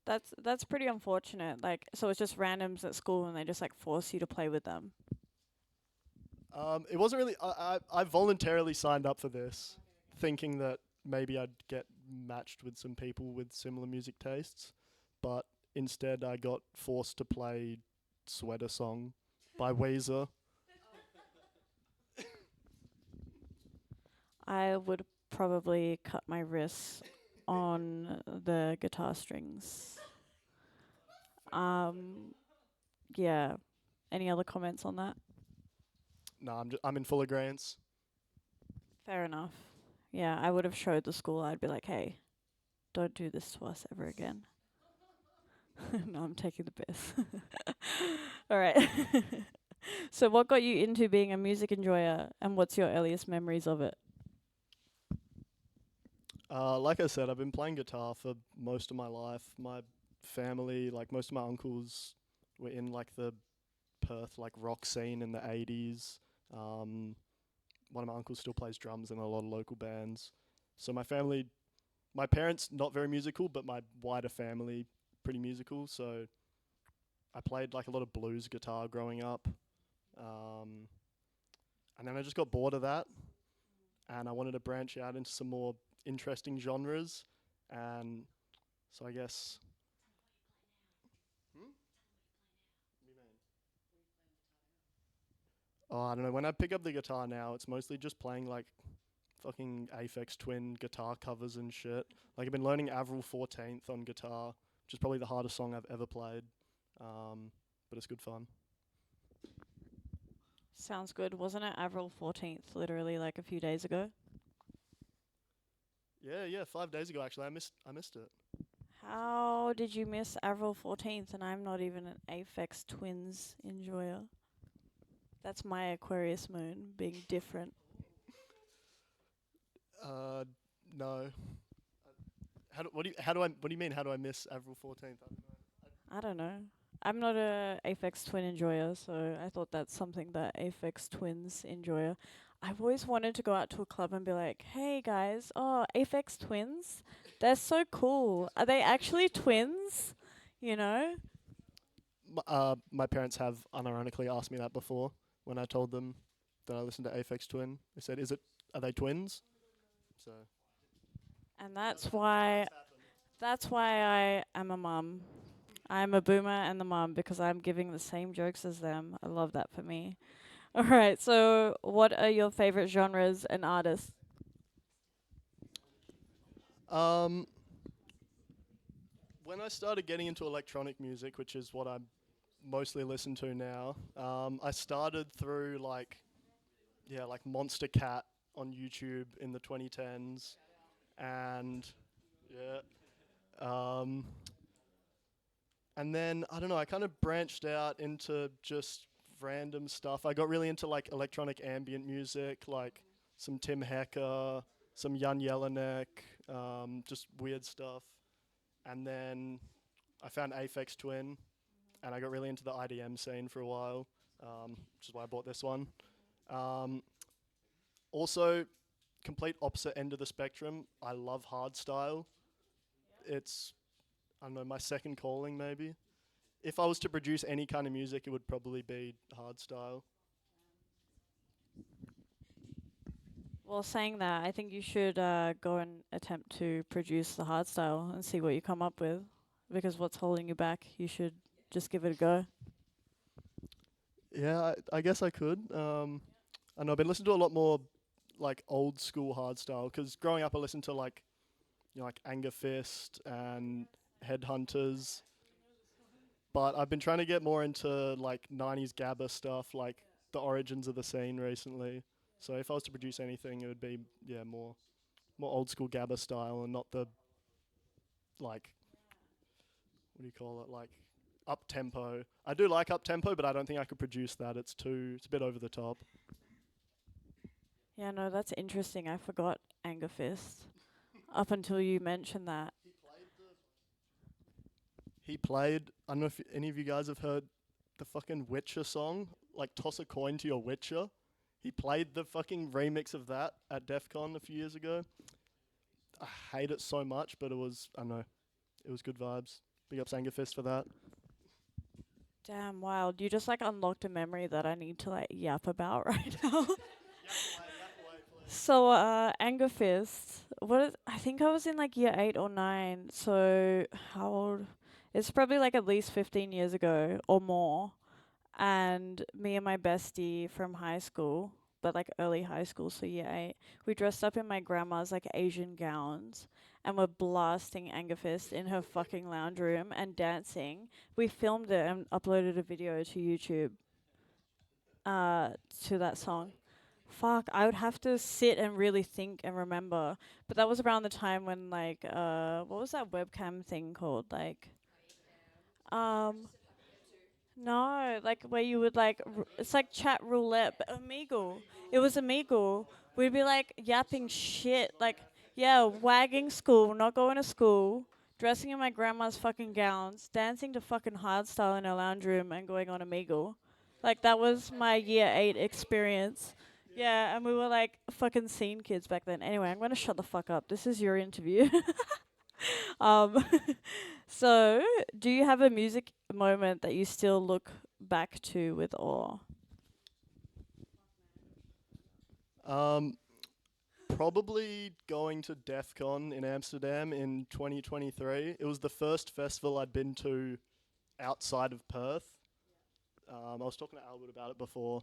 That's pretty unfortunate. Like, so it's just randoms at school and they just like force you to play with them. It wasn't really. I voluntarily signed up for this, thinking that maybe I'd get matched with some people with similar music tastes, but instead I got forced to play "Sweater Song" by Weezer. I would probably cut my wrists on the guitar strings. Yeah. Any other comments on that? No, I'm in full agreement. Fair enough. Yeah, I would have showed the school. I'd be like, hey, don't do this to us ever again. No, I'm taking the piss. All right. So what got you into being a music enjoyer, and what's your earliest memories of it? Like I said, I've been playing guitar for most of my life. My family, like most of my uncles, were in like the Perth like rock scene in the 80s. One of my uncles still plays drums in a lot of local bands. So my family, my parents not very musical, but my wider family pretty musical. So I played like a lot of blues guitar growing up, And then I just got bored of that, and I wanted to branch out into some more interesting genres, and so I guess. Oh, I don't know. When I pick up the guitar now, it's mostly just playing like fucking Aphex Twin guitar covers and shit. Like I've been learning Avril 14th on guitar, which is probably the hardest song I've ever played, but it's good fun. Sounds good. Wasn't it Avril 14th literally like a few days ago? Yeah, 5 days ago actually. I missed it. How did you miss Avril 14th and I'm not even an Aphex Twins enjoyer? That's my Aquarius moon being different. No. What do you mean? How do I miss Avril 14th? I don't know. I'm not a Aphex Twin enjoyer, so I thought that's something that Aphex Twins enjoyer. I've always wanted to go out to a club and be like, "Hey guys, oh Aphex Twins, they're so cool. Are they actually twins?" You know? My parents have unironically asked me that before when I told them that I listened to Aphex Twin. They said, are they twins?" So. And that's why I am a mum. I'm a boomer and the mum because I'm giving the same jokes as them. I love that for me. All right, so what are your favorite genres and artists? When I started getting into electronic music, which is what I mostly listen to now, I started through like Monster Cat on YouTube in the 2010s, and and then I don't know, I kind of branched out into just random stuff. I got really into like electronic ambient music, like some Tim Hecker, some Jan Jelinek, just weird stuff. And then I found Aphex Twin, and I got really into the IDM scene for a while, which is why I bought this one. Also, complete opposite end of the spectrum, I love hardstyle. It's, I don't know, my second calling maybe. If I was to produce any kind of music, it would probably be hardstyle. Well, saying that, I think you should go and attempt to produce the hardstyle and see what you come up with. Because what's holding you back, you should just give it a go. Yeah, I guess I could. I know I've been listening to a lot more like old school hardstyle, because growing up I listened to like Anger Fist and Headhunters. But I've been trying to get more into like 90s gabba stuff, like the origins of the scene recently. So if I was to produce anything, it would be more old school gabba style and not the like, what do you call it, like up tempo. I do like up tempo, but I don't think I could produce that. It's a bit over the top. Yeah, no, that's interesting. I forgot Anger Fist up until you mentioned that. He played, I don't know if any of you guys have heard the fucking Witcher song, like Toss a Coin to Your Witcher. He played the fucking remix of that at DEF CON a few years ago. I hate it so much, but it was good vibes. Big ups Angerfist for that. Damn, wild. You just like unlocked a memory that I need to like yap about right now. So, Anger Fist, I think I was in like year 8 or 9, so how old? It's probably like at least 15 years ago or more. And me and my bestie from high school, but like early high school, so year 8, we dressed up in my grandma's like Asian gowns and were blasting Anger Fist in her fucking lounge room and dancing. We filmed it and uploaded a video to YouTube to that song. Fuck, I would have to sit and really think and remember. But that was around the time when like what was that webcam thing called? Like no, like where you would like it's like chat roulette, but Omegle. It was Omegle. We'd be like yapping shit, like wagging school, not going to school, dressing in my grandma's fucking gowns, dancing to fucking hardstyle in her lounge room and going on Omegle. Like that was my year 8 experience. Yeah, and we were like fucking scene kids back then. Anyway, I'm gonna shut the fuck up. This is your interview. So, do you have a music moment that you still look back to with awe? Probably going to DEF CON in Amsterdam in 2023. It was the first festival I'd been to outside of Perth. I was talking to Albert about it before.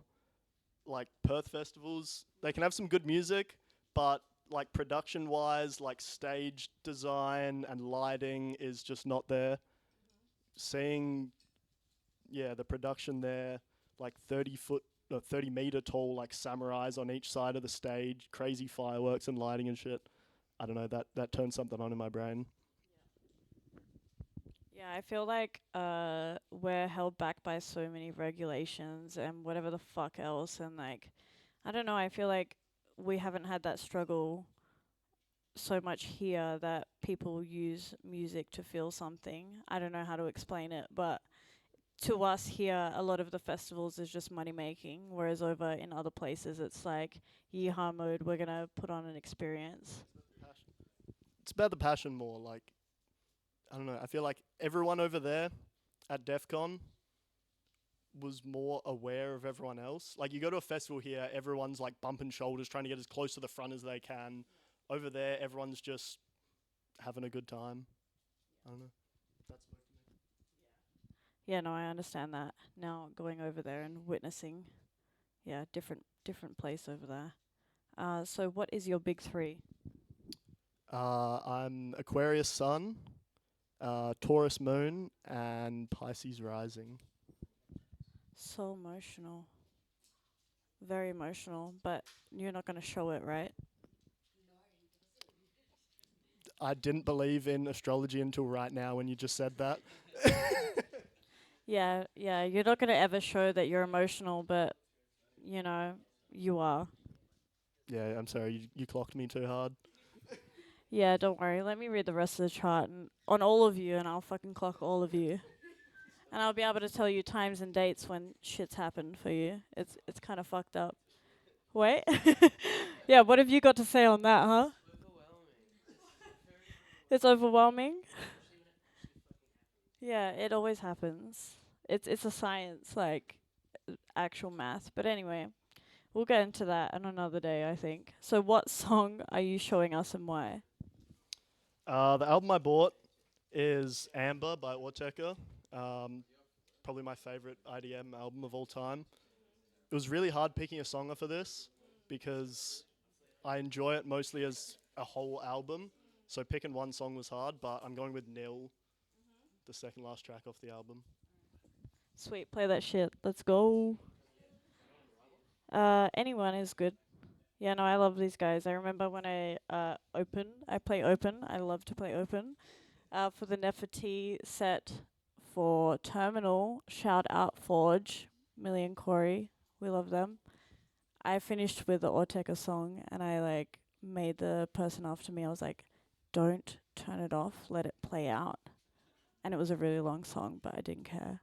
Like, Perth festivals, they can have some good music, but like production-wise, like stage design and lighting is just not there. Seeing, the production there, like 30 meter tall like samurais on each side of the stage, crazy fireworks and lighting and shit. I don't know, that turned something on in my brain. Yeah, I feel like we're held back by so many regulations and whatever the fuck else, and like, I don't know, I feel like we haven't had that struggle so much here that people use music to feel something. I don't know how to explain it, but to us here, a lot of the festivals is just money making, whereas over in other places, it's like yeehaw mode. We're gonna put on an experience. It's about the passion more. Like, I don't know. I feel like everyone over there at DEF CON was more aware of everyone else. Like, you go to a festival here, everyone's like bumping shoulders, trying to get as close to the front as they can. Over there, everyone's just having a good time. I don't know. That's Yeah, no, I understand that. Now going over there and witnessing, different place over there. So what is your big three? I'm Aquarius Sun, Taurus Moon, and Pisces Rising. So emotional. Very emotional, but you're not going to show it, right? I didn't believe in astrology until right now when you just said that. Yeah, you're not going to ever show that you're emotional, but, you are. Yeah, I'm sorry, you clocked me too hard. Yeah, don't worry. Let me read the rest of the chart on all of you, and I'll fucking clock all of you. And I'll be able to tell you times and dates when shit's happened for you. It's kind of fucked up. Wait. Yeah, what have you got to say on that, huh? It's overwhelming? Yeah, it always happens. It's a science, like actual math. But anyway, we'll get into that on another day, I think. So what song are you showing us and why? The album I bought is Amber by Orteka. Probably my favorite IDM album of all time. It was really hard picking a song off of this because I enjoy it mostly as a whole album. So picking one song was hard, but I'm going with Nil, the second last track off the album. Sweet, play that shit. Let's go. Anyone is good. Yeah, no, I love these guys. I remember when I play open. I love to play open. For the Nefertiti set for Terminal, shout out Forge, Millie and Corey. We love them. I finished with the Ortega song, and I like made the person after me. I was like, "Don't turn it off. Let it play out." And it was a really long song, but I didn't care.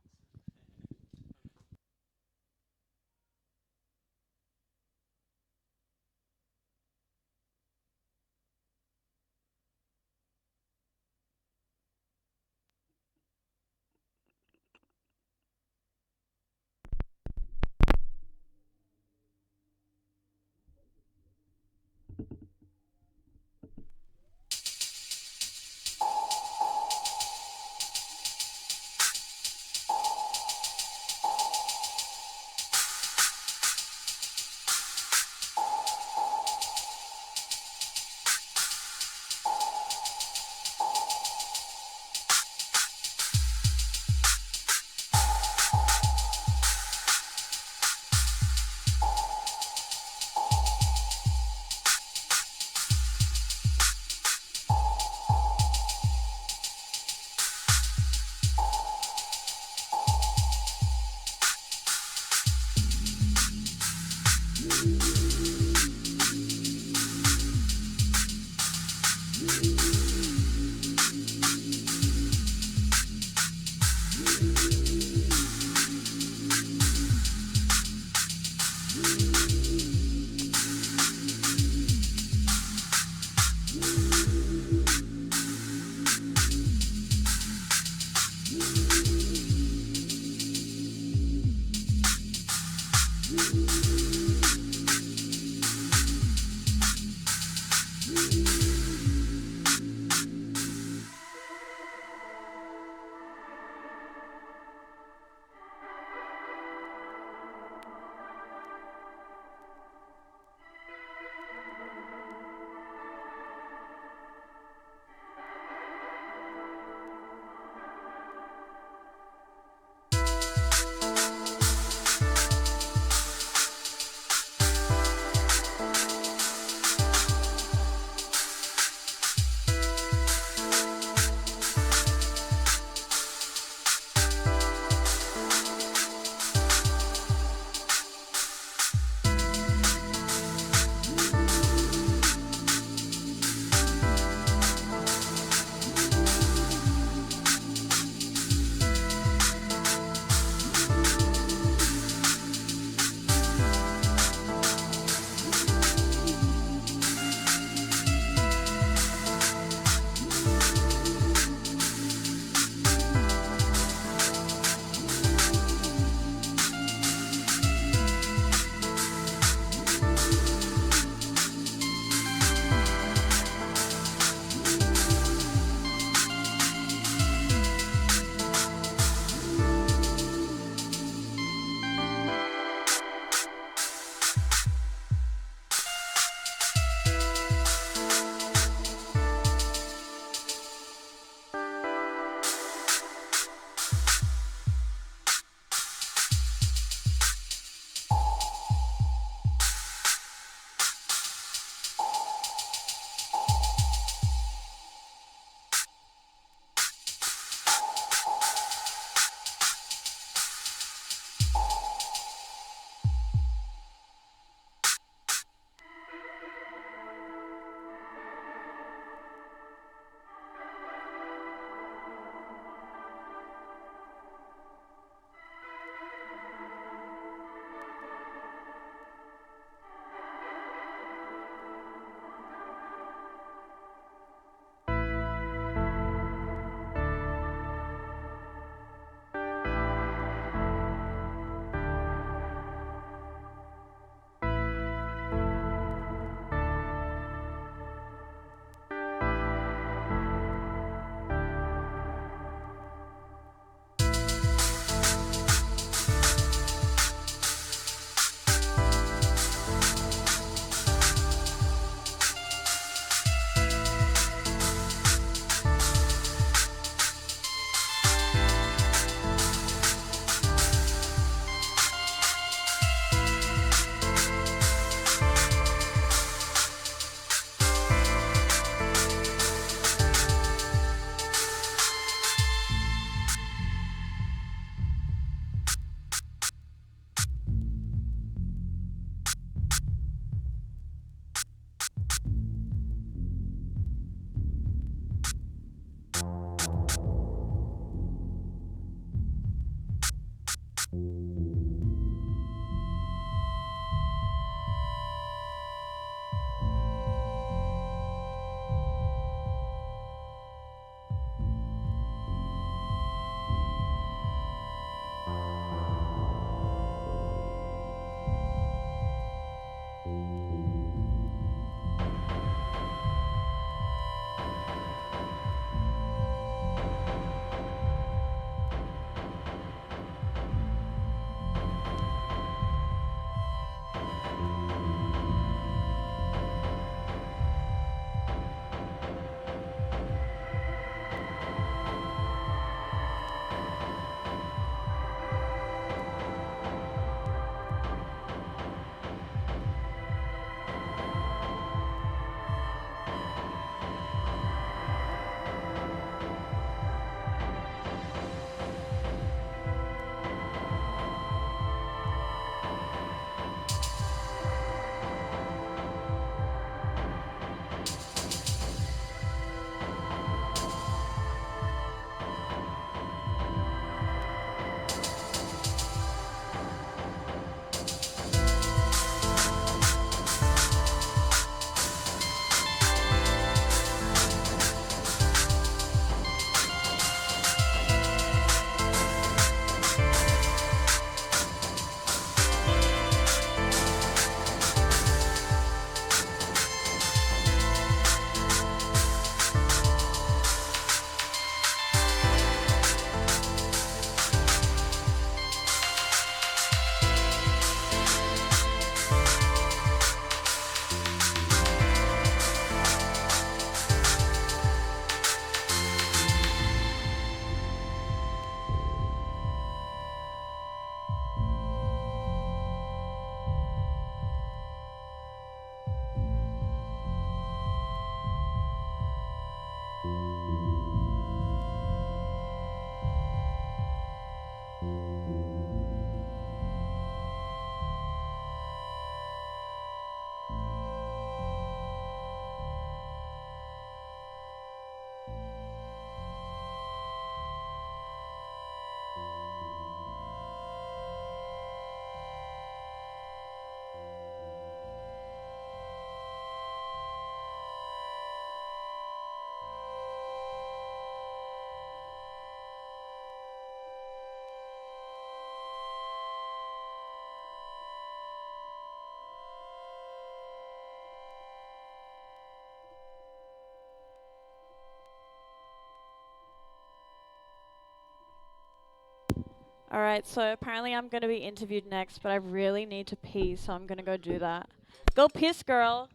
Alright, so apparently I'm going to be interviewed next, but I really need to pee, so I'm going to go do that. Go piss, girl!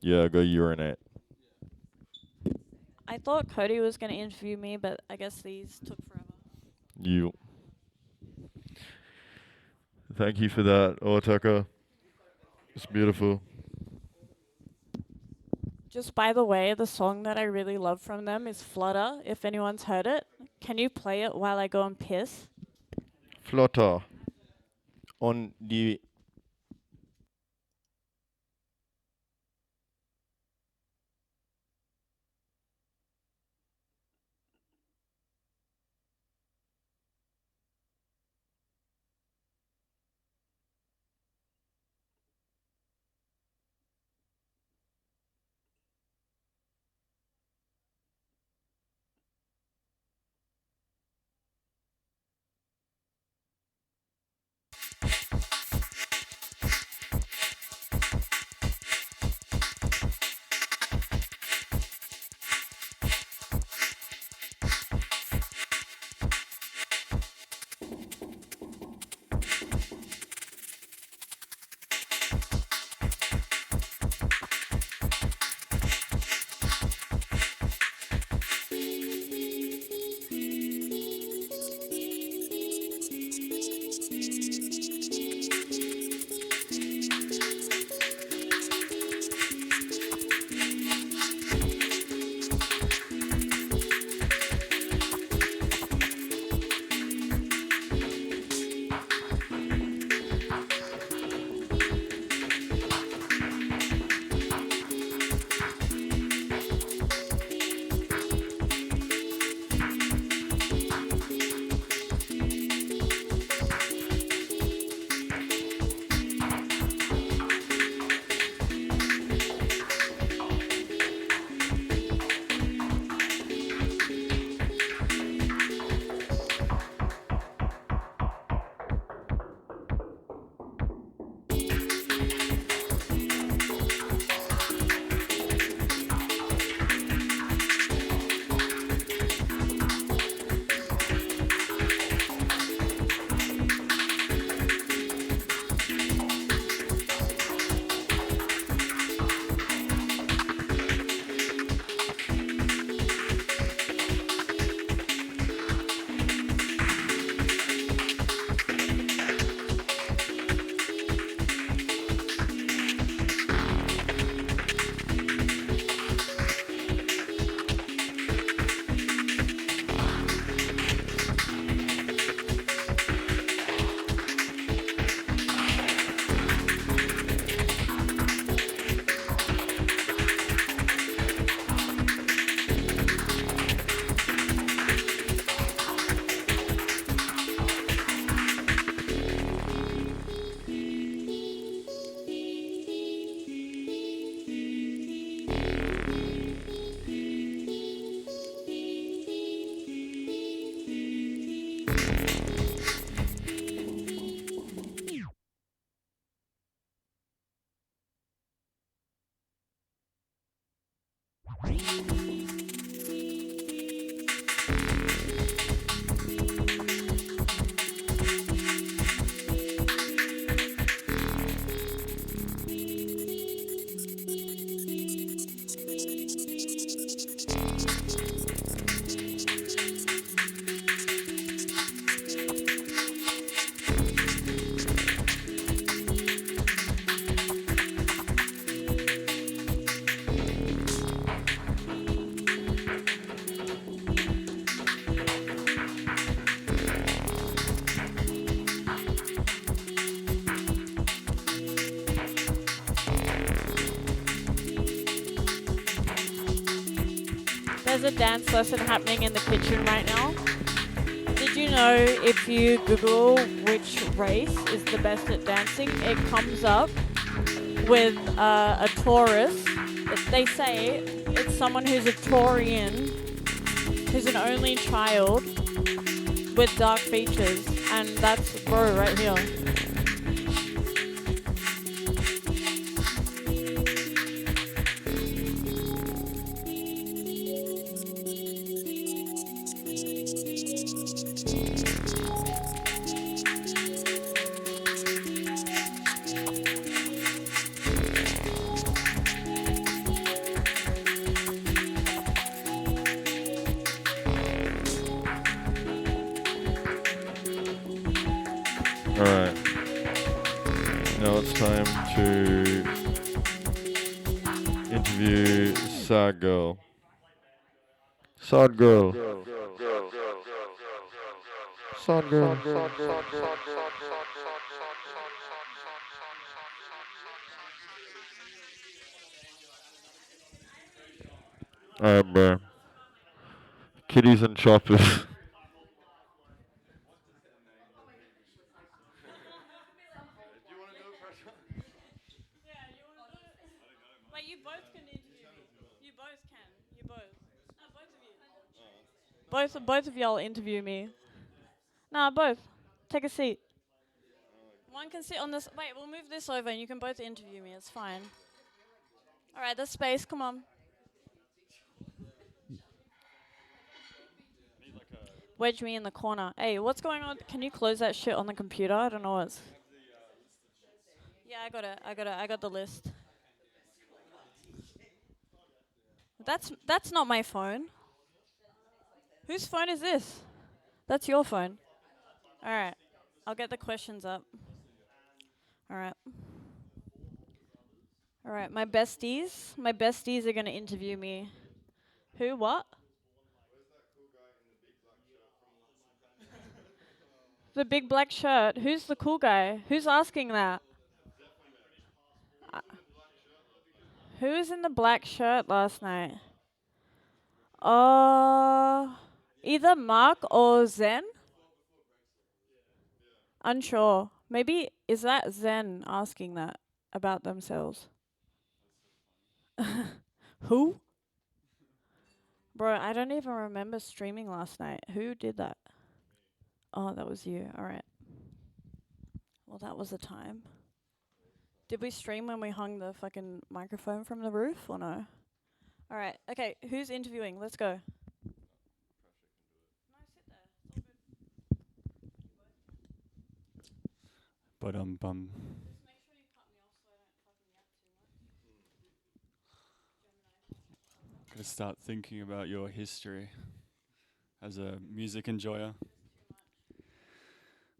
Yeah, go urinate. I thought Cody was going to interview me, but I guess these took forever. You. Thank you for that, Otaka. It's beautiful. Just by the way, the song that I really love from them is Flutter, if anyone's heard it. Can you play it while I go and piss? Flotter. On the There's a dance lesson happening in the kitchen right now. Did you know if you Google which race is the best at dancing, it comes up with a Taurus. They say it's someone who's a Taurian, who's an only child with dark features, and that's bro right here. Alright. Now it's time to interview sadgirl. Sadgirl. Sadgirl. Alright, bro. Kitties and choppers. Wait, you both can interview me. You both can. You both. No, both of you. Both of y'all interview me. Nah, both. Take a seat. One can sit on this. Wait, we'll move this over and you can both interview me. It's fine. Alright, there's space. Come on. Wedge me in the corner. Hey, what's going on? Can you close that shit on the computer? I don't know what's. Yeah, I got it. I got the list. That's not my phone. Whose phone is this? That's your phone. Alright. I'll get the questions up. Alright. Alright, my besties. My besties are gonna interview me. Who? What? The big black shirt. Who's the cool guy? Who's asking that? Who was in the black shirt last night? Either Mark or Zen? Unsure. Maybe is that Zen asking that about themselves? Who? Bro, I don't even remember streaming last night. Who did that? Oh, that was you. Alright. Well, that was the time. Did we stream when we hung the fucking microphone from the roof or no? Alright, okay, who's interviewing? Let's go. But gotta start thinking about your history as a music enjoyer.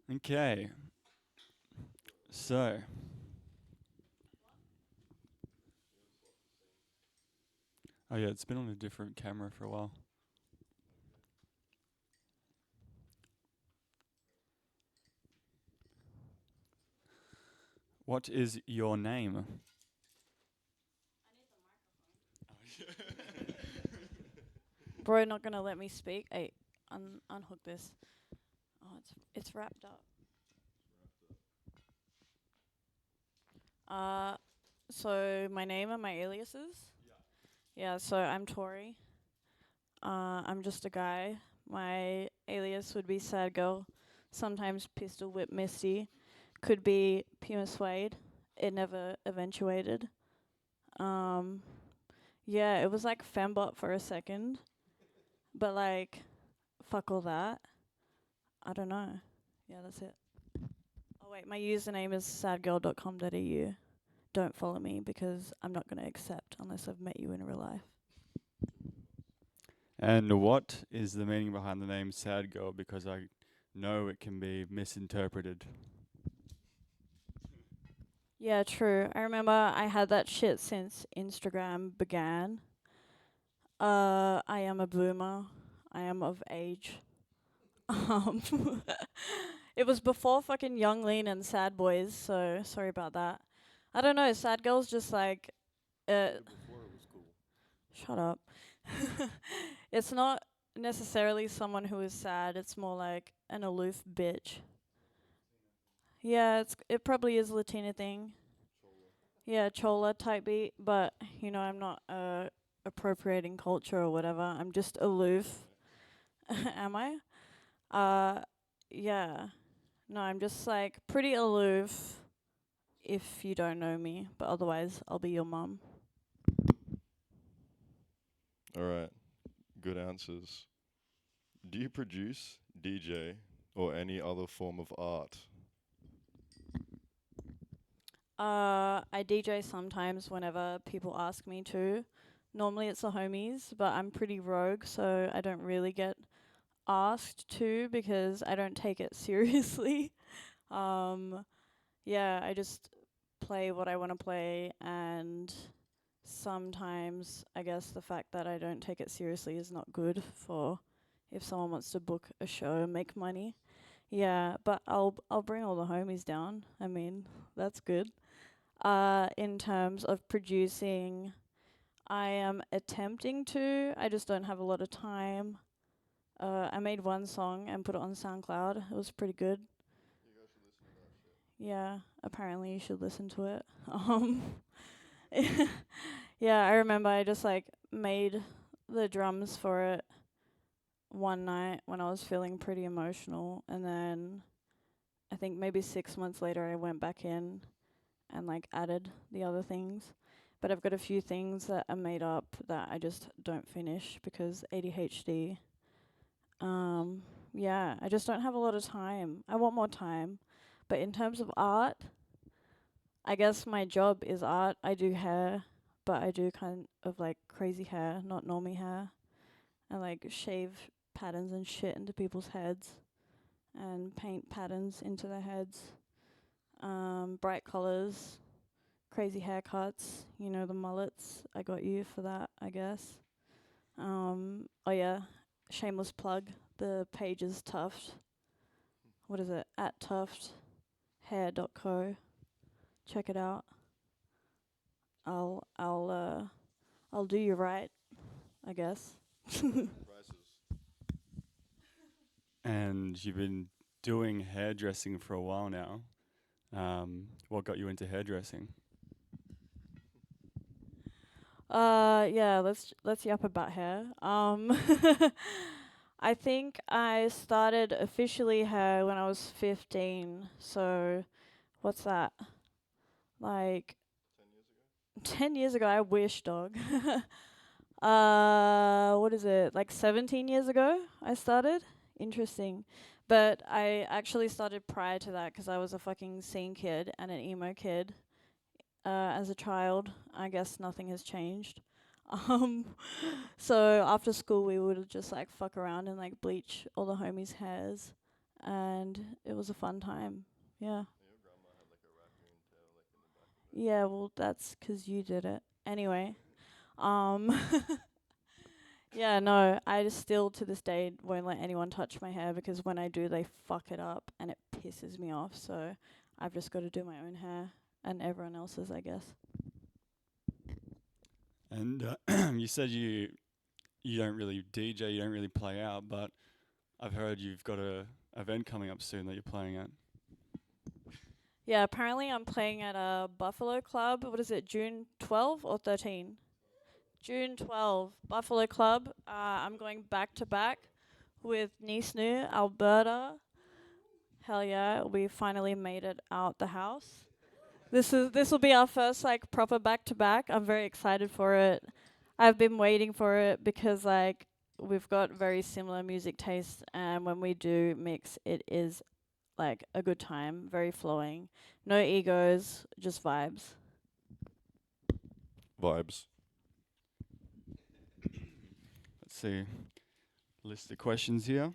Okay. So. Oh yeah, it's been on a different camera for a while. What is your name? Bro, not gonna let me speak. Hey, unhook this. Oh, it's wrapped up. So my name and my aliases. Yeah. So I'm Tori. I'm just a guy, My alias would be Sad Girl, sometimes Pistol Whip Misty, could be Puma Suede. It never eventuated. Yeah, it was like Fembot for a second, but like, fuck all that. I don't know. Yeah, that's it. Oh wait, my username is sadgirl.com.au. Don't follow me because I'm not going to accept unless I've met you in real life. And what is the meaning behind the name Sad Girl? Because I know it can be misinterpreted. Yeah, true. I remember I had that shit since Instagram began. I am a boomer. I am of age. Um, it was before fucking Young Lean and Sad Boys, so sorry about that. I don't know, Sad Girl's just like, Before it was cool. shut up. It's not necessarily someone who is sad, it's more like an aloof bitch. Yeah, it probably is a Latina thing. Yeah, chola type beat, but you know, I'm not appropriating culture or whatever. I'm just aloof. Am I? Yeah. No, I'm just like pretty aloof if you don't know me, but otherwise I'll be your mum. All right. Good answers. Do you produce, DJ, or any other form of art? I DJ sometimes whenever people ask me to. Normally it's the homies, but I'm pretty rogue, so I don't really get asked to because I don't take it seriously. Yeah, I just play what I want to play, and sometimes I guess the fact that I don't take it seriously is not good for if someone wants to book a show and make money. Yeah, but I'll bring all the homies down. I mean, that's good. In terms of producing, I am attempting to. I just don't have a lot of time. I made one song and put it on SoundCloud. It was pretty good. Yeah, apparently you should listen to it. Yeah, I remember I just like made the drums for it one night when I was feeling pretty emotional, and then I think maybe 6 months later I went back in and like added the other things. But I've got a few things that are made up that I just don't finish because ADHD. Yeah, I just don't have a lot of time. I want more time. But in terms of art, I guess my job is art. I do hair, but I do kind of like crazy hair, not normie hair. I like shave patterns and shit into people's heads and paint patterns into their heads. Bright colors, crazy haircuts, you know, the mullets. I got you for that, I guess. Oh yeah, shameless plug. The page is Tuft. What is it? At tufthair.co. Check it out. I'll do you right, I guess. And you've been doing hairdressing for a while now. What got you into hairdressing? Yeah, let's yap about hair. I think I started officially hair when I was 15. So, what's that? Like 10 years ago, I wish, dog. What is it? Like 17 years ago I started? Interesting. But I actually started prior to that 'cause I was a fucking scene kid and an emo kid. As a child, I guess nothing has changed. So after school we would just like fuck around and like bleach all the homies' hairs, and it was a fun time. Yeah. Yeah, well that's 'cause you did it. Anyway, yeah, no, I just still to this day won't let anyone touch my hair because when I do, they fuck it up and it pisses me off. So I've just got to do my own hair and everyone else's, I guess. And you said you don't really DJ, you don't really play out, but I've heard you've got a event coming up soon that you're playing at. Yeah, apparently I'm playing at a Buffalo Club. What is it, June 12 or 13? June 12, Buffalo Club. I'm going back to back with neesnu, Alberta. Hell yeah, we finally made it out the house. This will be our first like proper back to back. I'm very excited for it. I've been waiting for it because like we've got very similar music tastes, and when we do mix, it is like a good time, very flowing. No egos, just vibes. Vibes. Let's see. List of questions here.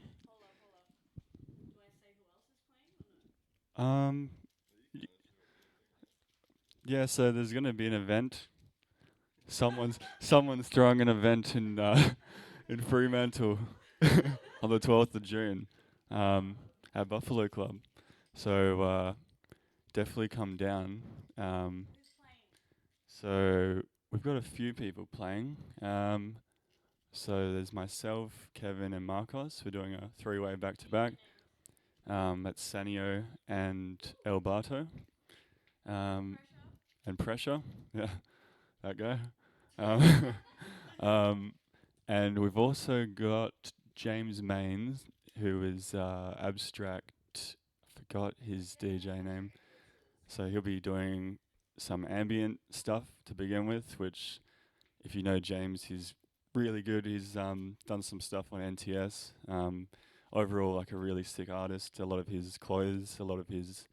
Um, y- yeah. So there's gonna be an event. Someone's throwing an event in in Fremantle on the 12th of June at Buffalo Club. So definitely come down. So we've got a few people playing. So there's myself, Kevin, and Marcos. We're doing a three-way back-to-back. That's Sanio and El Bato. And Presha. Yeah, that guy. Um, and we've also got James Maines, who is abstract. Forgot his DJ name. So he'll be doing some ambient stuff to begin with, which, if you know James, he's really good. He's done some stuff on NTS. Overall, like a really sick artist. A lot of his clothes, a lot of his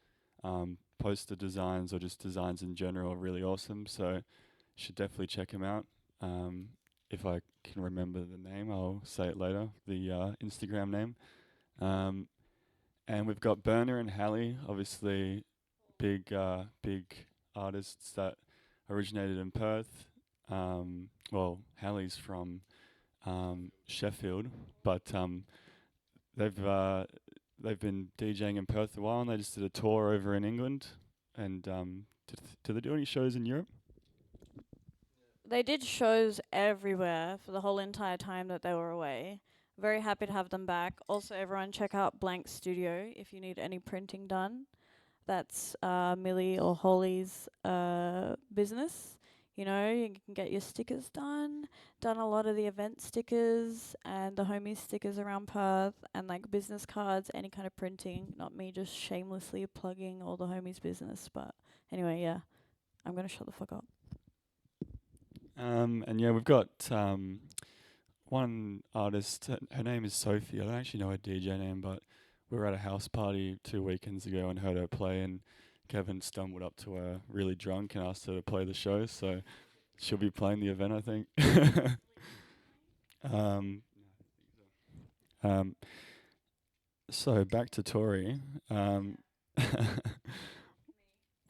poster designs, or just designs in general, are really awesome. So you should definitely check him out. If I can remember the name, I'll say it later. The Instagram name. And we've got Berner and Hallie, obviously big artists that originated in Perth. Well, Hallie's from Sheffield, but they've been DJing in Perth a while, and they just did a tour over in England. And do they do any shows in Europe? They did shows everywhere for the whole entire time that they were away. Very happy to have them back. Also, everyone check out Blank Studio if you need any printing done. That's Millie or Holly's business. You know, you can get your stickers done a lot of the event stickers and the homie stickers around Perth, and like business cards, any kind of printing. Not me just shamelessly plugging all the homies' business. But anyway, yeah, I'm going to shut the fuck up. And yeah, we've got one artist. Her name is Sophie. I don't actually know her DJ name, but we were at a house party 2 weekends ago and heard her play, and Kevin stumbled up to her really drunk and asked her to play the show. So she'll be playing the event, I think. So back to Tori.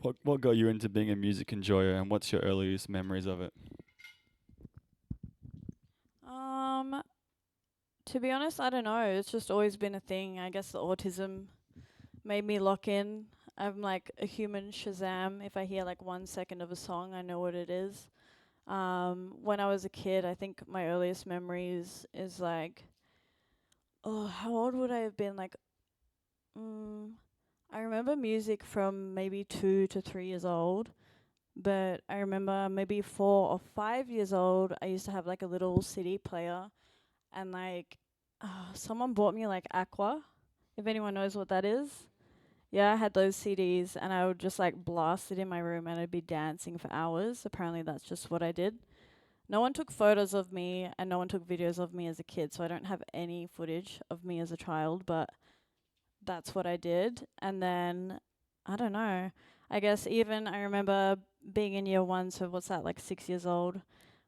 What got you into being a music enjoyer, and what's your earliest memories of it? To be honest, I don't know. It's just always been a thing. I guess the autism made me lock in. I'm like a human Shazam. If I hear like 1 second of a song, I know what it is. When I was a kid, I think my earliest memories is like, how old would I have been? Like, I remember music from maybe 2 to 3 years old. But I remember maybe 4 or 5 years old, I used to have like a little CD player, and like someone bought me like Aqua, if anyone knows what that is. Yeah, I had those CDs, and I would just like blast it in my room, and I'd be dancing for hours. Apparently that's just what I did. No one took photos of me, and no one took videos of me as a kid, so I don't have any footage of me as a child, but that's what I did. And then, I don't know, I guess even I remember being in year 1, so what's that, like 6 years old,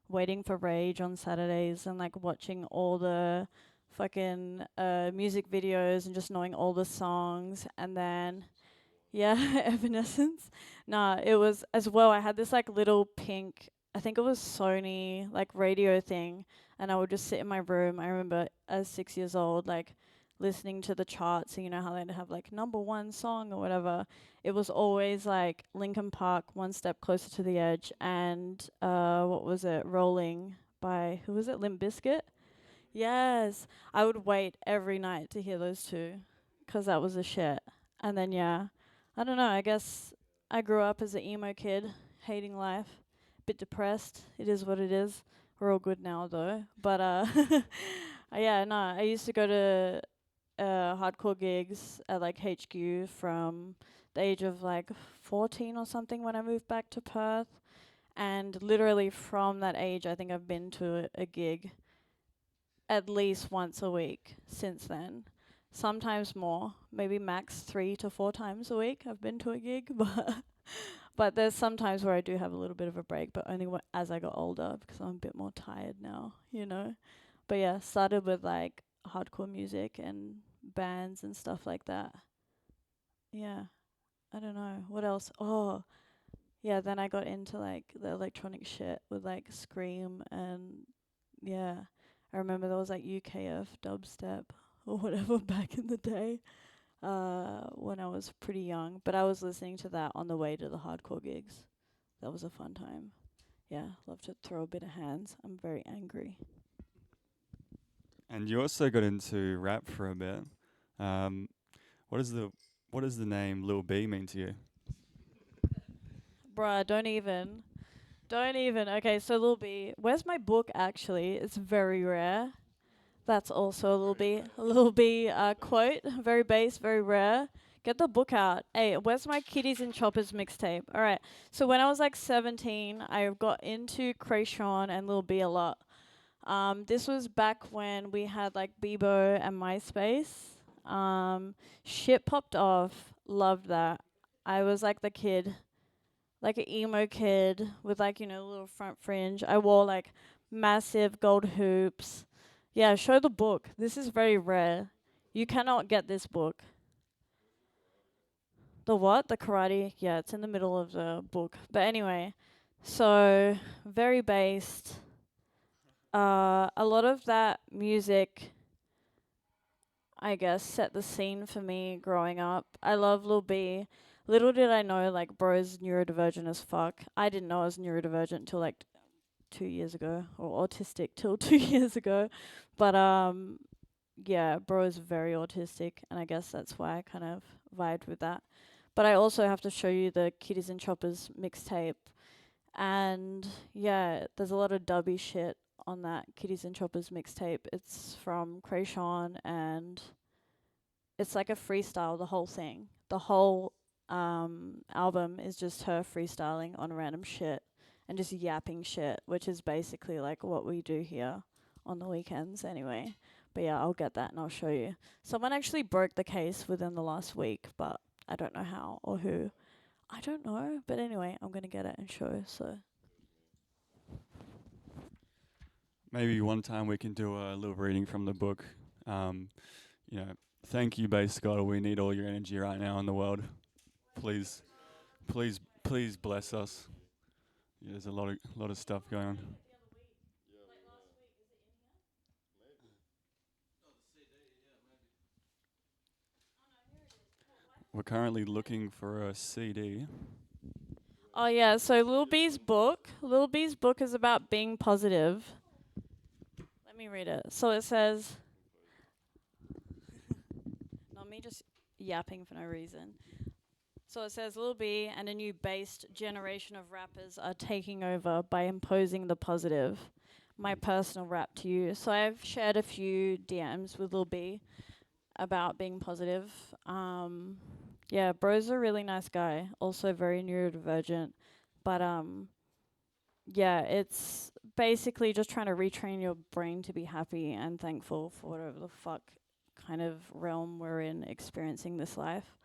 waiting for Rage on Saturdays and like watching all the fucking music videos and just knowing all the songs. And then, yeah, Evanescence. Nah, it was as well, I had this like little pink, I think it was Sony, like radio thing, and I would just sit in my room. I remember as 6 years old, like listening to the charts, and you know how they'd have like #1 song or whatever. It was always like Linkin Park, One Step Closer to the Edge, and what was it, Rolling by, who was it, Limp Bizkit? Yes, I would wait every night to hear those two, 'cause that was the shit. And then yeah, I don't know, I guess I grew up as an emo kid, hating life, bit depressed. It is what it is. We're all good now though. But Yeah, no, I used to go to hardcore gigs at like HQ from the age of like 14 or something when I moved back to Perth. And literally from that age, I think I've been to a gig at least once a week since then. Sometimes more, maybe max 3 to 4 times a week I've been to a gig, but there's some times where I do have a little bit of a break, but only as I got older because I'm a bit more tired now, you know. But yeah, started with like hardcore music and bands and stuff like that. Yeah, I don't know what else. Oh, yeah. Then I got into like the electronic shit with like Scream and yeah. I remember there was like UKF dubstep or whatever back in the day when I was pretty young. But I was listening to that on the way to the hardcore gigs. That was a fun time. Yeah, love to throw a bit of hands. I'm very angry. And you also got into rap for a bit. Um, what does the name Lil B mean to you? Bruh, don't even. Don't even. Okay, so Lil B. Where's my book actually? It's very rare. That's also a Lil B quote. Very base, very rare. Get the book out. Hey, where's my Kitties and Choppers mixtape? All right. So when I was like 17, I got into Krayshawn and Lil B a lot. This was back when we had like Bebo and MySpace. Shit popped off. Loved that. I was like the kid, like an emo kid with like, you know, a little front fringe. I wore like massive gold hoops. Yeah, show the book. This is very rare. You cannot get this book. The what? The karate? Yeah, it's in the middle of the book. But anyway, so very based. A lot of that music, I guess, set the scene for me growing up. I love Lil B. Little did I know, like, bro's neurodivergent as fuck. I didn't know I was neurodivergent till like 2 years ago, or autistic till 2 years ago. But yeah, bro is very autistic, and I guess that's why I kind of vibed with that. But I also have to show you the Kitties and Choppers mixtape, and yeah, there's a lot of dubby shit on that Kitties and Choppers mixtape. It's from Krayshawn, and it's like a freestyle, the whole thing. The whole album is just her freestyling on random shit and just yapping shit, which is basically like what we do here on the weekends anyway. But yeah, I'll get that and I'll show you. Someone actually broke the case within the last week, but I don't know how or who. I don't know, but anyway, I'm going to get it and show, so. Maybe one time we can do a little reading from the book. You know, thank you, Bass Scott. We need all your energy right now in the world. Please, please bless us. Yeah, there's a lot of stuff going on. We're currently looking for a CD. Oh yeah, so Lil B's book is about being positive. Let me read it. So it says, not me just yapping for no reason. So it says Lil B and a new based generation of rappers are taking over by imposing the positive. My personal rap to you. So I've shared a few DMs with Lil B about being positive. Yeah, bro's a really nice guy, also very neurodivergent, but yeah, it's basically just trying to retrain your brain to be happy and thankful for whatever the fuck kind of realm we're in experiencing this life.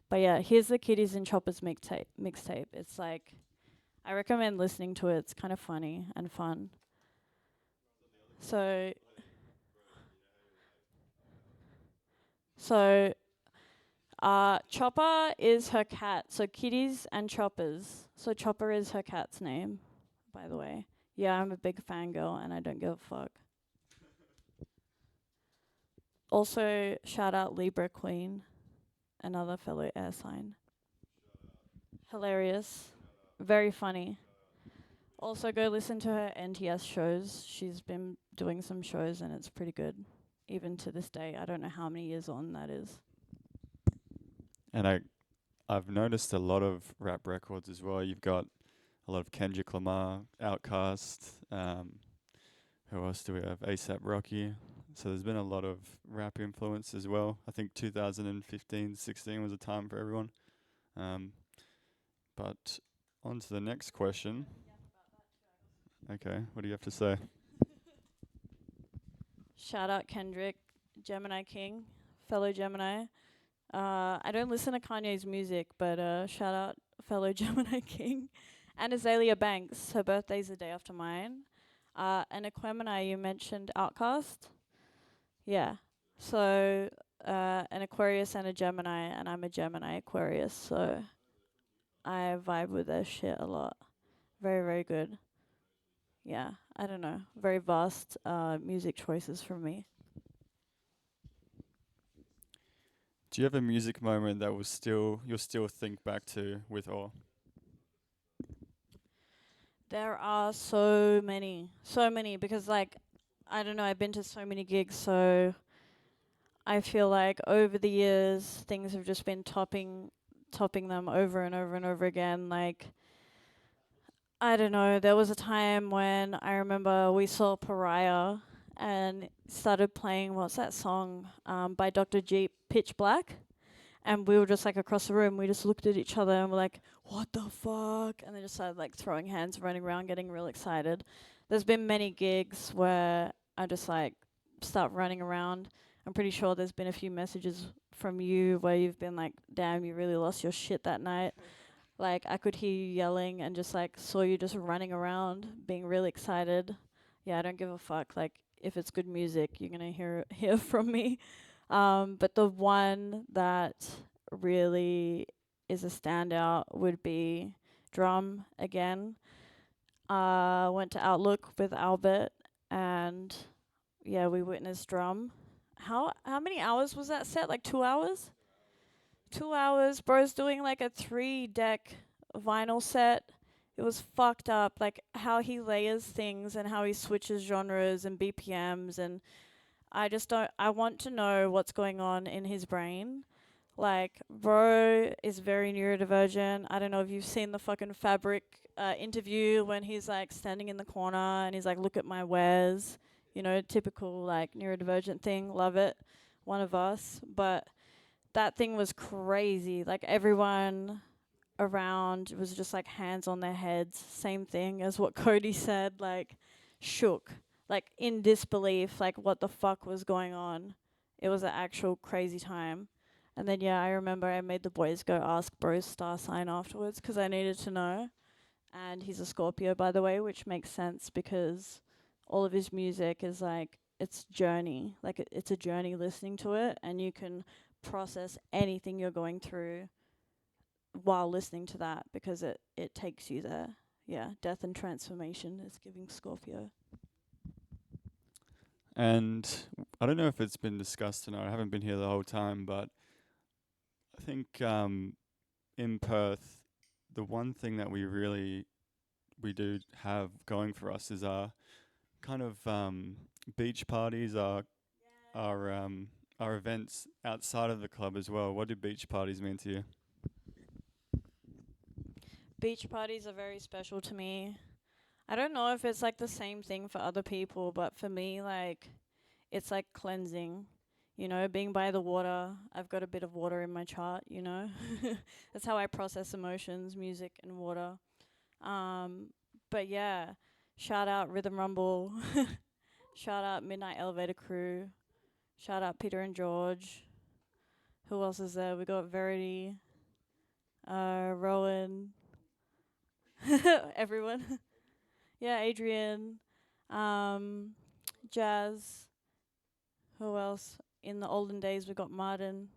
But yeah, here's the Kitties and Choppers mixtape. It's like, I recommend listening to it. It's kind of funny and fun. So Chopper is her cat. So Kitties and Choppers. So Chopper is her cat's name, by the way. Yeah, I'm a big fangirl and I don't give a fuck. Also, shout out Libra Queen, another fellow air sign. Hilarious. Very funny. Also, go listen to her NTS shows. She's been doing some shows and it's pretty good. Even to this day. I don't know how many years on that is. And I've noticed a lot of rap records as well. You've got a lot of Kendrick Lamar, Outkast. Who else do we have? ASAP Rocky. So there's been a lot of rap influence as well. I think 2015, 16 was a time for everyone. But on to the next question. Okay, what do you have to say? Shout out Kendrick, Gemini King, fellow Gemini. I don't listen to Kanye's music, but shout out fellow Gemini King. And Azalea Banks, her birthday's the day after mine. And Aquemini, you mentioned Outcast. Yeah. So an Aquarius and a Gemini, and I'm a Gemini Aquarius, so I vibe with their shit a lot. Very, very good. Yeah, I don't know. Very vast music choices from me. Do you have a music moment that you'll still think back to with awe? There are so many, because like, I don't know, I've been to so many gigs, so I feel like over the years things have just been topping them over and over and over again. Like, I don't know, there was a time when I remember we saw Pariah and started playing, what's that song by Dr. Jeep, Pitch Black? And we were just like across the room, we just looked at each other and we're like, what the fuck? And they just started like throwing hands, running around, getting real excited. There's been many gigs where I just like start running around. I'm pretty sure there's been a few messages from you where you've been like, damn, you really lost your shit that night. Like, I could hear you yelling and just like saw you just running around, being really excited. Yeah, I don't give a fuck. Like, if it's good music, you're gonna hear from me. But the one that really is a standout would be Drum again. Went to Outlook with Albert, and yeah, we witnessed Drum. How many hours was that set? Like 2 hours? 2 hours. Bro's doing like a 3-deck vinyl set. It was fucked up. Like how he layers things and how he switches genres and BPMs, and I want to know what's going on in his brain. Like, bro is very neurodivergent. I don't know if you've seen the fucking Fabric interview when he's like standing in the corner and he's like, look at my wares. You know, typical like neurodivergent thing. Love it. One of us. But that thing was crazy. Like, everyone around was just like hands on their heads. Same thing as what Cody said, like shook. Like in disbelief, like what the fuck was going on. It was an actual crazy time. And then yeah, I remember I made the boys go ask Bro's star sign afterwards because I needed to know. And he's a Scorpio, by the way, which makes sense because all of his music is like, it's journey. Like it's a journey listening to it, and you can process anything you're going through while listening to that because it takes you there. Yeah, death and transformation is giving Scorpio. And I don't know if it's been discussed tonight. I haven't been here the whole time, but I think in Perth, the one thing that we do have going for us is our kind of beach parties, our events outside of the club as well. What do beach parties mean to you? Beach parties are very special to me. I don't know if it's like the same thing for other people, but for me, like, it's like cleansing. You know, being by the water. I've got a bit of water in my chart, you know. That's how I process emotions, music and water. But yeah, shout out Rhythm Rumble. Shout out Midnight Elevator Crew. Shout out Peter and George. Who else is there? We got Verity, Rowan, everyone. Yeah, Adrian, Jazz. Who else? In the olden days, we got Martin.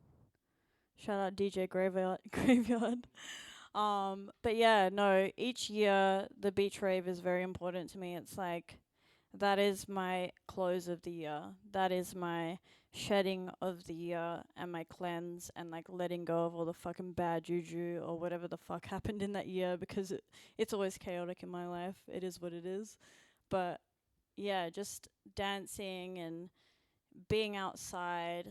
Shout out DJ Graveyard. But yeah, no, each year the beach rave is very important to me. It's like, that is my close of the year. That is my shedding of the year and my cleanse and like letting go of all the fucking bad juju or whatever the fuck happened in that year, because it's always chaotic in my life. It is what it is. But yeah, just dancing and being outside,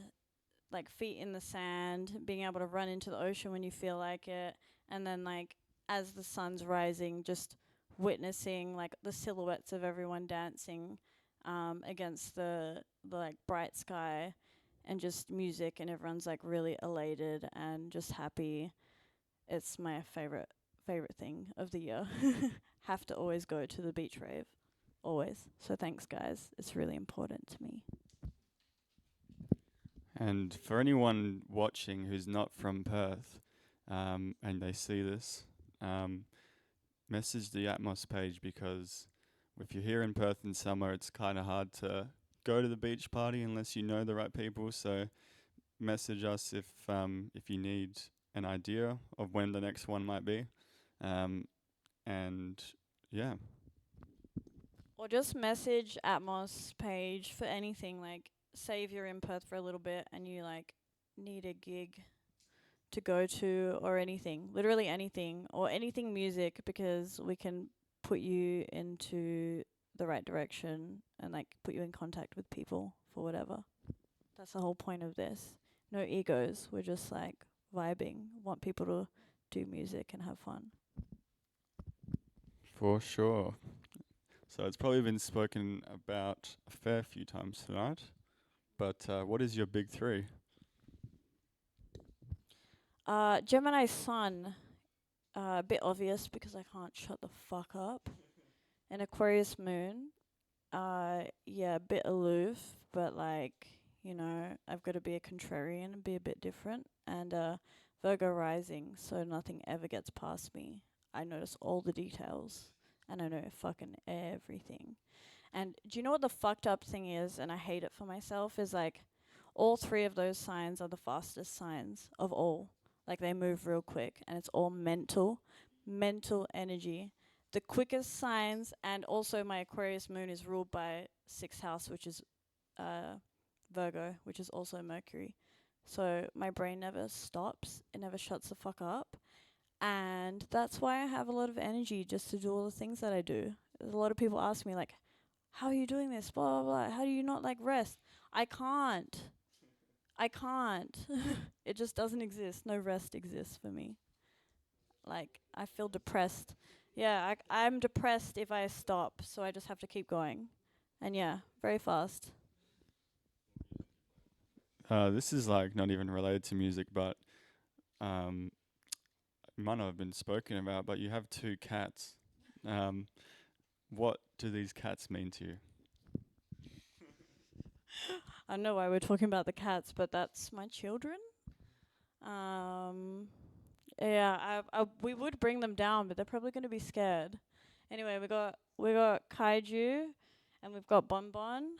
like feet in the sand, being able to run into the ocean when you feel like it, and then like as the sun's rising, just witnessing like the silhouettes of everyone dancing against the like bright sky and just music, and everyone's like really elated and just happy. It's my favorite thing of the year. Have to always go to the beach rave, always. So thanks, guys. It's really important to me. And for anyone watching who's not from Perth, and they see this, message the Atmos page, because if you're here in Perth in summer, it's kind of hard to go to the beach party unless you know the right people. So message us if you need an idea of when the next one might be, and yeah. Or just message Atmos page for anything. Like, say if you're in Perth for a little bit and you like need a gig to go to, or anything, literally anything, or anything music, because we can put you into the right direction and like put you in contact with people for whatever. That's the whole point of this. No egos. We're just like vibing. Want people to do music and have fun. For sure. So it's probably been spoken about a fair few times tonight, but what is your big three? Gemini Sun, a bit obvious because I can't shut the fuck up. And Aquarius Moon, yeah, a bit aloof, but like, you know, I've got to be a contrarian and be a bit different. And Virgo Rising, so nothing ever gets past me. I notice all the details, and I know fucking everything. And do you know what the fucked up thing is, and I hate it for myself, is like, all three of those signs are the fastest signs of all. Like, they move real quick, and it's all mental energy. The quickest signs, and also my Aquarius moon is ruled by 6th house, which is Virgo, which is also Mercury. So my brain never stops. It never shuts the fuck up. And that's why I have a lot of energy just to do all the things that I do. A lot of people ask me, like, how are you doing this? Blah, blah, blah. How do you not, like, rest? I can't. It just doesn't exist. No rest exists for me. Like, I feel depressed. Yeah, I'm depressed if I stop, so I just have to keep going. And yeah, very fast. This is like not even related to music, but it might not have been spoken about, but you have 2 cats. What do these cats mean to you? I don't know why we're talking about the cats, but that's my children. Yeah, we would bring them down, but they're probably going to be scared. Anyway, we got Kaiju, and we've got Bonbon.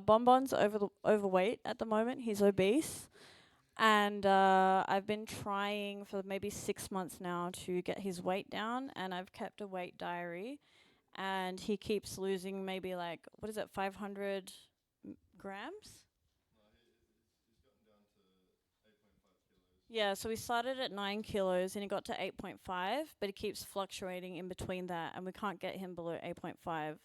Bonbon's overweight at the moment. He's obese. And I've been trying for maybe 6 months now to get his weight down, and I've kept a weight diary. And he keeps losing maybe like, 500 grams? Yeah, so we started at 9 kilos and he got to 8.5, but he keeps fluctuating in between that, and we can't get him below 8.5.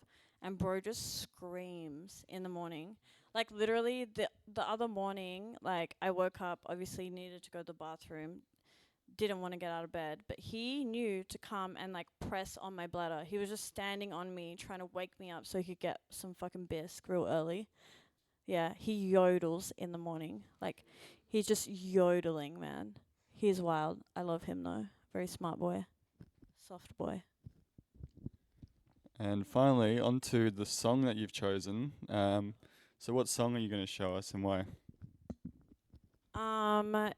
And bro just screams in the morning. Like, literally, the other morning, like, I woke up, obviously needed to go to the bathroom, didn't want to get out of bed, but he knew to come and, like, press on my bladder. He was just standing on me, trying to wake me up so he could get some fucking bisque real early. Yeah, he yodels in the morning. Like, he's just yodeling, man. He's wild. I love him, though. Very smart boy. Soft boy. And finally, onto the song that you've chosen. So what song are you going to show us, and why?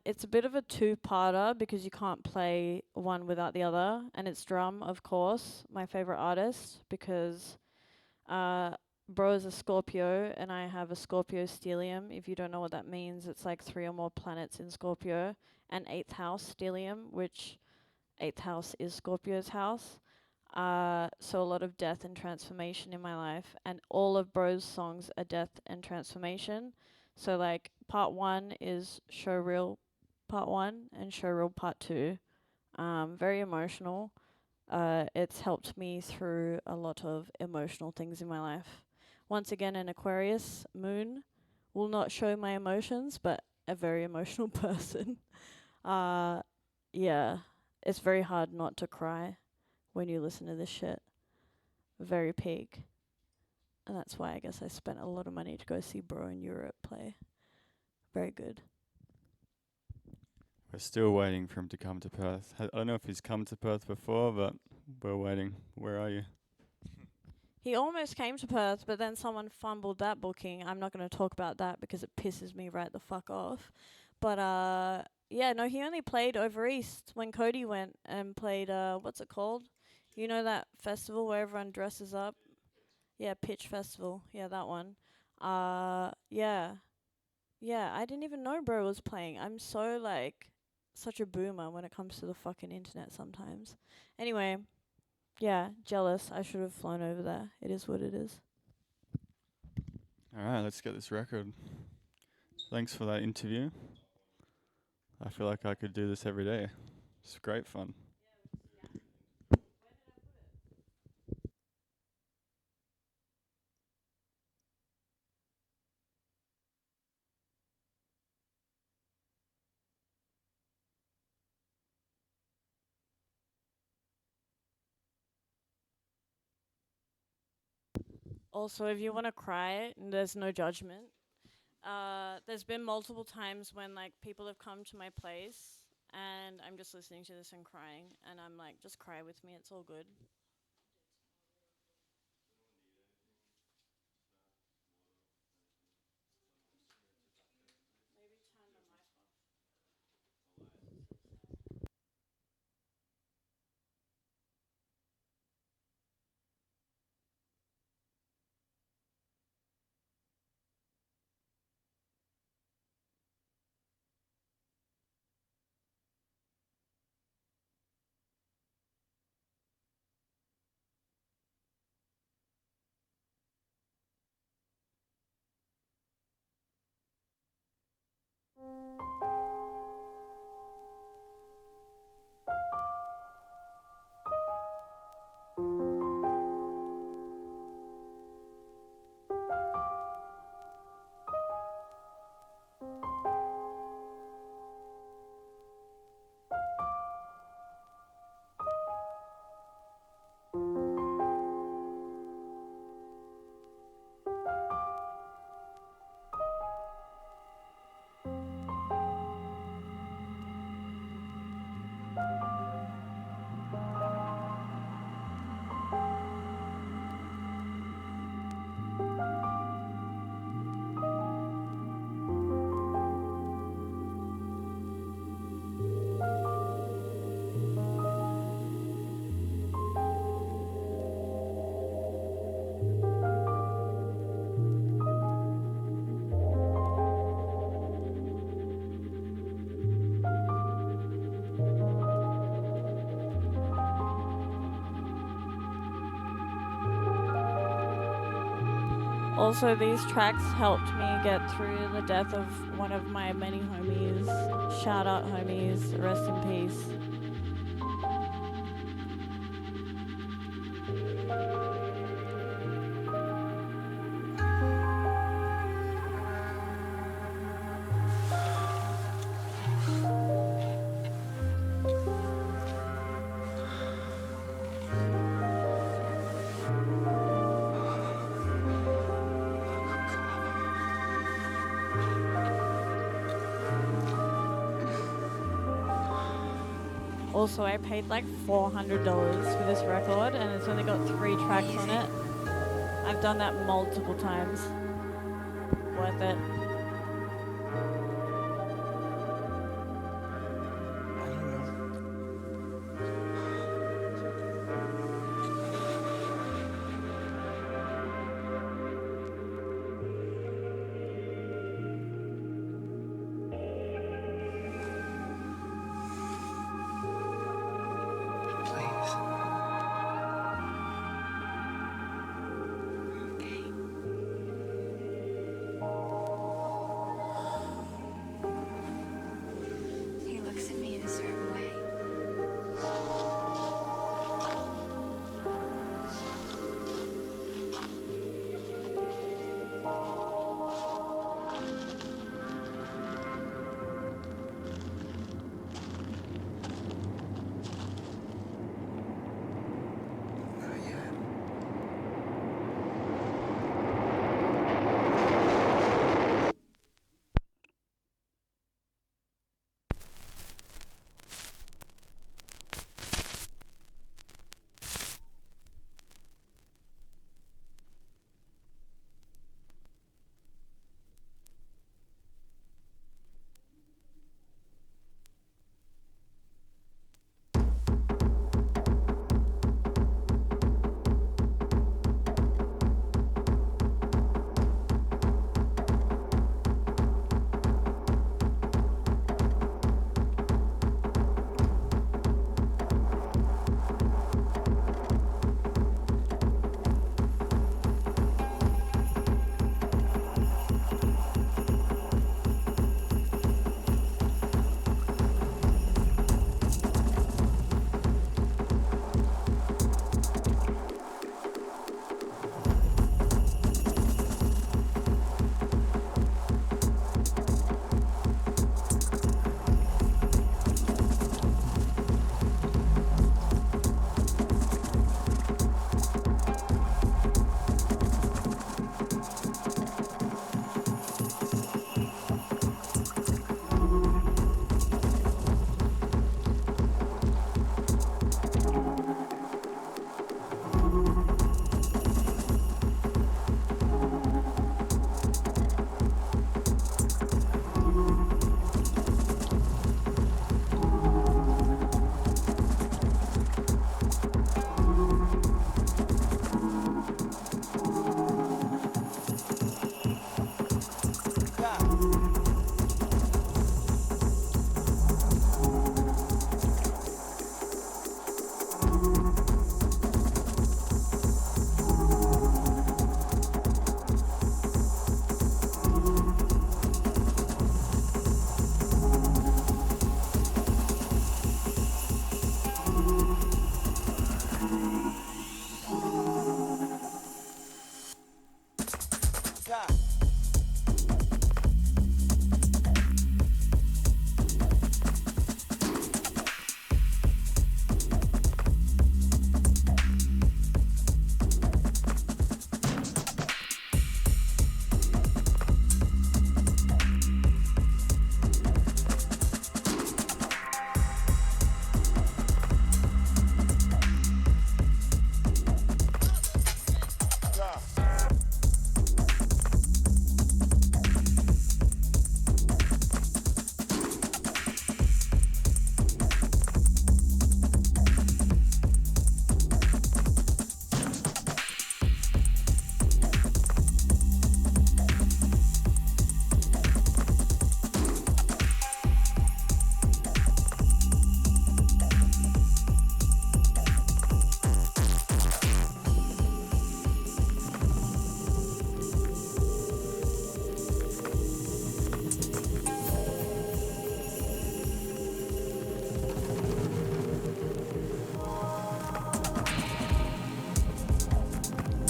It's a bit of a two-parter because you can't play one without the other. And it's Drum, of course, my favorite artist, because bro is a Scorpio, and I have a Scorpio stellium. If you don't know what that means, it's like 3 or more planets in Scorpio, and 8th house stellium, which 8th house is Scorpio's house. So a lot of death and transformation in my life, and all of bro's songs are death and transformation. So like part 1 is Showreel part 1 and Showreel part 2. Very emotional. It's helped me through a lot of emotional things in my life. Once again, an Aquarius moon will not show my emotions, but a very emotional person. Yeah, it's very hard not to cry when you listen to this shit. Very peak. And that's why I guess I spent a lot of money to go see Bro in Europe play. Very good. We're still waiting for him to come to Perth. I don't know if he's come to Perth before, but we're waiting. Where are you? He almost came to Perth, but then someone fumbled that booking. I'm not going to talk about that because it pisses me right the fuck off. But yeah, no, he only played over east when Cody went and played what's it called? You know that festival where everyone dresses up? Yeah, Pitch Festival. Yeah, that one. Yeah. Yeah, I didn't even know Bro was playing. I'm so like such a boomer when it comes to the fucking internet sometimes. Anyway, yeah, jealous. I should have flown over there. It is what it is. All right, let's get this record. Thanks for that interview. I feel like I could do this every day. It's great fun. Also, if you want to cry, there's no judgment. There's been multiple times when like people have come to my place and I'm just listening to this and crying, and I'm like, just cry with me. It's all good. Also, these tracks helped me get through the death of one of my many homies. Shout out, homies. Rest in peace. Also, I paid like $400 for this record and it's only got 3 tracks on it. I've done that multiple times. Worth it.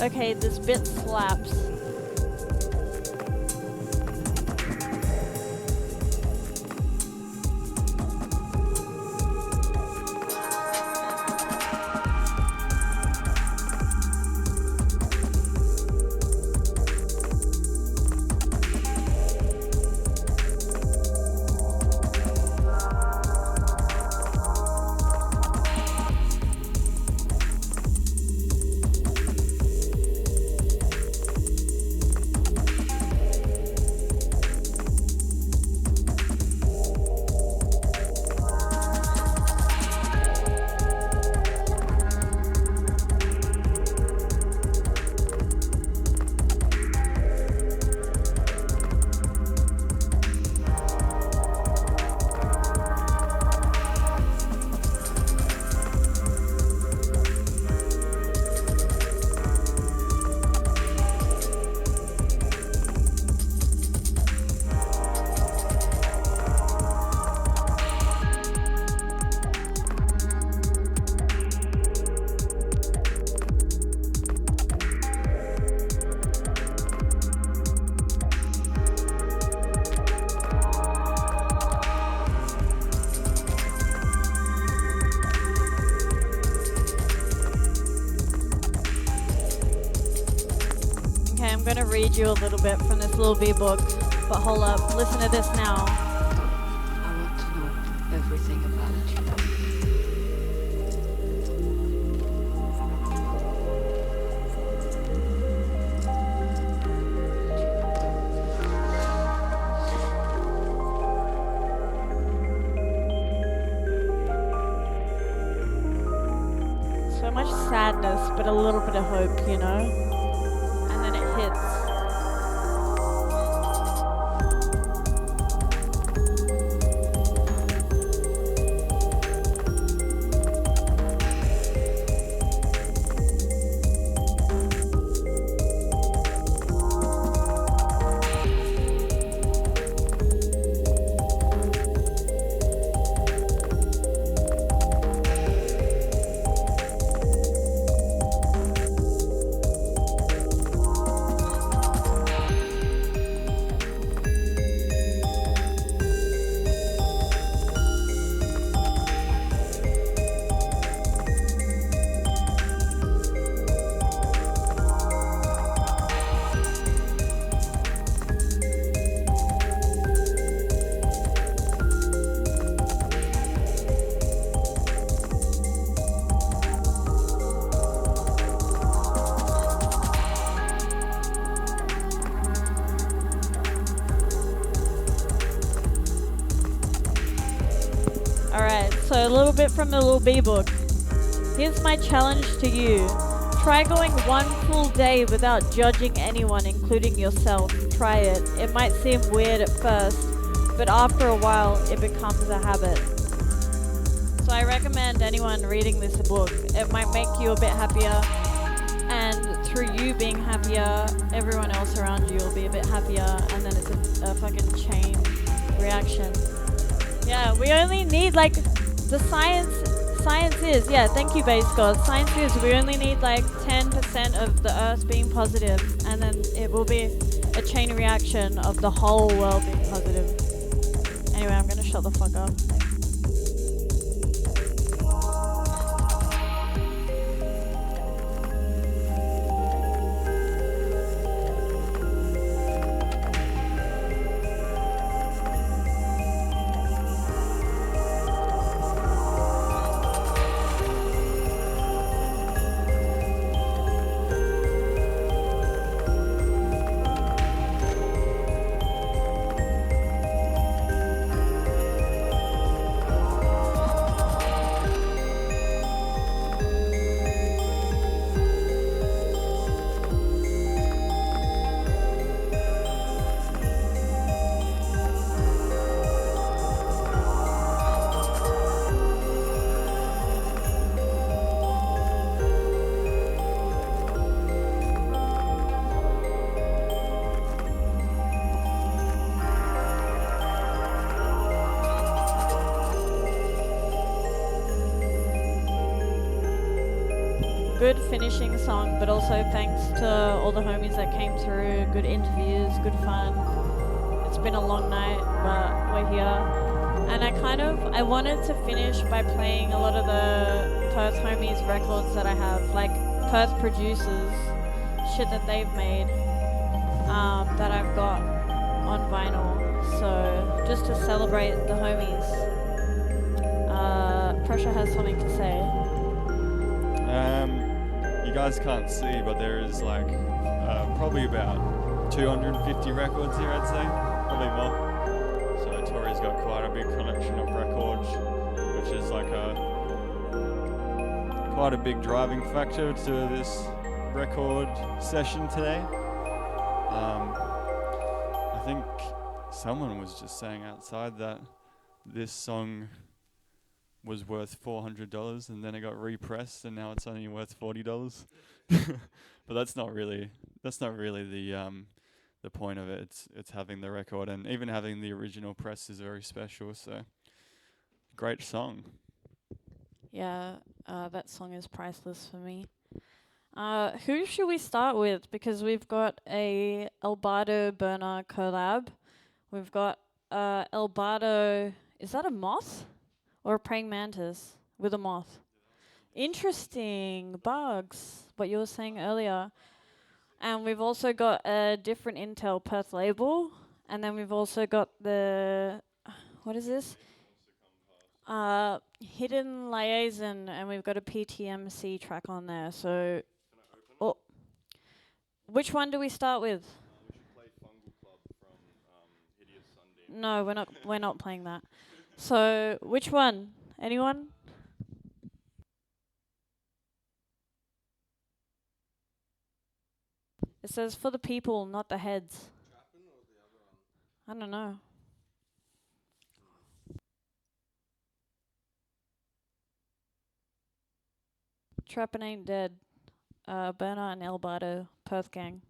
okay, this bit slaps. I'm gonna read you a little bit from this little bee book, but hold up, listen to this now. I want to know everything about you. So much sadness, but a little bit of hope, you know? And then it hits. Alright, so a little bit from the little bee book. Here's my challenge to you. Try going one full day without judging anyone, including yourself. Try it. It might seem weird at first, but after a while, it becomes a habit. So I recommend anyone reading this book. It might make you a bit happier, and through you being happier, everyone else around you will be a bit happier, and then it's a fucking chain reaction. Yeah, we only need like the science is, yeah, thank you base god. Science is we only need like 10% of the earth being positive, and then it will be a chain reaction of the whole world being positive. Anyway, I'm gonna shut the fuck up. good finishing song, but also thanks to all the homies that came through. Good interviews, good fun. It's been a long night, but we're here. And I wanted to finish by playing a lot of the Perth homies records that I have, like Perth producers, shit that they've made, that I've got on vinyl. So just to celebrate the homies, Presha has something to say. You guys can't see, but there is like probably about 250 records here, I'd say, probably more. So Tori's got quite a big collection of records, which is like quite a big driving factor to this record session today. I think someone was just saying outside that this song was worth $400 and then it got repressed and now it's only worth $40. But that's not really the point of it. It's having the record, and even having the original press is very special. So great song. Yeah, that song is priceless for me. Who should we start with? Because we've got a Elbardo Burner collab. We've got Elbardo. Is that a moth or a praying mantis with a moth? Interesting. Bugs. What you were saying earlier. And we've also got a different Intel Perth label. And then we've also got the, what is this? Hidden Liaison, and we've got a PTMC track on there. So, which one do we start with? We should play Fungal Club from Hideous Sunday. No, we're not playing that. So, which one? Anyone? It says for the people, not the heads. I don't know. Trappin' Ain't Dead. Burner and Elbardo, Perth gang.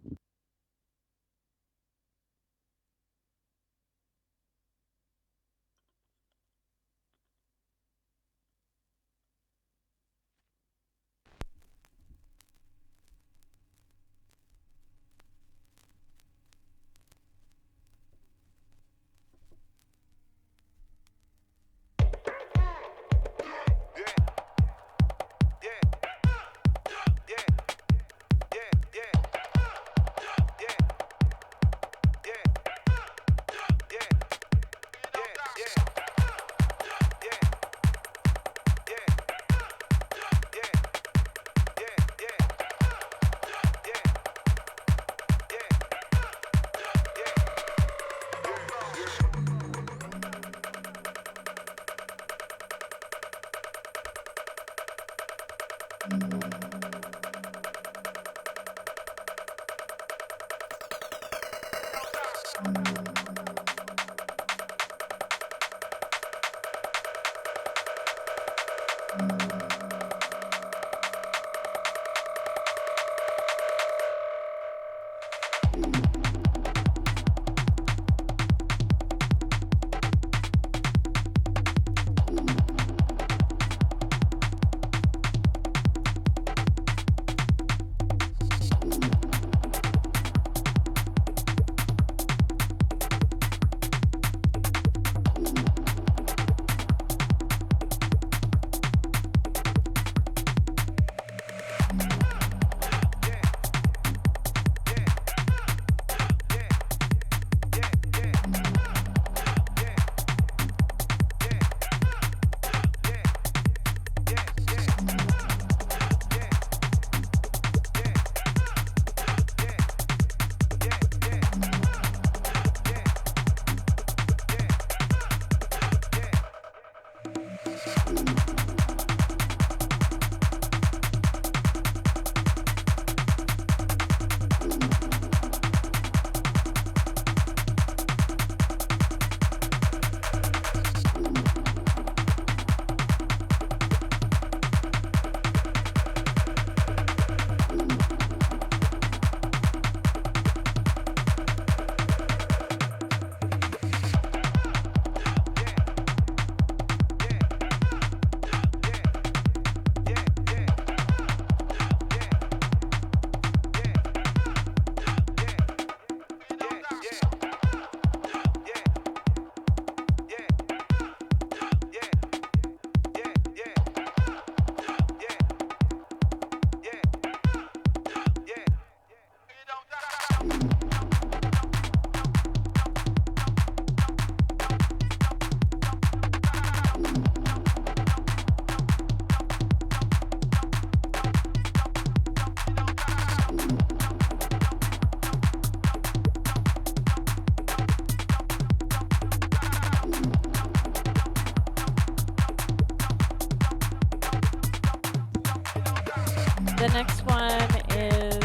The next one is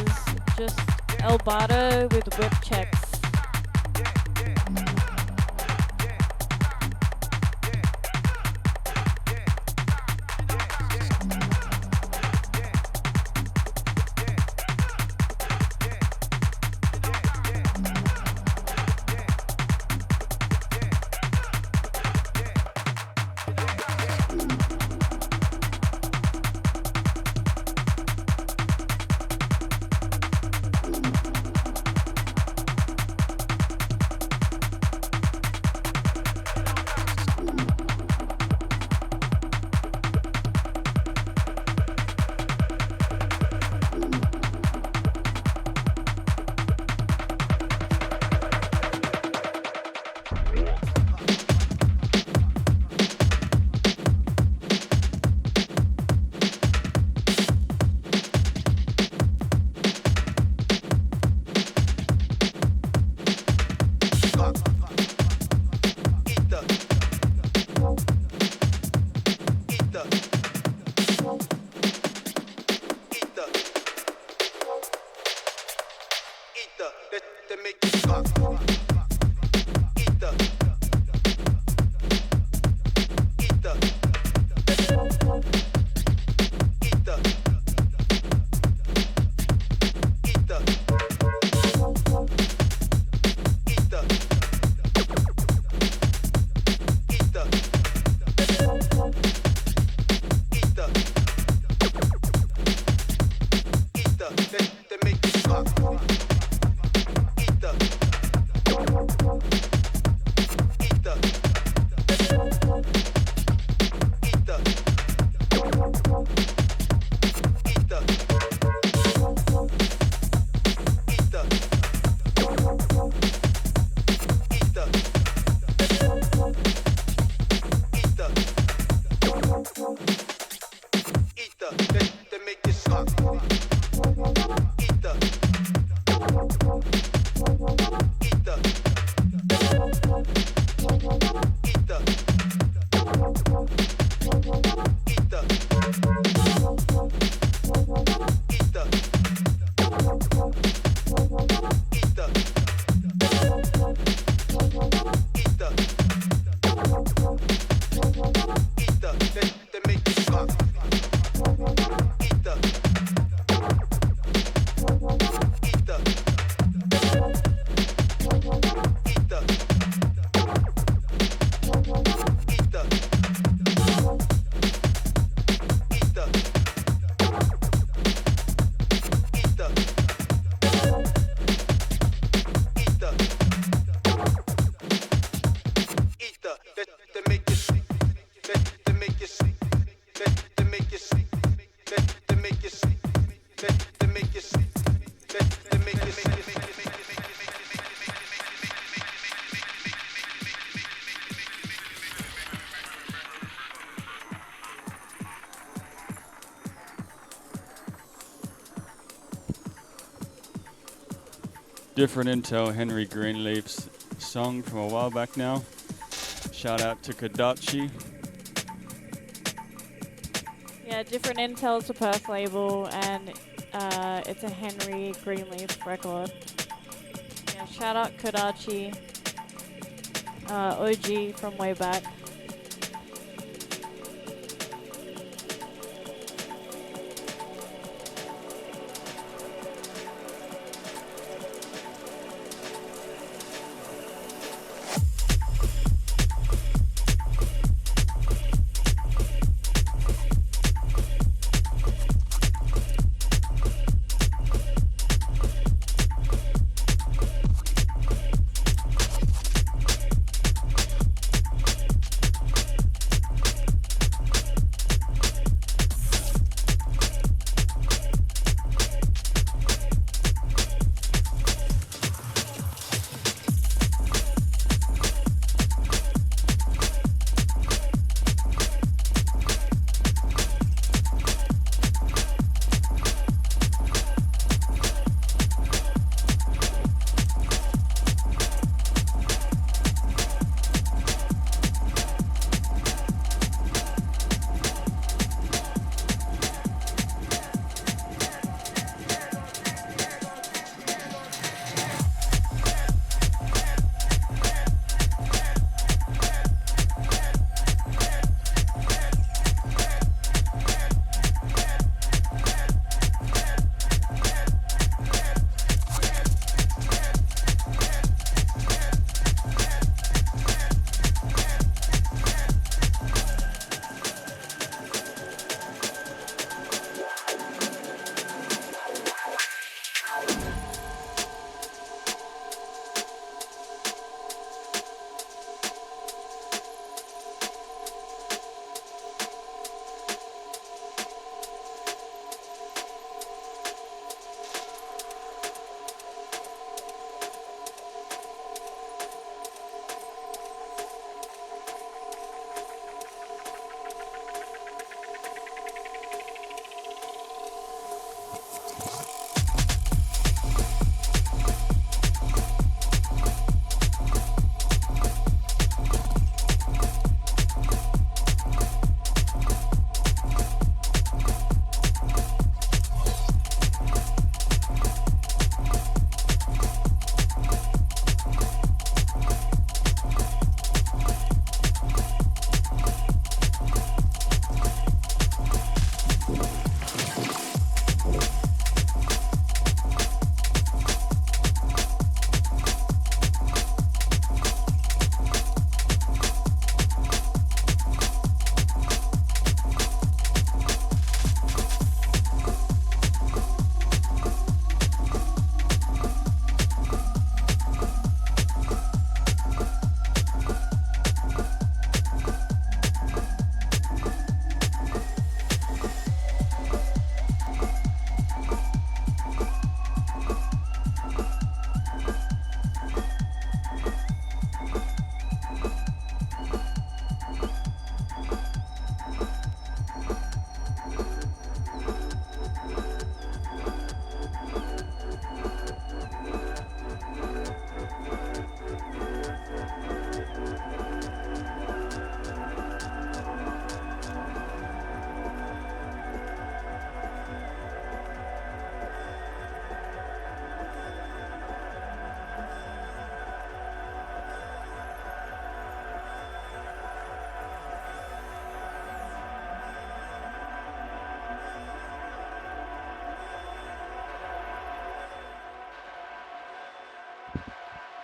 just Elbato with whip checks. Different Intel, Henry Greenleaf's song from a while back now. Shout out to Kadachi. Yeah, Different Intel's a Perth label, and it's a Henry Greenleaf record. Yeah, shout out Kadachi, OG from way back.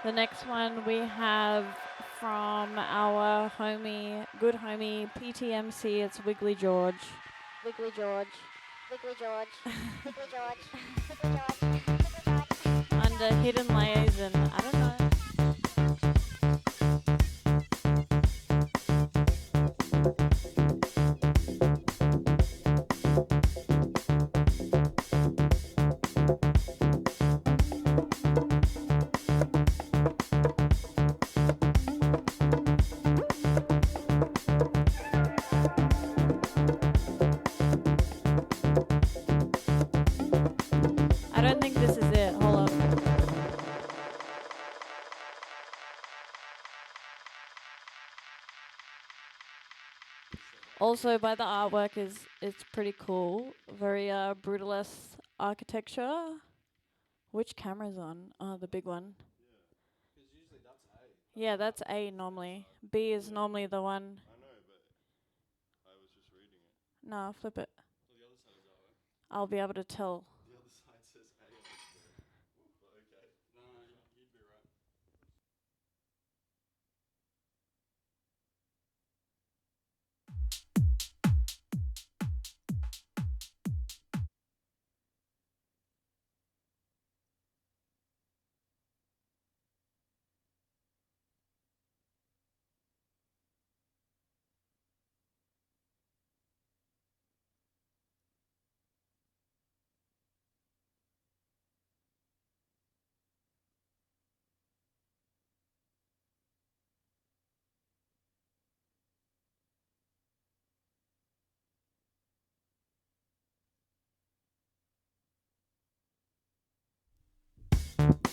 The next one we have from our good homie PTMC. It's Wiggly George. Wiggly George. Wiggly George. Wiggly George. Wiggly George. Under Hidden Layers and I don't know. I don't think this is it. Hold on. Also, by the artwork it's pretty cool. Very brutalist architecture. Which camera's on? Oh, the big one. Yeah, that's A normally. B is normally the one. I know, but I was just reading it. No, flip it. Well, the other side is artwork. I'll be able to tell. The other side says A on the screen. But okay. No, you'd be right.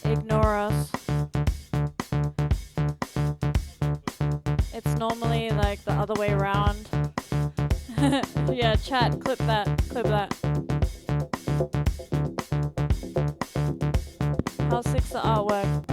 Ignore us. It's normally like the other way around. Yeah, chat, clip that, clip that. How sick's the artwork?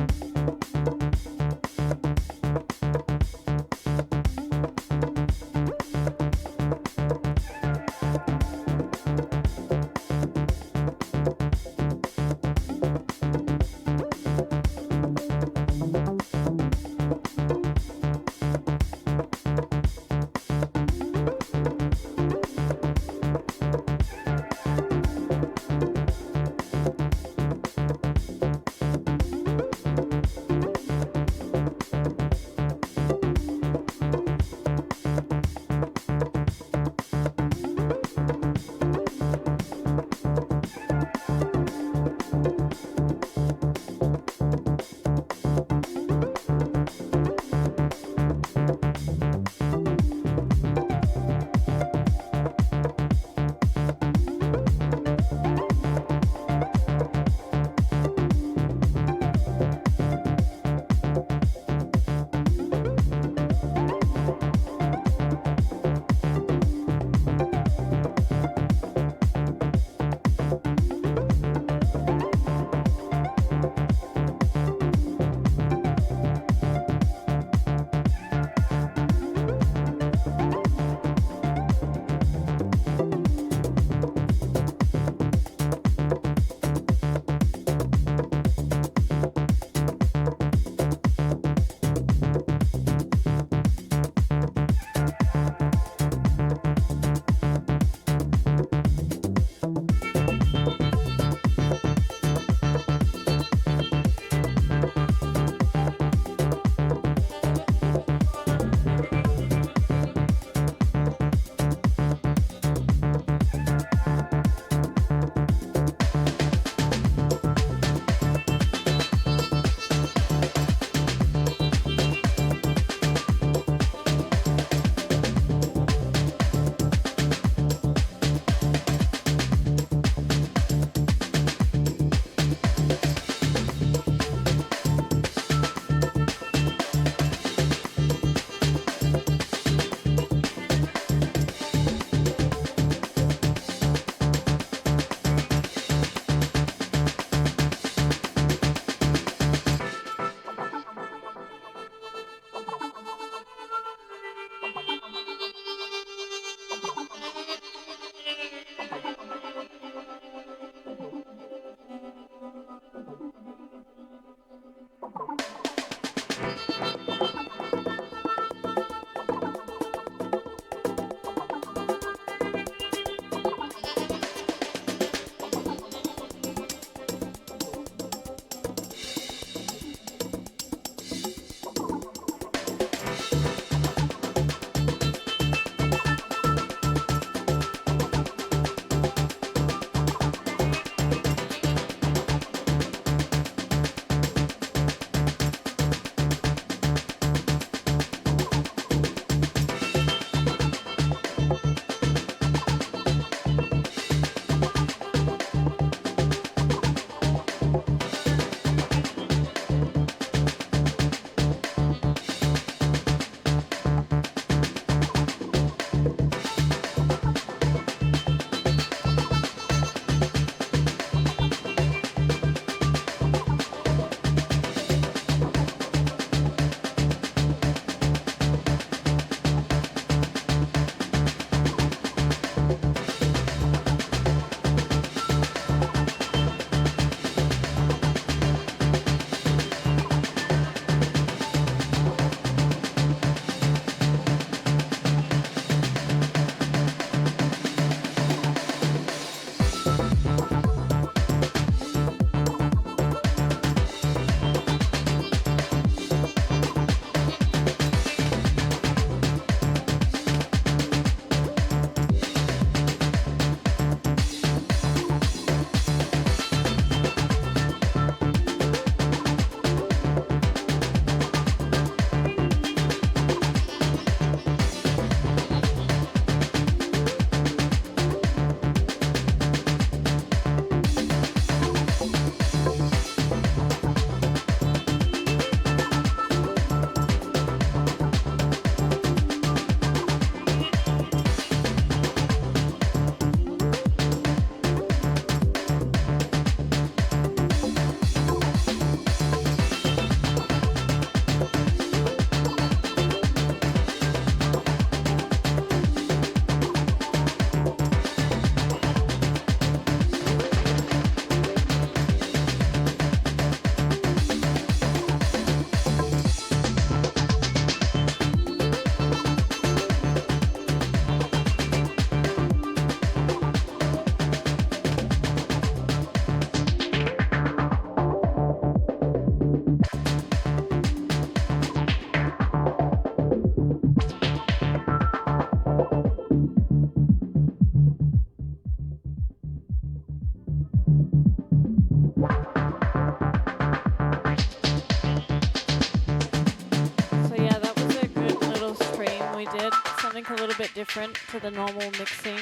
different to the normal mixing.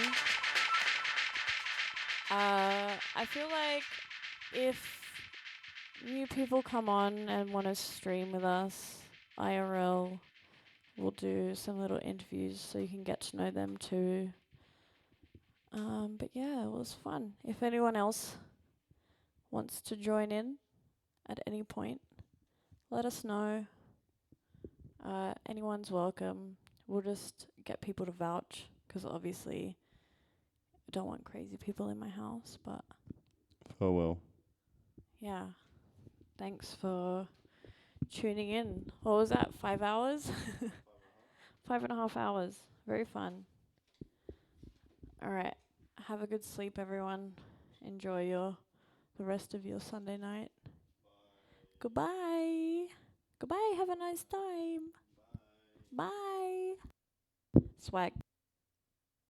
I feel like if new people come on and want to stream with us, IRL, we'll do some little interviews so you can get to know them too. But yeah, it was fun. If anyone else wants to join in at any point, let us know. Anyone's welcome. We'll just get people to vouch, because obviously I don't want crazy people in my house, but Oh well. yeah. Thanks for tuning in. What was that, 5 hours? 5.5 hours. Very fun. Alright. Have a good sleep, everyone. Enjoy the rest of your Sunday night. Goodbye. Goodbye. Have a nice time. Bye. Swag.